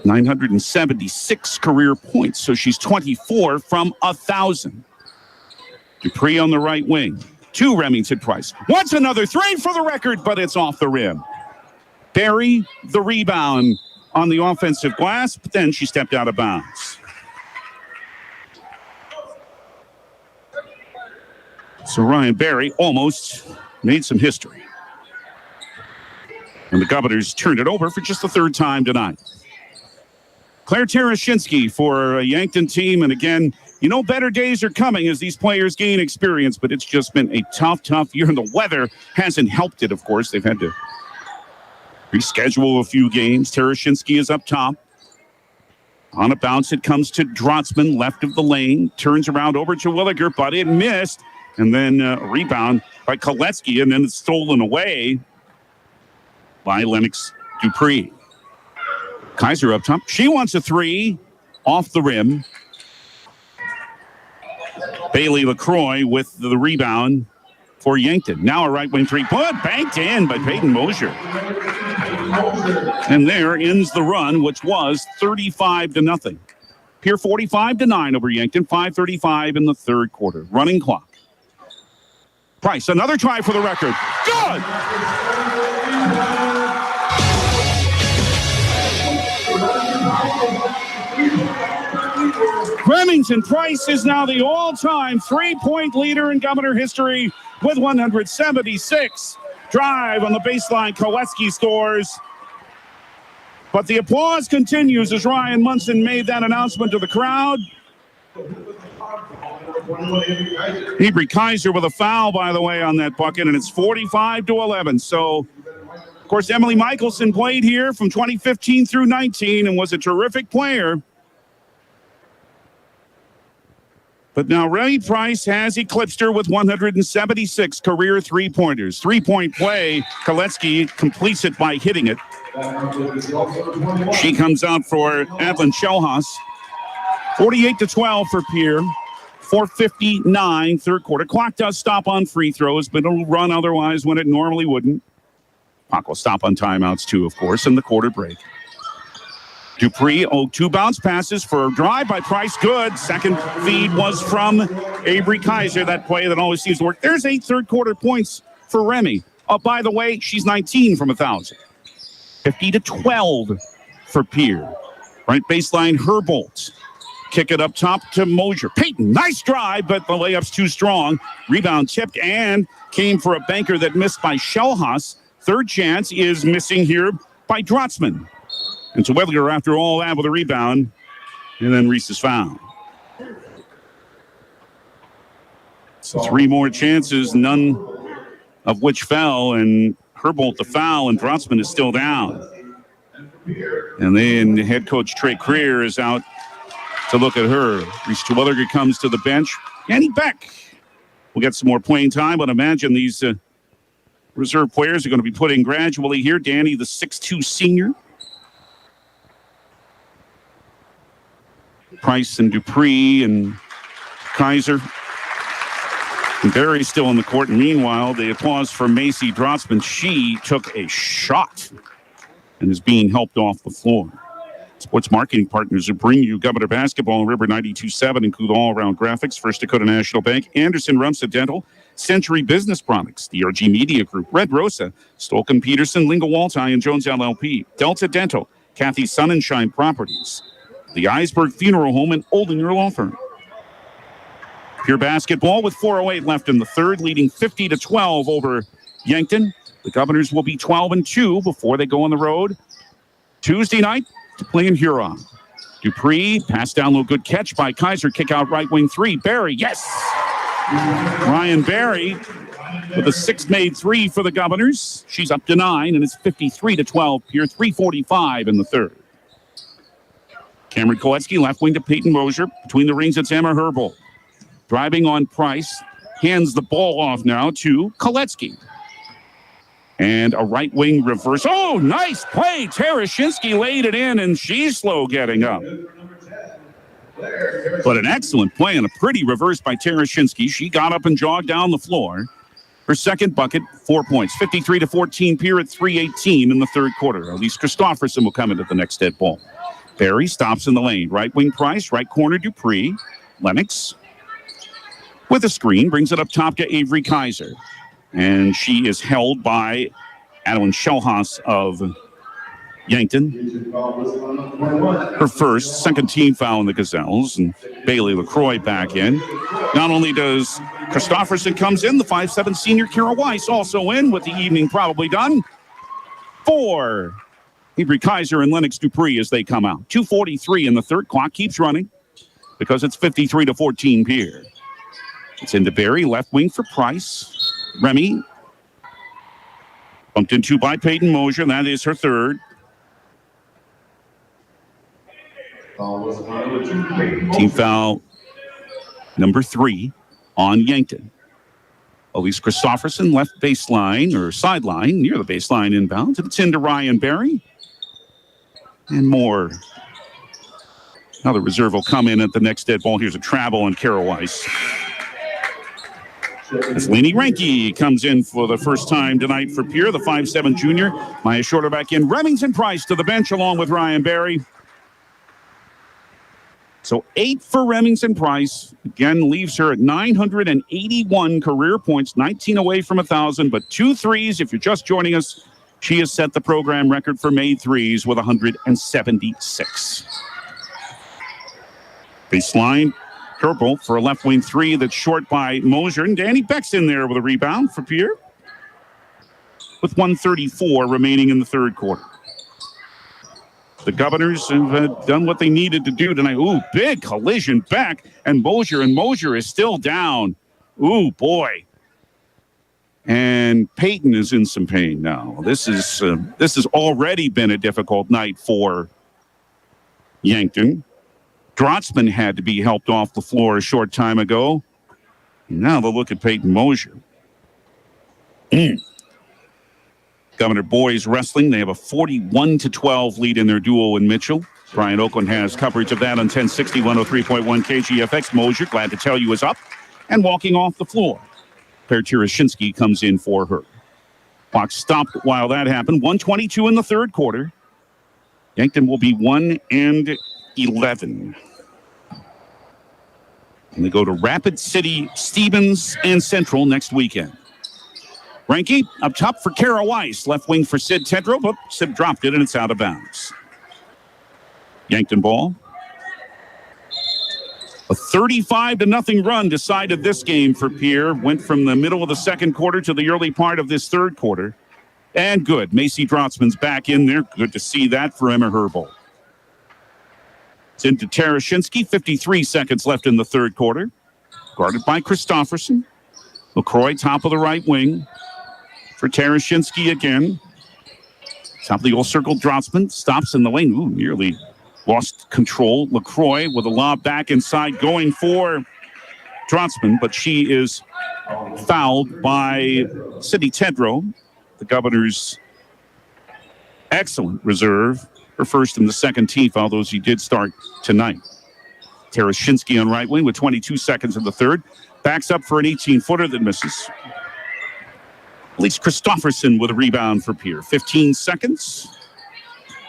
976 career points. So she's 24 from 1,000. Dupree on the right wing. 2 Remington Price. Wants another 3 for the record, but it's off the rim. Barry, the rebound on the offensive glass, but then she stepped out of bounds. So Ryan Barry almost made some history. And the Governors turned it over for just the 3rd time tonight. Claire Terashinsky for a Yankton team. And again, you know, better days are coming as these players gain experience, but it's just been a tough year. And the weather hasn't helped it, of course. They've had to reschedule a few games. Terashinsky is up top. On a bounce, it comes to Drotzman, left of the lane. Turns around over to Williger, but it missed. And then a rebound by Koletsky, and then it's stolen away by Lennox Dupree. Kaiser up top. She wants a 3 off the rim. Bailey LaCroix with the rebound for Yankton. Now a right wing 3-point, banked in by Peyton Mosier. And there ends the run, which was 35-0. Pierre 45-9 over Yankton. 5:35 in the 3rd quarter. Running clock. Price, another try for the record. Good! Remington Price is now the all-time 3-point leader in Governor history with 176. Drive on the baseline, Koletsky scores. But the applause continues as Ryan Munson made that announcement to the crowd. Avery Kaiser with a foul, by the way, on that bucket, and it's 45-11. So, of course, Emily Michelson played here from 2015 through 19 and was a terrific player. But now Remy Price has eclipsed her with 176 career 3-pointers. 3-point play. Koletsky completes it by hitting it. She comes out for Adlin Shellhaus. 48-12 for Pierre. 4:59, 3rd quarter. Clock does stop on free throws, but it'll run otherwise when it normally wouldn't. Clock will stop on timeouts too, of course, in the quarter break. Dupree, 2 bounce passes for a drive by Price. Good. Second feed was from Avery Kaiser, that play that always seems to work. There's 8 3rd quarter points for Remy. Oh, by the way, she's 19 from 1,000. 50-12 for Pierre. Right baseline, Herbolt. Kick it up top to Mosier. Peyton, nice drive, but the layup's too strong. Rebound tipped and came for a banker that missed by Shellhaus. 3rd chance is missing here by Drotzman. And so Wedliger, after all that, with a rebound, and then Reese is fouled. So 3 more chances, none of which fell, and Herbolt the foul, and Drotzman is still down. And then head coach Trey Creer is out to look at her. Reese Terwilliger comes to the bench. Annie Beck will get some more playing time, but imagine these reserve players are going to be put in gradually here. Danny, the 6'2 senior. Price and Dupree and Kaiser. And Barry's still in the court. And meanwhile, the applause for Macy Drotzman. She took a shot and is being helped off the floor. Sports marketing partners who bring you Governor Basketball and River 92.7 include all-around graphics, First Dakota National Bank, Anderson Rumsa Dental, Century Business Products, DRG Media Group, Red Rosa, Stolken Peterson, Linga Walti, and Jones LLP, Delta Dental, Kathy Sunshine Properties, the Eisberg Funeral Home, and Oldinger Law Firm. Pure basketball with 4:08 left in the 3rd, leading 50-12 over Yankton. The Governors will be 12-2 before they go on the road Tuesday night to play in Huron. Dupree, pass down low, good catch by Kaiser, kick out right wing 3. Barry, yes! Ryan Barry with a 6-made 3 for the Governors. She's up to 9, and it's 53-12. Pierre, 3:45 in the 3rd. Cameron Koletsky, left wing to Peyton Mosier. Between the rings, it's Emma Herbold. Driving on Price, hands the ball off now to Koletsky. And a right wing reverse. Oh, nice play. Terashinsky laid it in, and she's slow getting up. But an excellent play and a pretty reverse by Terashinsky. She got up and jogged down the floor. Her second bucket, 4 points. 53-14, Pierre at 3:18 in the 3rd quarter. Elise Christofferson will come into the next dead ball. Barry stops in the lane. Right wing Price, right corner Dupree. Lennox. with a screen, brings it up top to Avery Kaiser. And she is held by Adeline Schellhaus of Yankton. Her second team foul in the Gazelles, and Bailey LaCroix back in. Not only does Christofferson comes in, the 5'7" senior Kara Weiss also in, with the evening probably done. 4. Avery Kaiser and Lennox Dupree as they come out. 2:43 in the third. Clock keeps running because it's 53-14 Pierre. It's into Barry, left wing for Price. Remy bumped into by Peyton Mosier. That is her third. Team foul number 3 on Yankton. Elise Christofferson, left baseline or sideline, near the baseline inbounds. It's into Ryan Barry. And more. Now the reserve will come in at the next dead ball. Here's a travel on Kara Weiss. As Lainey Ranke comes in for the first time tonight for Pierre, the 5'7" junior. Maya Shorter back in. Remington Price to the bench along with Ryan Barry. So 8 for Remington Price. Again, leaves her at 981 career points, 19 away from 1,000, but 2 threes. If you're just joining us, she has set the program record for made threes with 176. Baseline, Kerpel for a left wing 3 that's short by Mosier. And Danny Beck's in there with a rebound for Pierre, with 1:34 remaining in the third quarter. The Governors have done what they needed to do tonight. Ooh, big collision back, and Mosier is still down. Ooh, boy. And Peyton is in some pain now. This has already been a difficult night for Yankton. Drotzman had to be helped off the floor a short time ago. Now they'll look at Peyton Mosier. Governor Boys wrestling. They have a 41-12 lead in their duel in Mitchell. Brian Oakland has coverage of that on 1060, 103.1 KGFX. Mosier, glad to tell you, is up and walking off the floor. Per Terashinsky comes in for her. Clock stopped while that happened. 1:22 in the third quarter. Yankton will be 1-11. And they go to Rapid City, Stevens, and Central next weekend. Ranke up top for Kara Weiss. Left wing for Sid Tedrow, but Sid dropped it and it's out of bounds. Yankton ball. A 35-0 run decided this game for Pierre. Went from the middle of the second quarter to the early part of this third quarter. And good. Macy Drotzman's back in there. Good to see that for Emma Herbold. It's into Terashinsky. 53 seconds left in the third quarter. Guarded by Christofferson. LaCroix, top of the right wing. For Terashinsky again. Top of the old circle, Drotzman stops in the lane. Ooh, nearly lost control. LaCroix with a lob back inside, going for Drotzman, but she is fouled by Sydney Tedrow, the Governor's excellent reserve. Her first and the second team foul, those he did start tonight. Terashinsky on right wing with 22 seconds in the third. Backs up for an 18-footer that misses. Elise Christofferson with a rebound for Pierre. 15 seconds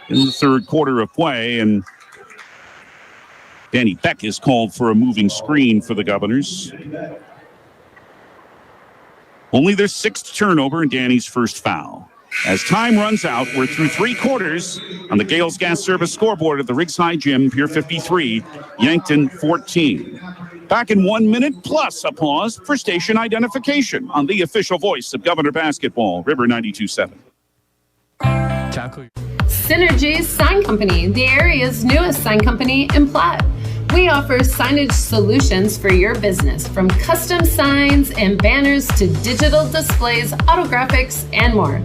in the third quarter of play, and Danny Beck is called for a moving screen for the Governors. Only their 6th turnover and Danny's first foul. As time runs out, we're through 3 quarters on the Gales Gas Service scoreboard at the Riggs High Gym. Pier 53, Yankton 14. Back in 1 minute, plus applause for station identification on the official voice of Governor Basketball, River 92.7. Synergy Sign Company, the area's newest sign company in Platte. We offer signage solutions for your business, from custom signs and banners to digital displays, autographics, and more.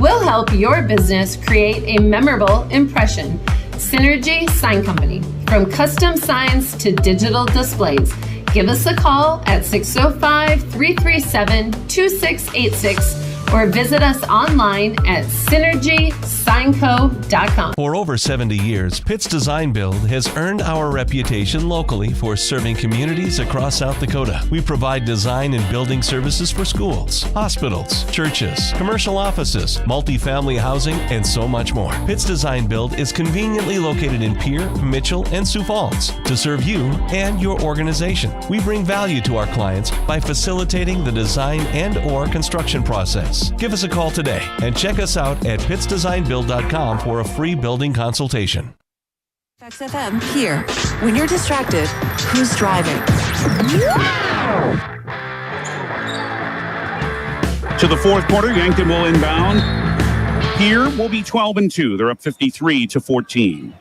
We'll help your business create a memorable impression. Synergy Sign Company, from custom signs to digital displays. Give us a call at 605-337-2686 or visit us online at synergysignco.com. For over 70 years, Pitt's Design Build has earned our reputation locally for serving communities across South Dakota. We provide design and building services for schools, hospitals, churches, commercial offices, multifamily housing, and so much more. Pitt's Design Build is conveniently located in Pierre, Mitchell, and Sioux Falls to serve you and your organization. We bring value to our clients by facilitating the design and/or construction process. Give us a call today and check us out at pittsdesignbuild.com for a free building consultation. XFM here. When you're distracted, who's driving? To the fourth quarter, Yankton will inbound. Here will be 12-2. They're up 53-14.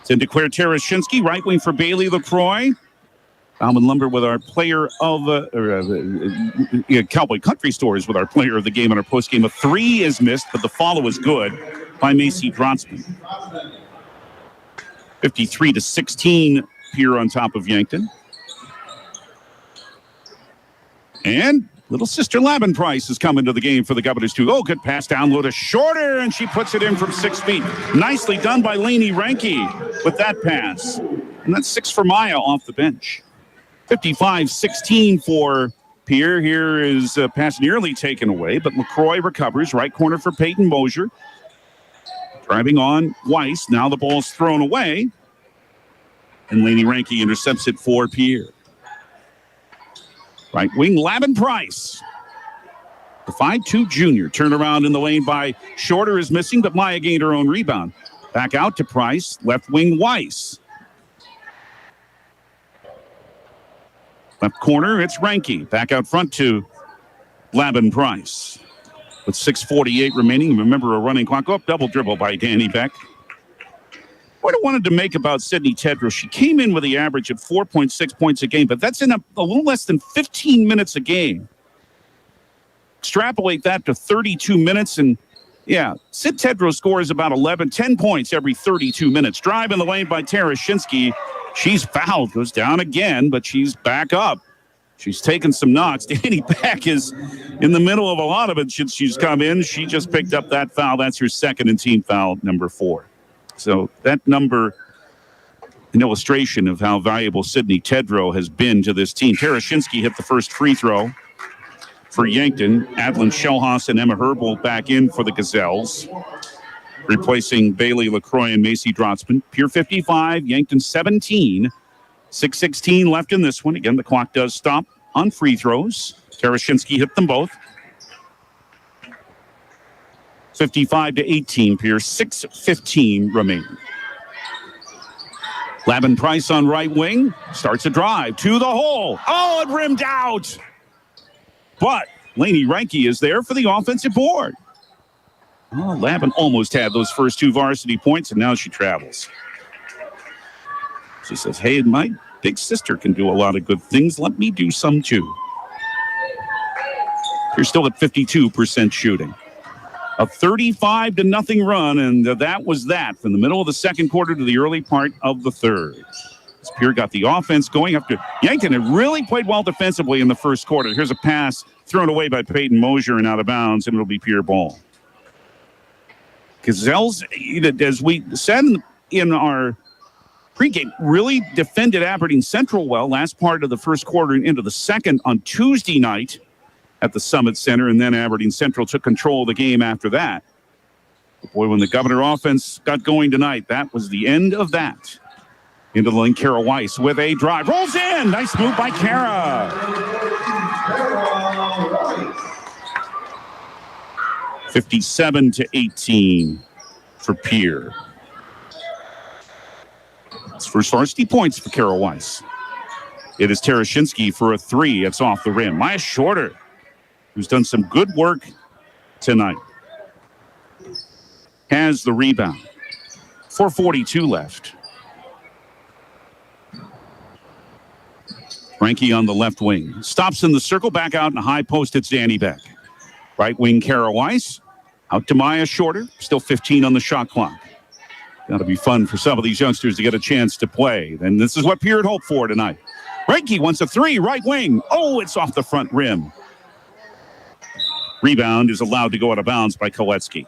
It's in declare Terashinsky, right wing for Bailey LaCroix. Alvin Lumber with our player of Cowboy Country Stores with our player of the game on our postgame. A 3 is missed, but the follow is good by Macy Drotzman. 53-16 here on top of Yankton. And little sister Lavin Price has come into the game for the Governors too. Oh, good pass down low to Shorter, and she puts it in from 6 feet. Nicely done by Lainey Ranke with that pass. And that's 6 for Maya off the bench. 55-16 for Pierre. Here is a pass nearly taken away, but LaCroix recovers. Right corner for Peyton Mosier. Driving on Weiss. Now the ball's thrown away. And Lainey Ranke intercepts it for Pierre. Right wing, Lavin Price. The 5'2" junior. Turnaround in the lane by Shorter is missing, but Maya gained her own rebound. Back out to Price. Left wing, Weiss. Left corner, it's Ranke. Back out front to Lavin Price. With 6:48 remaining. Remember a running clock. Oh, double dribble by Danny Beck. What I wanted to make about Sydney Tedrow, she came in with the average of 4.6 points a game, but that's in a little less than 15 minutes a game. Extrapolate that to 32 minutes, and yeah, Sid Tedrow scores about 10 points every 32 minutes. Drive in the lane by Terashinsky. She's fouled, goes down again, but she's back up. She's taken some knocks. Danny Beck is in the middle of a lot of it since she's come in. She just picked up that foul. That's her second and team foul, number 4. So that number, an illustration of how valuable Sydney Tedrow has been to this team. Terashinsky hit the first free throw for Yankton. Adlin Shellhaus and Emma Herbold back in for the Gazelles, replacing Bailey LaCroix and Macy Drotzman. Pierre 55, Yankton 17. 6:16 left in this one. Again, the clock does stop on free throws. Terashinsky hit them both. 55-18, Pierre. 6:15 remaining. Lavin Price on right wing. Starts a drive to the hole. Oh, it rimmed out. But Lainey Ranke is there for the offensive board. Oh, Lavin almost had those first 2 varsity points, and now she travels. She says, hey, my big sister can do a lot of good things. Let me do some too. You're still at 52% shooting. A 35-0 run, and that was that from the middle of the second quarter to the early part of the third. As Pierre got the offense going up to Yankton had really played well defensively in the first quarter. Here's a pass thrown away by Peyton Mosier and out of bounds, and it'll be Pierre ball. Gazelles, as we said in our pregame, really defended Aberdeen Central well last part of the first quarter and into the second on Tuesday night at the Summit Center, and then Aberdeen Central took control of the game after that. But boy, when the Governor offense got going tonight, that was the end of that. Into the lane, Kara Weiss with a drive. Rolls in! Nice move by Kara. 57-18 for Pierre. It's first varsity points for Kara Weiss. It is Terashinsky for a 3. It's off the rim. Maya Shorter, who's done some good work tonight, has the rebound. 4:42 left. Ranke on the left wing. Stops in the circle, back out in the high post. It's Danny Beck. Right wing, Kara Weiss. Out to Maya Shorter. Still 15 on the shot clock. Got to be fun for some of these youngsters to get a chance to play. And this is what Pierre had hoped for tonight. Ranke wants a 3, right wing. Oh, it's off the front rim. Rebound is allowed to go out of bounds by Koletsky.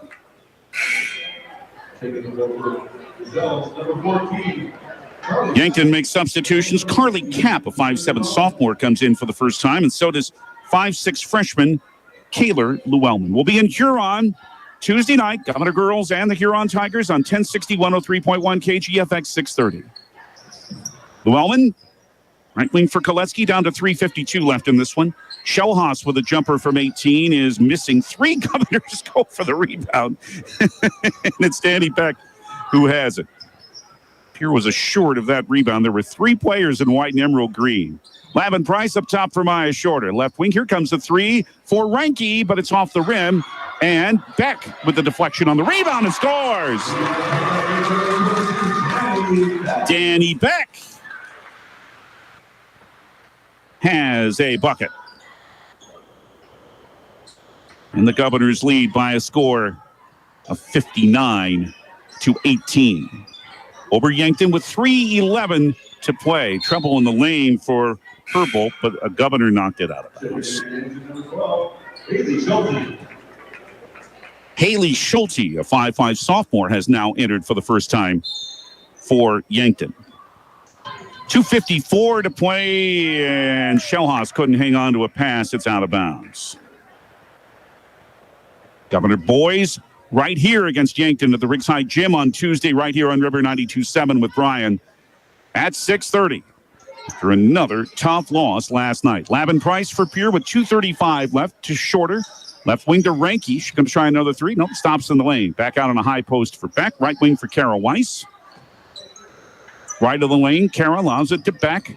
Yankton makes substitutions. Carly Kapp, a 5'7" sophomore, comes in for the first time, and so does 5'6" freshman Kaylor Llewellyn. We'll be in Huron Tuesday night, Governor Girls and the Huron Tigers on 1060 103.1 KGFX 630. Llewellyn, right wing for Koletsky, down to 3:52 left in this one. Shellhaus with a jumper from 18 is missing. 3 Governors go for the rebound. And it's Danny Beck who has it. Pierre was assured of that rebound. There were 3 players in white and emerald green. Lavin Price up top for Maya Shorter. Left wing, here comes the 3 for Reinke, but it's off the rim. And Beck with the deflection on the rebound and scores. Danny Beck has a bucket. And the Governors lead by a score of 59-18. Over Yankton with 3:11 to play. Trouble in the lane for Herbold, but a Governor knocked it out of bounds. Haley Schulte, a 5'5" sophomore, has now entered for the first time for Yankton. 2:54 to play, and Shellhaus couldn't hang on to a pass. It's out of bounds. Governor boys right here against Yankton at the Rigside Gym on Tuesday, right here on River 92.7 with Brian at 6:30. After another tough loss last night. Lavin Price for Pierre with 2:35 left to Shorter. Left wing to Reinke. She comes try another 3. Nope, stops in the lane. Back out on a high post for Beck. Right wing for Kara Weiss. Right of the lane. Kara allows it to Beck.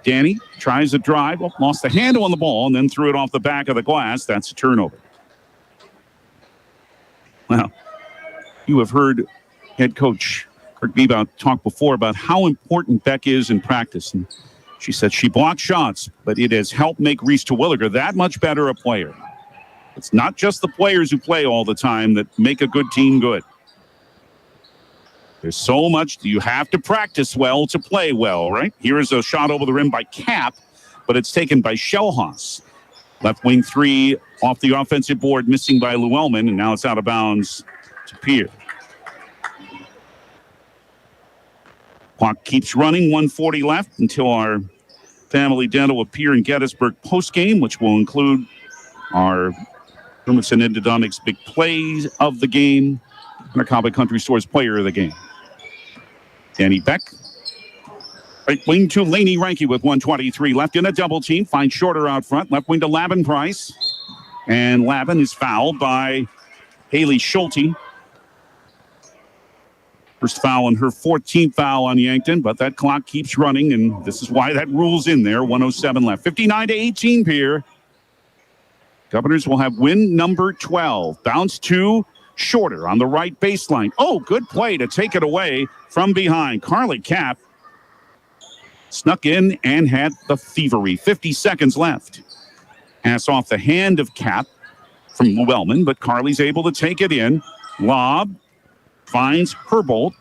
Danny tries a drive. Oh, lost the handle on the ball and then threw it off the back of the glass. That's a turnover. Well, you have heard head coach Kirk Bebout talk before about how important Beck is in practice. And she said she blocks shots, but it has helped make Reese Terwilliger that much better a player. It's not just the players who play all the time that make a good team good. There's so much you have to practice well to play well, right? Here is a shot over the rim by Kapp, but it's taken by Shellhaus. Left wing 3 off the offensive board, missing by Llewellyn, and now it's out of bounds to Pierre. Clock keeps running, 1:40 left until our family dental with Pierre and Gettysburg postgame, which will include our Hermanson Endodontics big plays of the game and our Cowboy Country Stores player of the game. Danny Beck. Right wing to Laney Reinke with 1:23 left in a double team. Finds Shorter out front. Left wing to Lavin Price. And Lavin is fouled by Haley Schulte. First foul and her 14th foul on Yankton, but that clock keeps running, and this is why that rule's in there. 1:07 left. 59-18 Pierre. Governors will have win number 12. Bounce to Shorter on the right baseline. Oh, good play to take it away from behind. Carly Kapp snuck in and had the thievery. 50 seconds left. Pass off the hand of Kapp from Llewellyn, but Carly's able to take it in. Lob finds Herbold.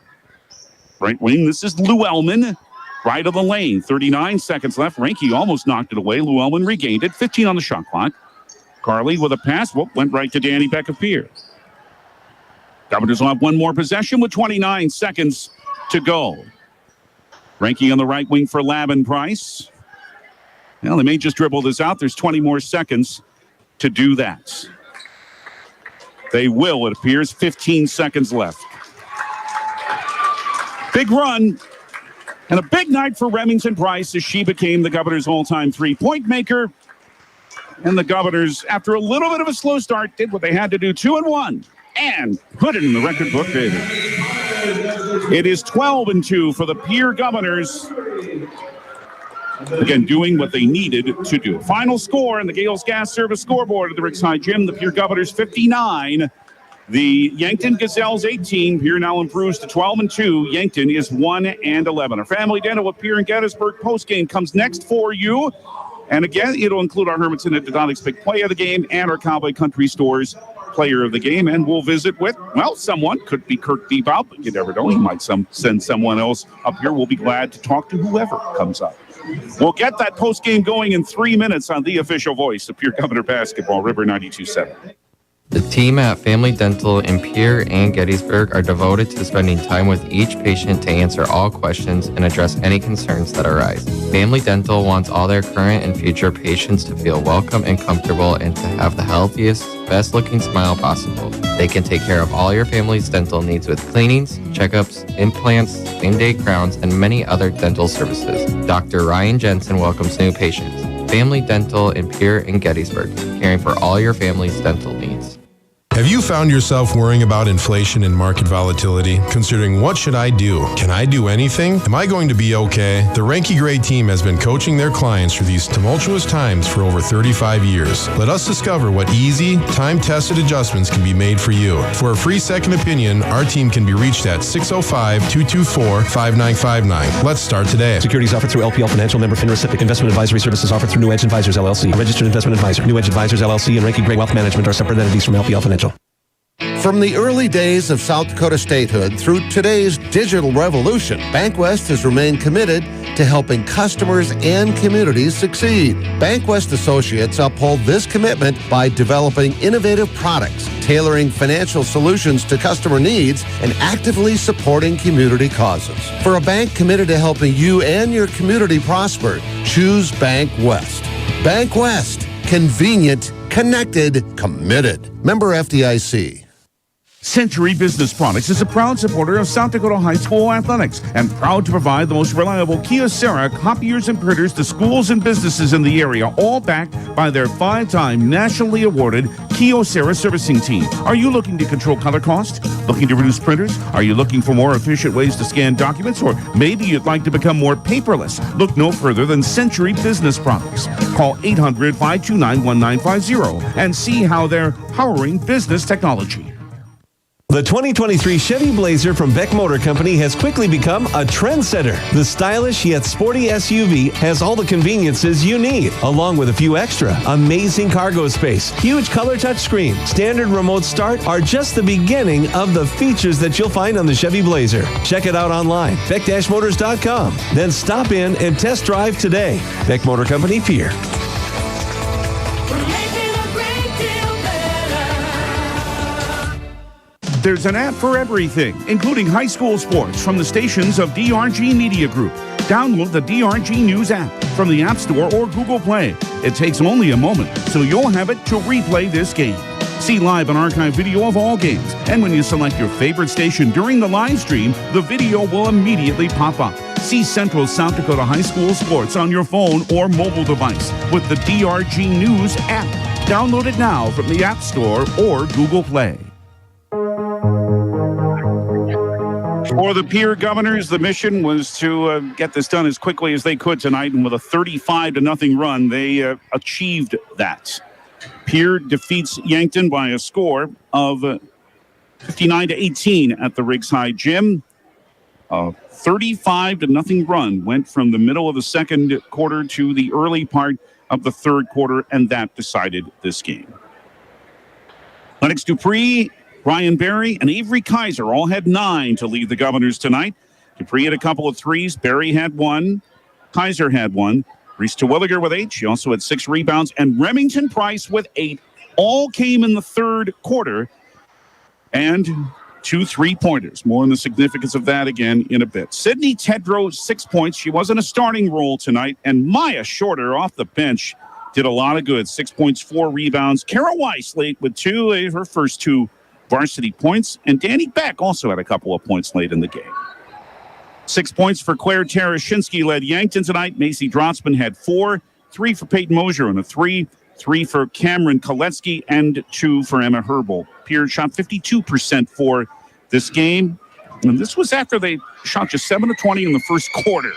Right wing, this is Llewellyn. Right of the lane. 39 seconds left. Reinke almost knocked it away. Llewellyn regained it. 15 on the shot clock. Carly with a pass. Went right to Danny Beck of Pierre. Governors will have one more possession with 29 seconds to go. Reinke on the right wing for Lavin Price. Well, they may just dribble this out. There's 20 more seconds to do that. They will, it appears. 15 seconds left. Big run and a big night for Remington Price as she became the Governors' all-time three-point maker. And the Governors, after a little bit of a slow start, did what they had to do, 2-1, and put it in the record book, baby. It is 12-2 for the Pierre Governors. Again, doing what they needed to do. Final score in the Gales Gas Service scoreboard at the Rickside Gym. The Pierre Governors 59. The Yankton Gazelles 18. Pierre now improves to 12-2. Yankton is 1-11. Our family dental with Pierre and Gettysburg postgame comes next for you. And again, it'll include our Hermanson Endodontics big play of the game and our Cowboy Country Stores player of the game. And we'll visit with, well, someone. Could be Kirk Bebout, but you never know. He might send someone else up here. We'll be glad to talk to whoever comes up. We'll get that post-game going in 3 minutes on the official voice of Pierre Governor Basketball, River 92.7. The team at Family Dental in Pierre and Gettysburg are devoted to spending time with each patient to answer all questions and address any concerns that arise. Family Dental wants all their current and future patients to feel welcome and comfortable and to have the healthiest, best-looking smile possible. They can take care of all your family's dental needs with cleanings, checkups, implants, same-day crowns, and many other dental services. Dr. Ryan Jensen welcomes new patients. Family Dental in Pierre and Gettysburg, caring for all your family's dental needs. Have you found yourself worrying about inflation and market volatility? Considering what should I do? Can I do anything? Am I going to be okay? The Ranky Gray team has been coaching their clients through these tumultuous times for over 35 years. Let us discover what easy, time-tested adjustments can be made for you. For a free second opinion, our team can be reached at 605-224-5959. Let's start today. Securities offered through LPL Financial, member FINRA. Investment advisory services offered through New Edge Advisors, LLC. A registered investment advisor. New Edge Advisors, LLC and Ranky Gray Wealth Management are separate entities from LPL Financial. From the early days of South Dakota statehood through today's digital revolution, BankWest has remained committed to helping customers and communities succeed. BankWest Associates uphold this commitment by developing innovative products, tailoring financial solutions to customer needs, and actively supporting community causes. For a bank committed to helping you and your community prosper, choose BankWest. BankWest. Convenient, connected, committed. Member FDIC. Century Business Products is a proud supporter of South Dakota High School athletics and proud to provide the most reliable Kyocera copiers and printers to schools and businesses in the area, all backed by their 5-time nationally awarded Kyocera servicing team. Are you looking to control color cost? Looking to reduce printers? Are you looking for more efficient ways to scan documents? Or maybe you'd like to become more paperless? Look no further than Century Business Products. Call 800-529-1950 and see how they're powering business technology. The 2023 Chevy Blazer from Beck Motor Company has quickly become a trendsetter. The stylish yet sporty SUV has all the conveniences you need, along with a few extra. Amazing cargo space, huge color touchscreen, standard remote start are just the beginning of the features that you'll find on the Chevy Blazer. Check it out online, beck-motors.com. Then stop in and test drive today. Beck Motor Company, Pierre. There's an app for everything, including high school sports from the stations of DRG Media Group. Download the DRG News app from the App Store or Google Play. It takes only a moment, so you'll have it to replay this game. See live and archive video of all games. And when you select your favorite station during the live stream, the video will immediately pop up. See Central South Dakota High School sports on your phone or mobile device with the DRG News app. Download it now from the App Store or Google Play. For the Pierre Governors, the mission was to get this done as quickly as they could tonight, and with a 35-0 run, they achieved that. Pierre defeats Yankton by a score of 59-18 at the Riggs High Gym. A 35-0 run went from the middle of the second quarter to the early part of the third quarter, and that decided this game. Lennox Dupree, Ryan Berry, and Avery Kaiser all had 9 to lead the Governors tonight. Dupree had a couple of threes. Berry had 1. Kaiser had 1. Reese Terwilliger with 8. She also had 6 rebounds. And Remington Price with 8. All came in the third quarter. And 2 3-pointers. More on the significance of that again in a bit. Sydney Tedrow, 6 points. She was in a starting role tonight. And Maya Shorter off the bench did a lot of good. 6 points, 4 rebounds. Kara Weiss late with 2, her first 2 varsity points, and Danny Beck also had a couple of points late in the game. 6 points for Claire Tarashinsky led Yankton tonight. Macy Drotzman had 4, 3 for Peyton Mosier and a 3 for Cameron Koletsky, and 2 for Emma Herbal. Pierre shot 52% for this game, and this was after they shot just 7 of 20 in the first quarter,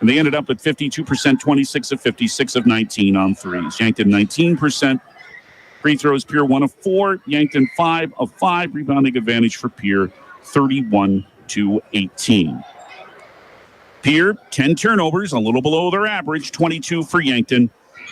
and they ended up at 52%, 26 of 50, 6 of 19 on threes. Yankton 19%. Free throws, Pierre 1 of 4. Yankton 5 of 5. Rebounding advantage for Pierre 31-18. Pierre, 10 turnovers, a little below their average, 22 for Yankton.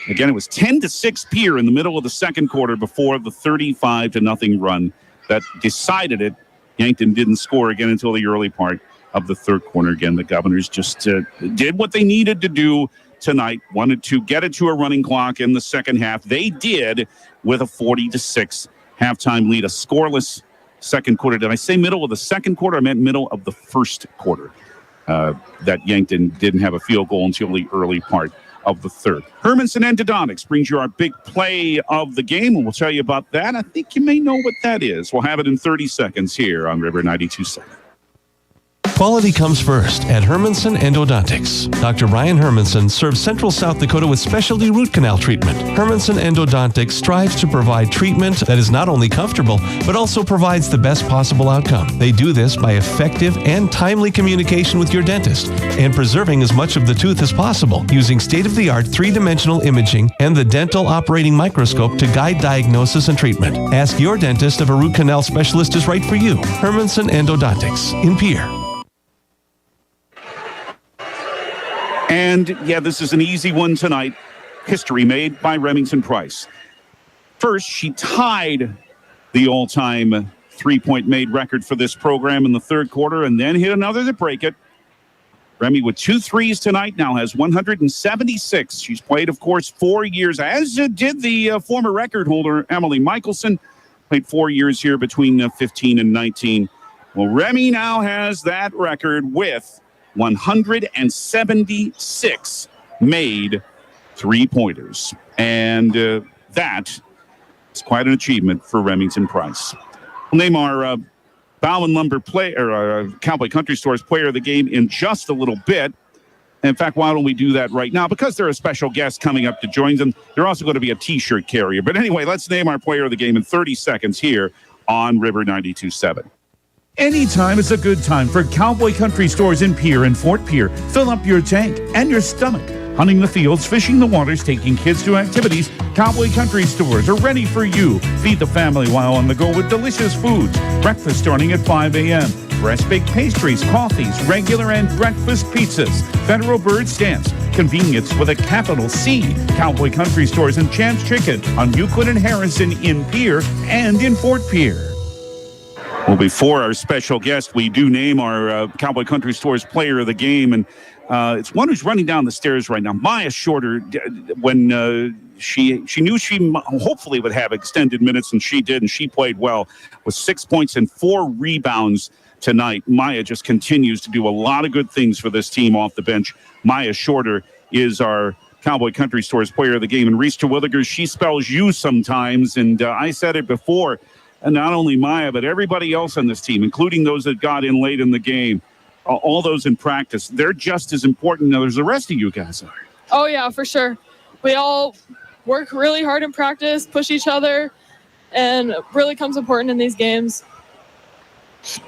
Again, it was 10-6 Pierre in the middle of the second quarter before the 35-0 run that decided it. Yankton didn't score again until the early part of the third quarter. Again, the Governors just did what they needed to do tonight, wanted to get it to a running clock in the second half. They did with a 40-6 halftime lead, a scoreless second quarter. Did I say middle of the second quarter? I meant middle of the first quarter. That Yankton didn't have a field goal until the early part of the third. Hermanson Endodontics brings you our big play of the game, and we'll tell you about that. I think you may know what that is. We'll have it in 30 seconds here on River 92.7. Quality comes first at Hermanson Endodontics. Dr. Ryan Hermanson serves Central South Dakota with specialty root canal treatment. Hermanson Endodontics strives to provide treatment that is not only comfortable, but also provides the best possible outcome. They do this by effective and timely communication with your dentist and preserving as much of the tooth as possible using state-of-the-art three-dimensional imaging and the dental operating microscope to guide diagnosis and treatment. Ask your dentist if a root canal specialist is right for you. Hermanson Endodontics in Pierre. And, yeah, this is an easy one tonight. History made by Remington Price. First, she tied the all-time three-point made record for this program in the third quarter and then hit another to break it. Remy with 2 threes tonight, now has 176. She's played, of course, 4 years, as did the former record holder, Emily Michelson. Played 4 years here between 15 and 19. Well, Remy now has that record with 176 made three-pointers. And that is quite an achievement for Remington Price. We'll name our Bowen Lumber Cowboy Country Store's player of the game in just a little bit. In fact, why don't we do that right now? Because they're a special guest coming up to join them. They're also going to be a T-shirt carrier. But anyway, let's name our player of the game in 30 seconds here on River 92.7. Anytime is a good time for Cowboy Country Stores in Pierre and Fort Pierre. Fill up your tank and your stomach. Hunting the fields, fishing the waters, taking kids to activities, Cowboy Country Stores are ready for you. Feed the family while on the go with delicious foods. Breakfast starting at 5 a.m. Fresh baked pastries, coffees, regular and breakfast pizzas. Federal Bird Stamps. Convenience with a capital C. Cowboy Country Stores and Champs Chicken on Euclid and Harrison in Pierre and in Fort Pierre. Well, before our special guest, we do name our Cowboy Country Store's player of the game, and it's one who's running down the stairs right now. Maya Shorter, when she knew she hopefully would have extended minutes, and she did, and she played well with 6 points and 4 rebounds tonight. Maya just continues to do a lot of good things for this team off the bench. Maya Shorter is our Cowboy Country Store's player of the game, and Reese Terwilliger, she spells you sometimes, and I said it before. And not only Maya, but everybody else on this team, including those that got in late in the game, all those in practice, they're just as important as the rest of you guys are. Oh, yeah, for sure. We all work really hard in practice, push each other, and it really comes important in these games.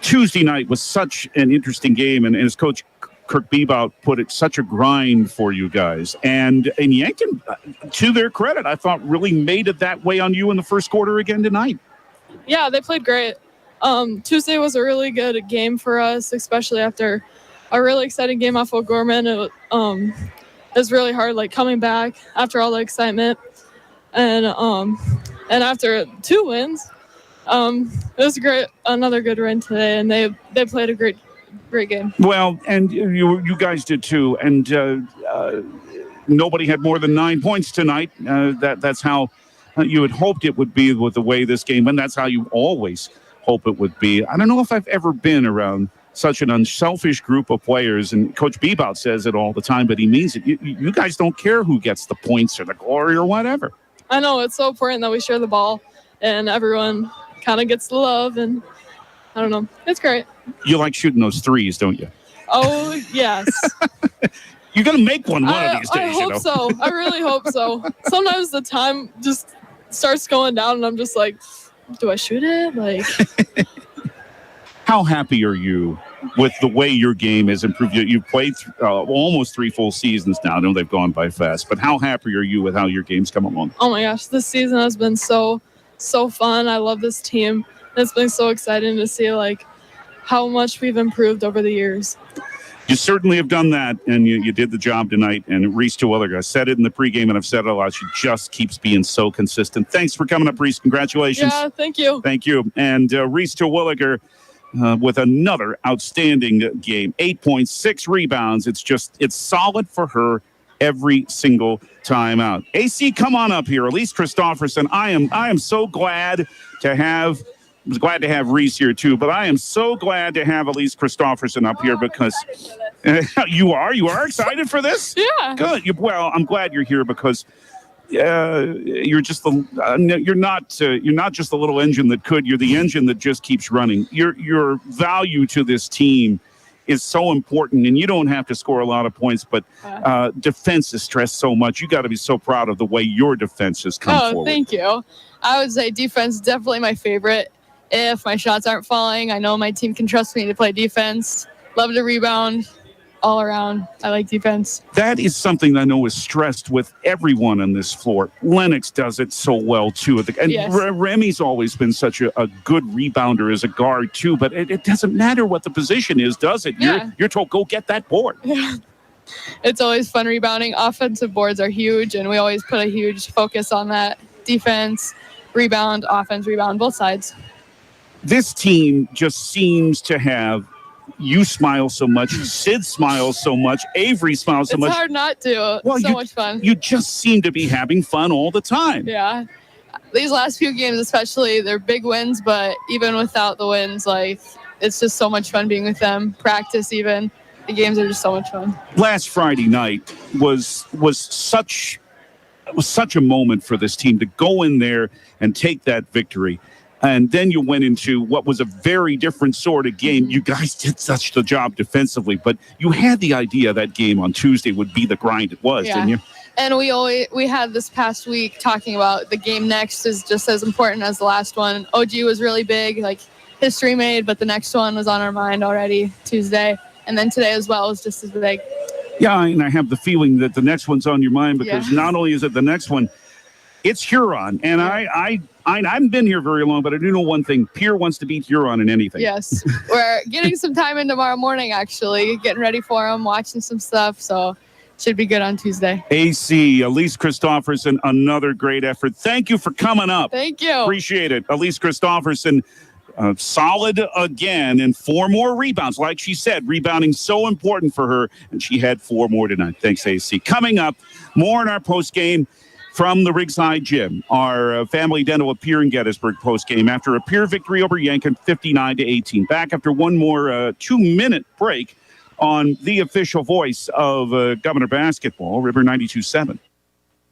Tuesday night was such an interesting game, and as Coach Kirk Bebout put it, such a grind for you guys. And Yankton, to their credit, I thought really made it that way on you in the first quarter again tonight. Yeah, they played great. Tuesday was a really good game for us, especially after a really exciting game off of Gorman. It was really hard, like coming back after all the excitement, and after 2 wins, it was great. Another good win today, and they played a great game. Well, and you guys did too, and nobody had more than 9 points tonight. That's how you had hoped it would be with the way this game went. That's how you always hope it would be. I don't know if I've ever been around such an unselfish group of players, and Coach Bebout says it all the time, but he means it. You guys don't care who gets the points or the glory or whatever. I know, it's so important that we share the ball and everyone kind of gets the love, and I don't know. It's great. You like shooting those threes, don't you? Oh, yes. You're going to make one of these days. I hope so. I really hope so. Sometimes the time just starts going down, and I'm just like, do I shoot it? Like, how happy are you with the way your game has improved? You've played almost 3 full seasons now. I know they've gone by fast, but how happy are you with how your game's come along? Oh my gosh, this season has been so fun. I love this team. It's been so exciting to see like how much we've improved over the years. You certainly have done that, and you did the job tonight. And Reese Terwilliger, I said it in the pregame, and I've said it a lot. She just keeps being so consistent. Thanks for coming up, Reese. Congratulations. Yeah, thank you. Thank you. And Reese Terwilliger, with another outstanding game. 8 points, 6 rebounds. It's solid for her every single time out. AC, come on up here. Elise Christofferson, I am so glad to have I was glad to have Reese here too, but I am so glad to have Elise Christofferson up here because you are excited for this? Yeah. Good. Well, I'm glad you're here because you're just you're not just the little engine that could. You're the engine that just keeps running. Your value to this team is so important, and you don't have to score a lot of points, but defense is stressed so much. You got to be so proud of the way your defense has come forward. Thank you. I would say defense is definitely my favorite. If my shots aren't falling, I know my team can trust me to play defense. Love to rebound. All around, I like defense. That is something I know is stressed with everyone on this floor. Lennox does it so well, too. And yes. Remy's always been such a good rebounder as a guard, too. But it doesn't matter what the position is, does it? Yeah. You're told, go get that board. Yeah. It's always fun rebounding. Offensive boards are huge, and we always put a huge focus on that. Defense, rebound, offense, rebound, both sides. This team just seems to have you smile so much, Sid smiles so much, Avery smiles so much. It's hard not to. Well, so much fun. You just seem to be having fun all the time. Yeah. These last few games especially, they're big wins, but even without the wins, it's just so much fun being with them. Practice even. The games are just so much fun. Last Friday night was such a moment for this team to go in there and take that victory. And then you went into what was a very different sort of game. You guys did such the job defensively, but you had the idea that game on Tuesday would be the grind it was, didn't you? And we had this past week talking about the game next is just as important as the last one. OG was really big, history made, but the next one was on our mind already Tuesday. And then today as well was just as big. Yeah, and I have the feeling that the next one's on your mind because not only is it the next one, it's Huron. And I haven't been here very long, but I do know one thing. Pierre wants to beat Huron in anything. Yes. We're getting some time in tomorrow morning, actually, getting ready for them, watching some stuff. So should be good on Tuesday. AC, Elise Christofferson, another great effort. Thank you for coming up. Thank you. Appreciate it. Elise Christofferson, solid again, and 4 more rebounds. Like she said, rebounding so important for her, and she had 4 more tonight. Thanks, AC. Coming up, more in our postgame from the Rigside Gym, our family dental of Pierre and Gettysburg postgame after a Pierre victory over Yankton 59-18. Back after one more 2-minute break on the official voice of Governor Basketball, River 92.7.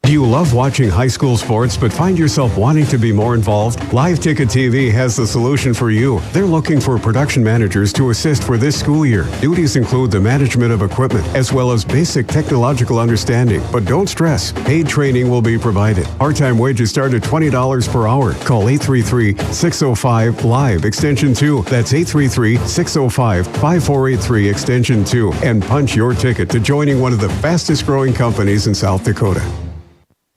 Do you love watching high school sports but find yourself wanting to be more involved? Live Ticket TV has the solution for you. They're looking for production managers to assist for this school year. Duties include the management of equipment as well as basic technological understanding. But don't stress, paid training will be provided. Part-time wages start at $20 per hour. Call 833-605-LIVE extension 2. That's 833-605-5483 extension 2. And punch your ticket to joining one of the fastest growing companies in South Dakota.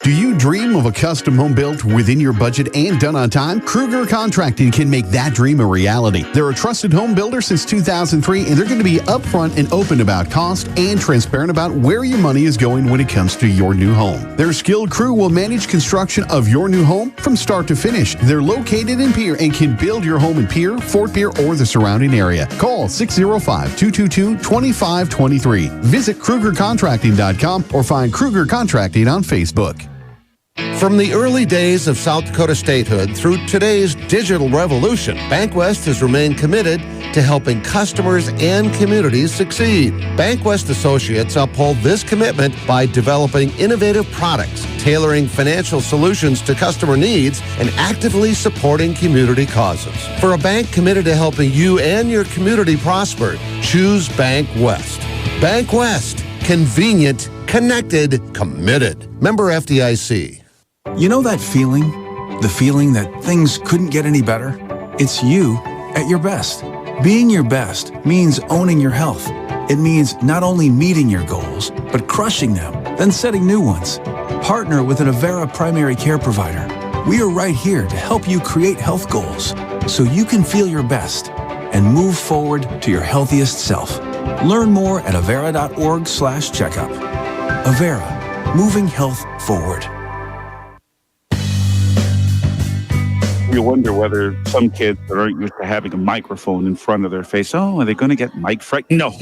Do you dream of a custom home built within your budget and done on time? Kruger Contracting can make that dream a reality. They're a trusted home builder since 2003, and they're going to be upfront and open about cost and transparent about where your money is going when it comes to your new home. Their skilled crew will manage construction of your new home from start to finish. They're located in Pierre and can build your home in Pierre, Fort Pierre, or the surrounding area. Call 605-222-2523. Visit KrugerContracting.com or find Kruger Contracting on Facebook. From the early days of South Dakota statehood through today's digital revolution, BankWest has remained committed to helping customers and communities succeed. BankWest Associates uphold this commitment by developing innovative products, tailoring financial solutions to customer needs, and actively supporting community causes. For a bank committed to helping you and your community prosper, choose BankWest. BankWest. Convenient, connected, committed. Member FDIC. You know that feeling? The feeling that things couldn't get any better? It's you at your best. Being your best means owning your health. It means not only meeting your goals, but crushing them, then setting new ones. Partner with an Avera primary care provider. We are right here to help you create health goals so you can feel your best and move forward to your healthiest self. Learn more at avera.org/checkup. Avera, moving health forward. You wonder whether some kids that aren't used to having a microphone in front of their face, are they going to get mic fright? No,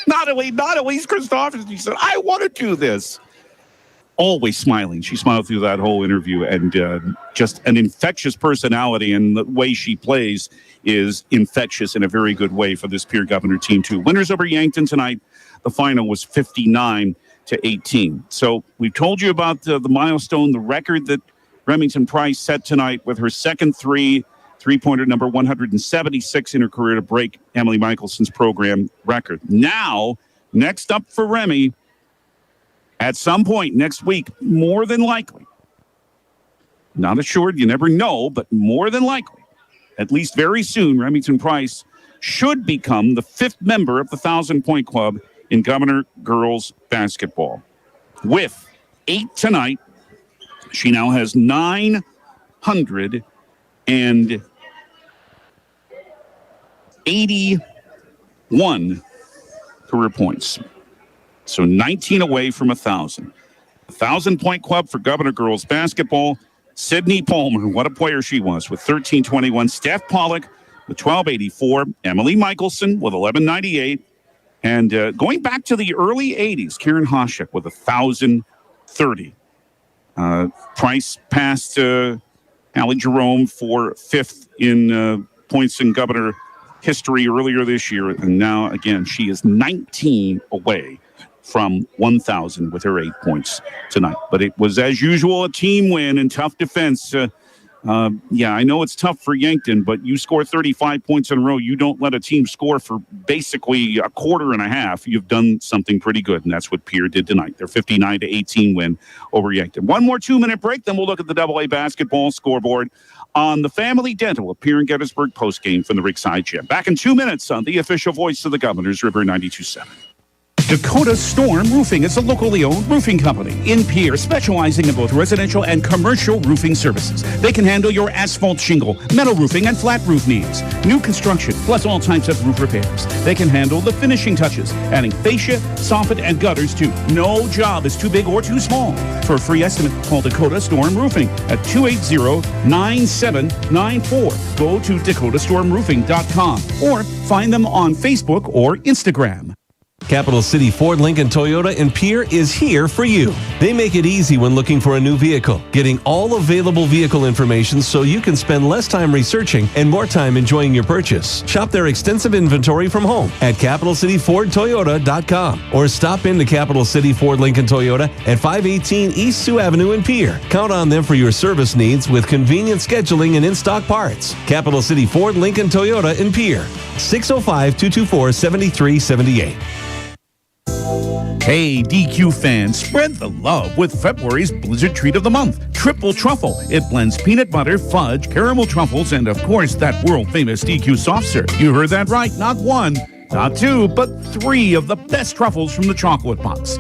not Elise Christopherson. She said, I want to do this. Always smiling. She smiled through that whole interview, and just an infectious personality, and the way she plays is infectious in a very good way for this Pierre Governor team too. Winners over Yankton tonight. The final was 59-18. So we've told you about the milestone, the record that Remington Price set tonight with her second three-pointer number 176 in her career to break Emily Michelson's program record. Now, next up for Remy, at some point next week, more than likely, not assured, you never know, but more than likely, at least very soon, Remington Price should become the fifth member of the 1,000-point club in Governor girls basketball. With 8 tonight, she now has 981 career points. So 19 away from 1,000. 1,000-point club for Governor girls basketball. Sydney Palmer, what a player she was, with 1321. Steph Pollock with 1284. Emily Michelson with 1198. And going back to the early 80s, Karen Hoshek with 1,030. Price passed Allie Jerome for fifth in points in Governor history earlier this year. And now, again, she is 19 away from 1,000 with her 8 points tonight. But it was, as usual, a team win and tough defense. I know it's tough for Yankton, but you score 35 points in a row. You don't let a team score for basically a quarter and a half. You've done something pretty good, and that's what Pierre did tonight. Their 59-18 win over Yankton. One more 2-minute break, then we'll look at the AA basketball scoreboard on the Family Dental of Pierre and Gettysburg postgame from the Rigside Gym. Back in 2 minutes on the official voice of the Governors, River 92.7. Dakota Storm Roofing is a locally owned roofing company in Pierre, specializing in both residential and commercial roofing services. They can handle your asphalt shingle, metal roofing, and flat roof needs. New construction, plus all types of roof repairs. They can handle the finishing touches, adding fascia, soffit, and gutters too. No job is too big or too small. For a free estimate, call Dakota Storm Roofing at 280-9794. Go to dakotastormroofing.com or find them on Facebook or Instagram. Capital City Ford Lincoln Toyota in Pierre is here for you. They make it easy when looking for a new vehicle, getting all available vehicle information so you can spend less time researching and more time enjoying your purchase. Shop their extensive inventory from home at capitalcityfordtoyota.com or stop into Capital City Ford Lincoln Toyota at 518 East Sioux Avenue in Pierre. Count on them for your service needs with convenient scheduling and in-stock parts. Capital City Ford Lincoln Toyota in Pierre, 605-224-7378. Hey, DQ fans, spread the love with February's Blizzard Treat of the Month, Triple Truffle. It blends peanut butter, fudge, caramel truffles, and of course, that world-famous DQ soft serve. You heard that right, not one, not two, but 3 of the best truffles from the chocolate box.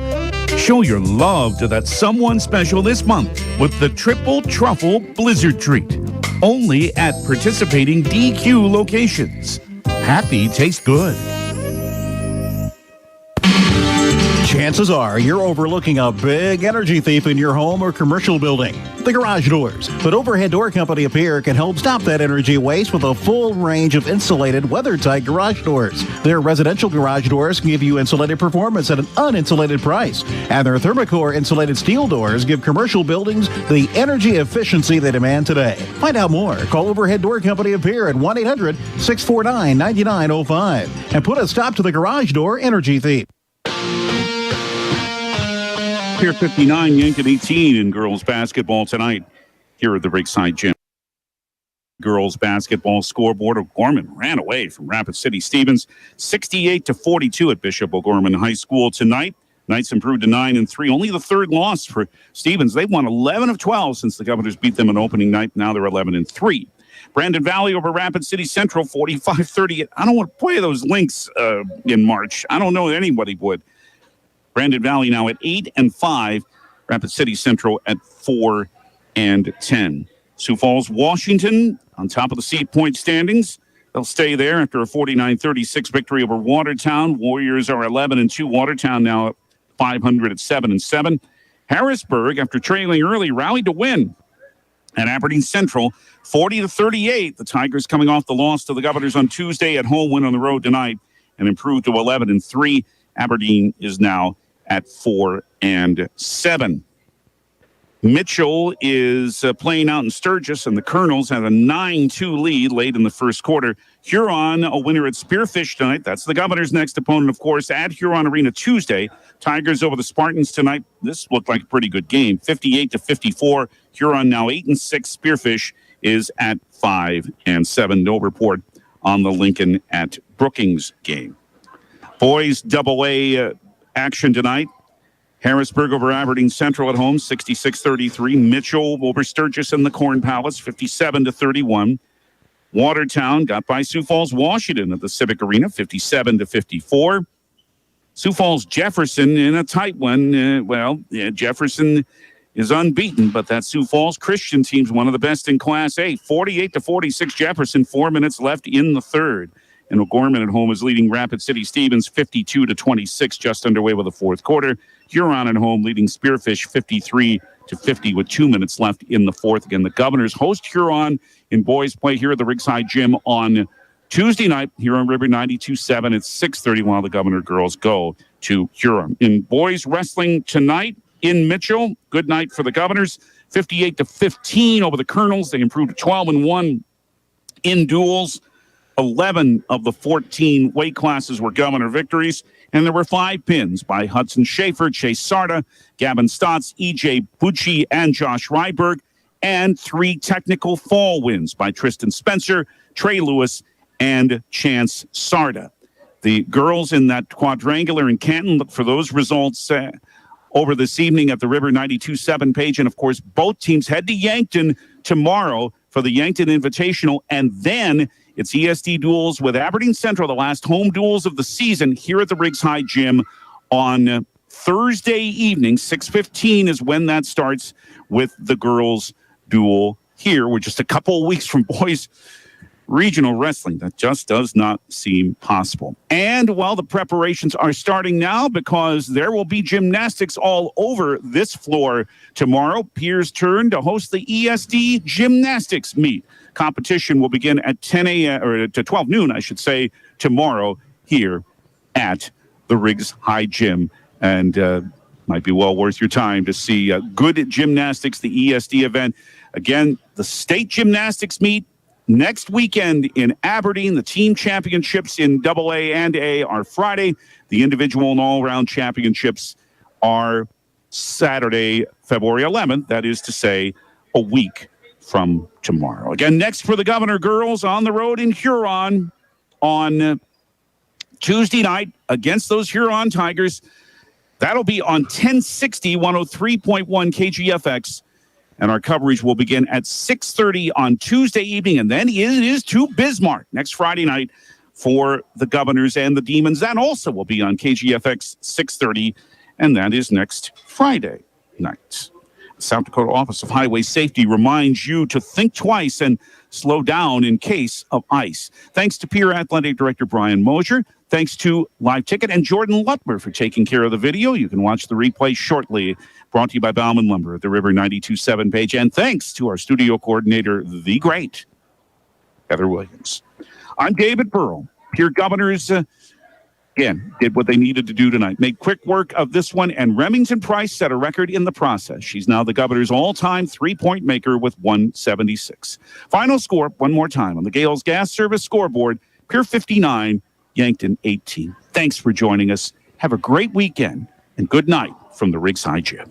Show your love to that someone special this month with the Triple Truffle Blizzard Treat. Only at participating DQ locations. Happy tastes good. Chances are you're overlooking a big energy thief in your home or commercial building, the garage doors. But Overhead Door Company of Pierre can help stop that energy waste with a full range of insulated, weather-tight garage doors. Their residential garage doors give you insulated performance at an uninsulated price. And their Thermocore insulated steel doors give commercial buildings the energy efficiency they demand today. Find out more. Call Overhead Door Company of Pierre at 1-800-649-9905 and put a stop to the garage door energy thief. Pierre 59, Yankton 18 in girls basketball tonight here at the Rigside Gym. Girls basketball scoreboard. O'Gorman ran away from Rapid City Stevens 68-42 at Bishop O'Gorman High School tonight. Knights improved to 9-3. Only the third loss for Stevens. They've won 11 of 12 since the Governors beat them on opening night. Now they're 11-3. Brandon Valley over Rapid City Central 45-30. I don't want to play those links in March. I don't know that anybody would. Brandon Valley now at 8-5. Rapid City Central at 4-10. Sioux Falls, Washington on top of the seed point standings. They'll stay there after a 49-36 victory over Watertown. Warriors are 11-2. Watertown now at 500 at 7-7. Harrisburg, after trailing early, rallied to win At Aberdeen Central, 40-38. The Tigers coming off the loss to the Governors on Tuesday, at home, win on the road tonight, and improved to 11-3. Aberdeen is now at 4-7. Mitchell is playing out in Sturgis, and the Colonels have a 9-2 lead late in the first quarter. Huron, a winner at Spearfish tonight. That's the Governors' next opponent, of course, at Huron Arena Tuesday. Tigers over the Spartans tonight. This looked like a pretty good game, 58-54. Huron now 8-6. Spearfish is at 5-7. No report on the Lincoln at Brookings game. Boys AA action tonight. Harrisburg over Aberdeen Central at home, 66-33. Mitchell over Sturgis in the Corn Palace, 57-31. Watertown got by Sioux Falls, Washington at the Civic Arena, 57-54. Sioux Falls Jefferson in a tight one. Jefferson is unbeaten, but that Sioux Falls Christian team's one of the best in Class A. 48-46 Jefferson, 4 minutes left in the third. And O'Gorman at home is leading Rapid City Stevens 52-26, just underway with the fourth quarter. Huron at home leading Spearfish 53-50 with 2 minutes left in the fourth. Again, the Governors host Huron in boys play here at the Rigside Gym on Tuesday night. Huron River 92-7 at 6:30 while the Governor girls go to Huron. In boys wrestling tonight in Mitchell, good night for the Governors. 58-15 over the Colonels. They improved to 12-1 in duels. 11 of the 14 weight classes were Governor victories, and there were 5 pins by Hudson Schaefer, Chase Sarda, Gavin Stotts, E.J. Bucci, and Josh Ryberg, and 3 technical fall wins by Tristan Spencer, Trey Lewis, and Chance Sarda. The girls in that quadrangular in Canton, look for those results over this evening at the River 92.7 page, and of course, both teams head to Yankton tomorrow for the Yankton Invitational, and then it's ESD duels with Aberdeen Central, the last home duels of the season here at the Riggs High Gym on Thursday evening. 6:15 is when that starts with the girls' duel here. We're just a couple of weeks from boys' regional wrestling. That just does not seem possible. And while the preparations are starting now, because there will be gymnastics all over this floor tomorrow, Pierre's turn to host the ESD gymnastics meet. Competition will begin at 10 a.m. or to 12 noon, I should say, tomorrow here at the Riggs High Gym. And might be well worth your time to see good gymnastics, the ESD event. Again, the state gymnastics meet next weekend in Aberdeen. The team championships in AA and A are Friday. The individual and all-around championships are Saturday, February 11th. That is to say, a week from tomorrow. Again, next for the Governor girls on the road in Huron on Tuesday night against those Huron Tigers. That'll be on 1060, 103.1 KGFX. And our coverage will begin at 6:30 on Tuesday evening. And then it is to Bismarck next Friday night for the Governors and the Demons. That also will be on KGFX 6:30. And that is next Friday night. The South Dakota Office of Highway Safety reminds you to think twice and slow down in case of ice. Thanks to Pierre Athletic Director Brian Mosier. Thanks to Live Ticket and Jordan Lutmer for taking care of the video. You can watch the replay shortly. Brought to you by Bauman Lumber at the River 92.7 page. And thanks to our studio coordinator, the great Heather Williams. I'm David Burrell. Pierre Governors, again, did what they needed to do tonight. Made quick work of this one, and Remington Price set a record in the process. She's now the Governor's all-time three-point maker with 176. Final score, one more time, on the Gales Gas Service scoreboard, Pierre 59, Yankton 18. Thanks for joining us. Have a great weekend, and good night from the Riggs High Gym.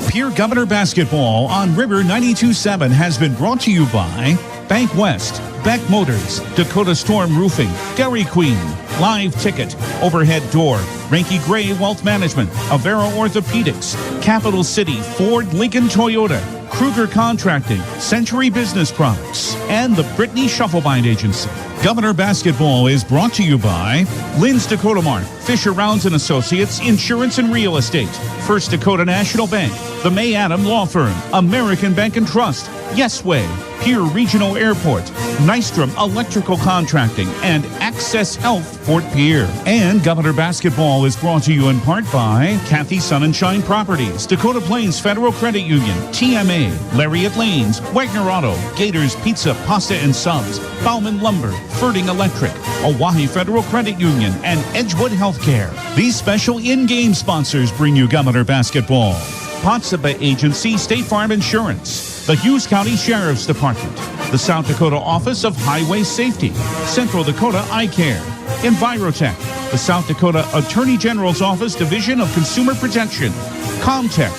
Pierre Governor Basketball on River 92.7 has been brought to you by Bank West, Beck Motors, Dakota Storm Roofing, Dairy Queen, Live Ticket, Overhead Door, Ranky Gray Wealth Management, Avera Orthopedics, Capital City, Ford, Lincoln, Toyota, Kruger Contracting, Century Business Products, and the Brittany Shufflebind Agency. Governor Basketball is brought to you by Lynn's Dakota Mart, Fisher Rounds & Associates, Insurance and Real Estate, First Dakota National Bank, the May Adam Law Firm, American Bank and Trust, Yes Way, Pierre Regional Airport, Nystrom Electrical Contracting, and Access Health Fort Pierre. And Governor Basketball is brought to you in part by Kathy Sunshine Properties, Dakota Plains Federal Credit Union, TMA, Lariat Lanes, Wagner Auto, Gators Pizza, Pasta and Subs, Bauman Lumber, Ferding Electric, Oahe Federal Credit Union, and Edgewood Healthcare. These special in-game sponsors bring you Governor Basketball. Potsdam Agency State Farm Insurance, the Hughes County Sheriff's Department, the South Dakota Office of Highway Safety, Central Dakota Eye Care, Envirotech, the South Dakota Attorney General's Office Division of Consumer Protection, Comtech,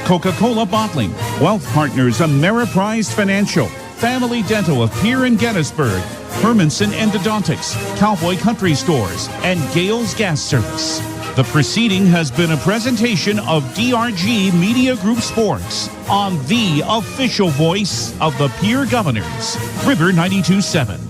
Coca-Cola Bottling, Wealth Partners Ameriprise Financial, Family Dental of Pierre and Gettysburg, Hermanson Endodontics, Cowboy Country Stores, and Gales Gas Service. The proceeding has been a presentation of DRG Media Group Sports on the official voice of the Pierre Governors, River 92.7.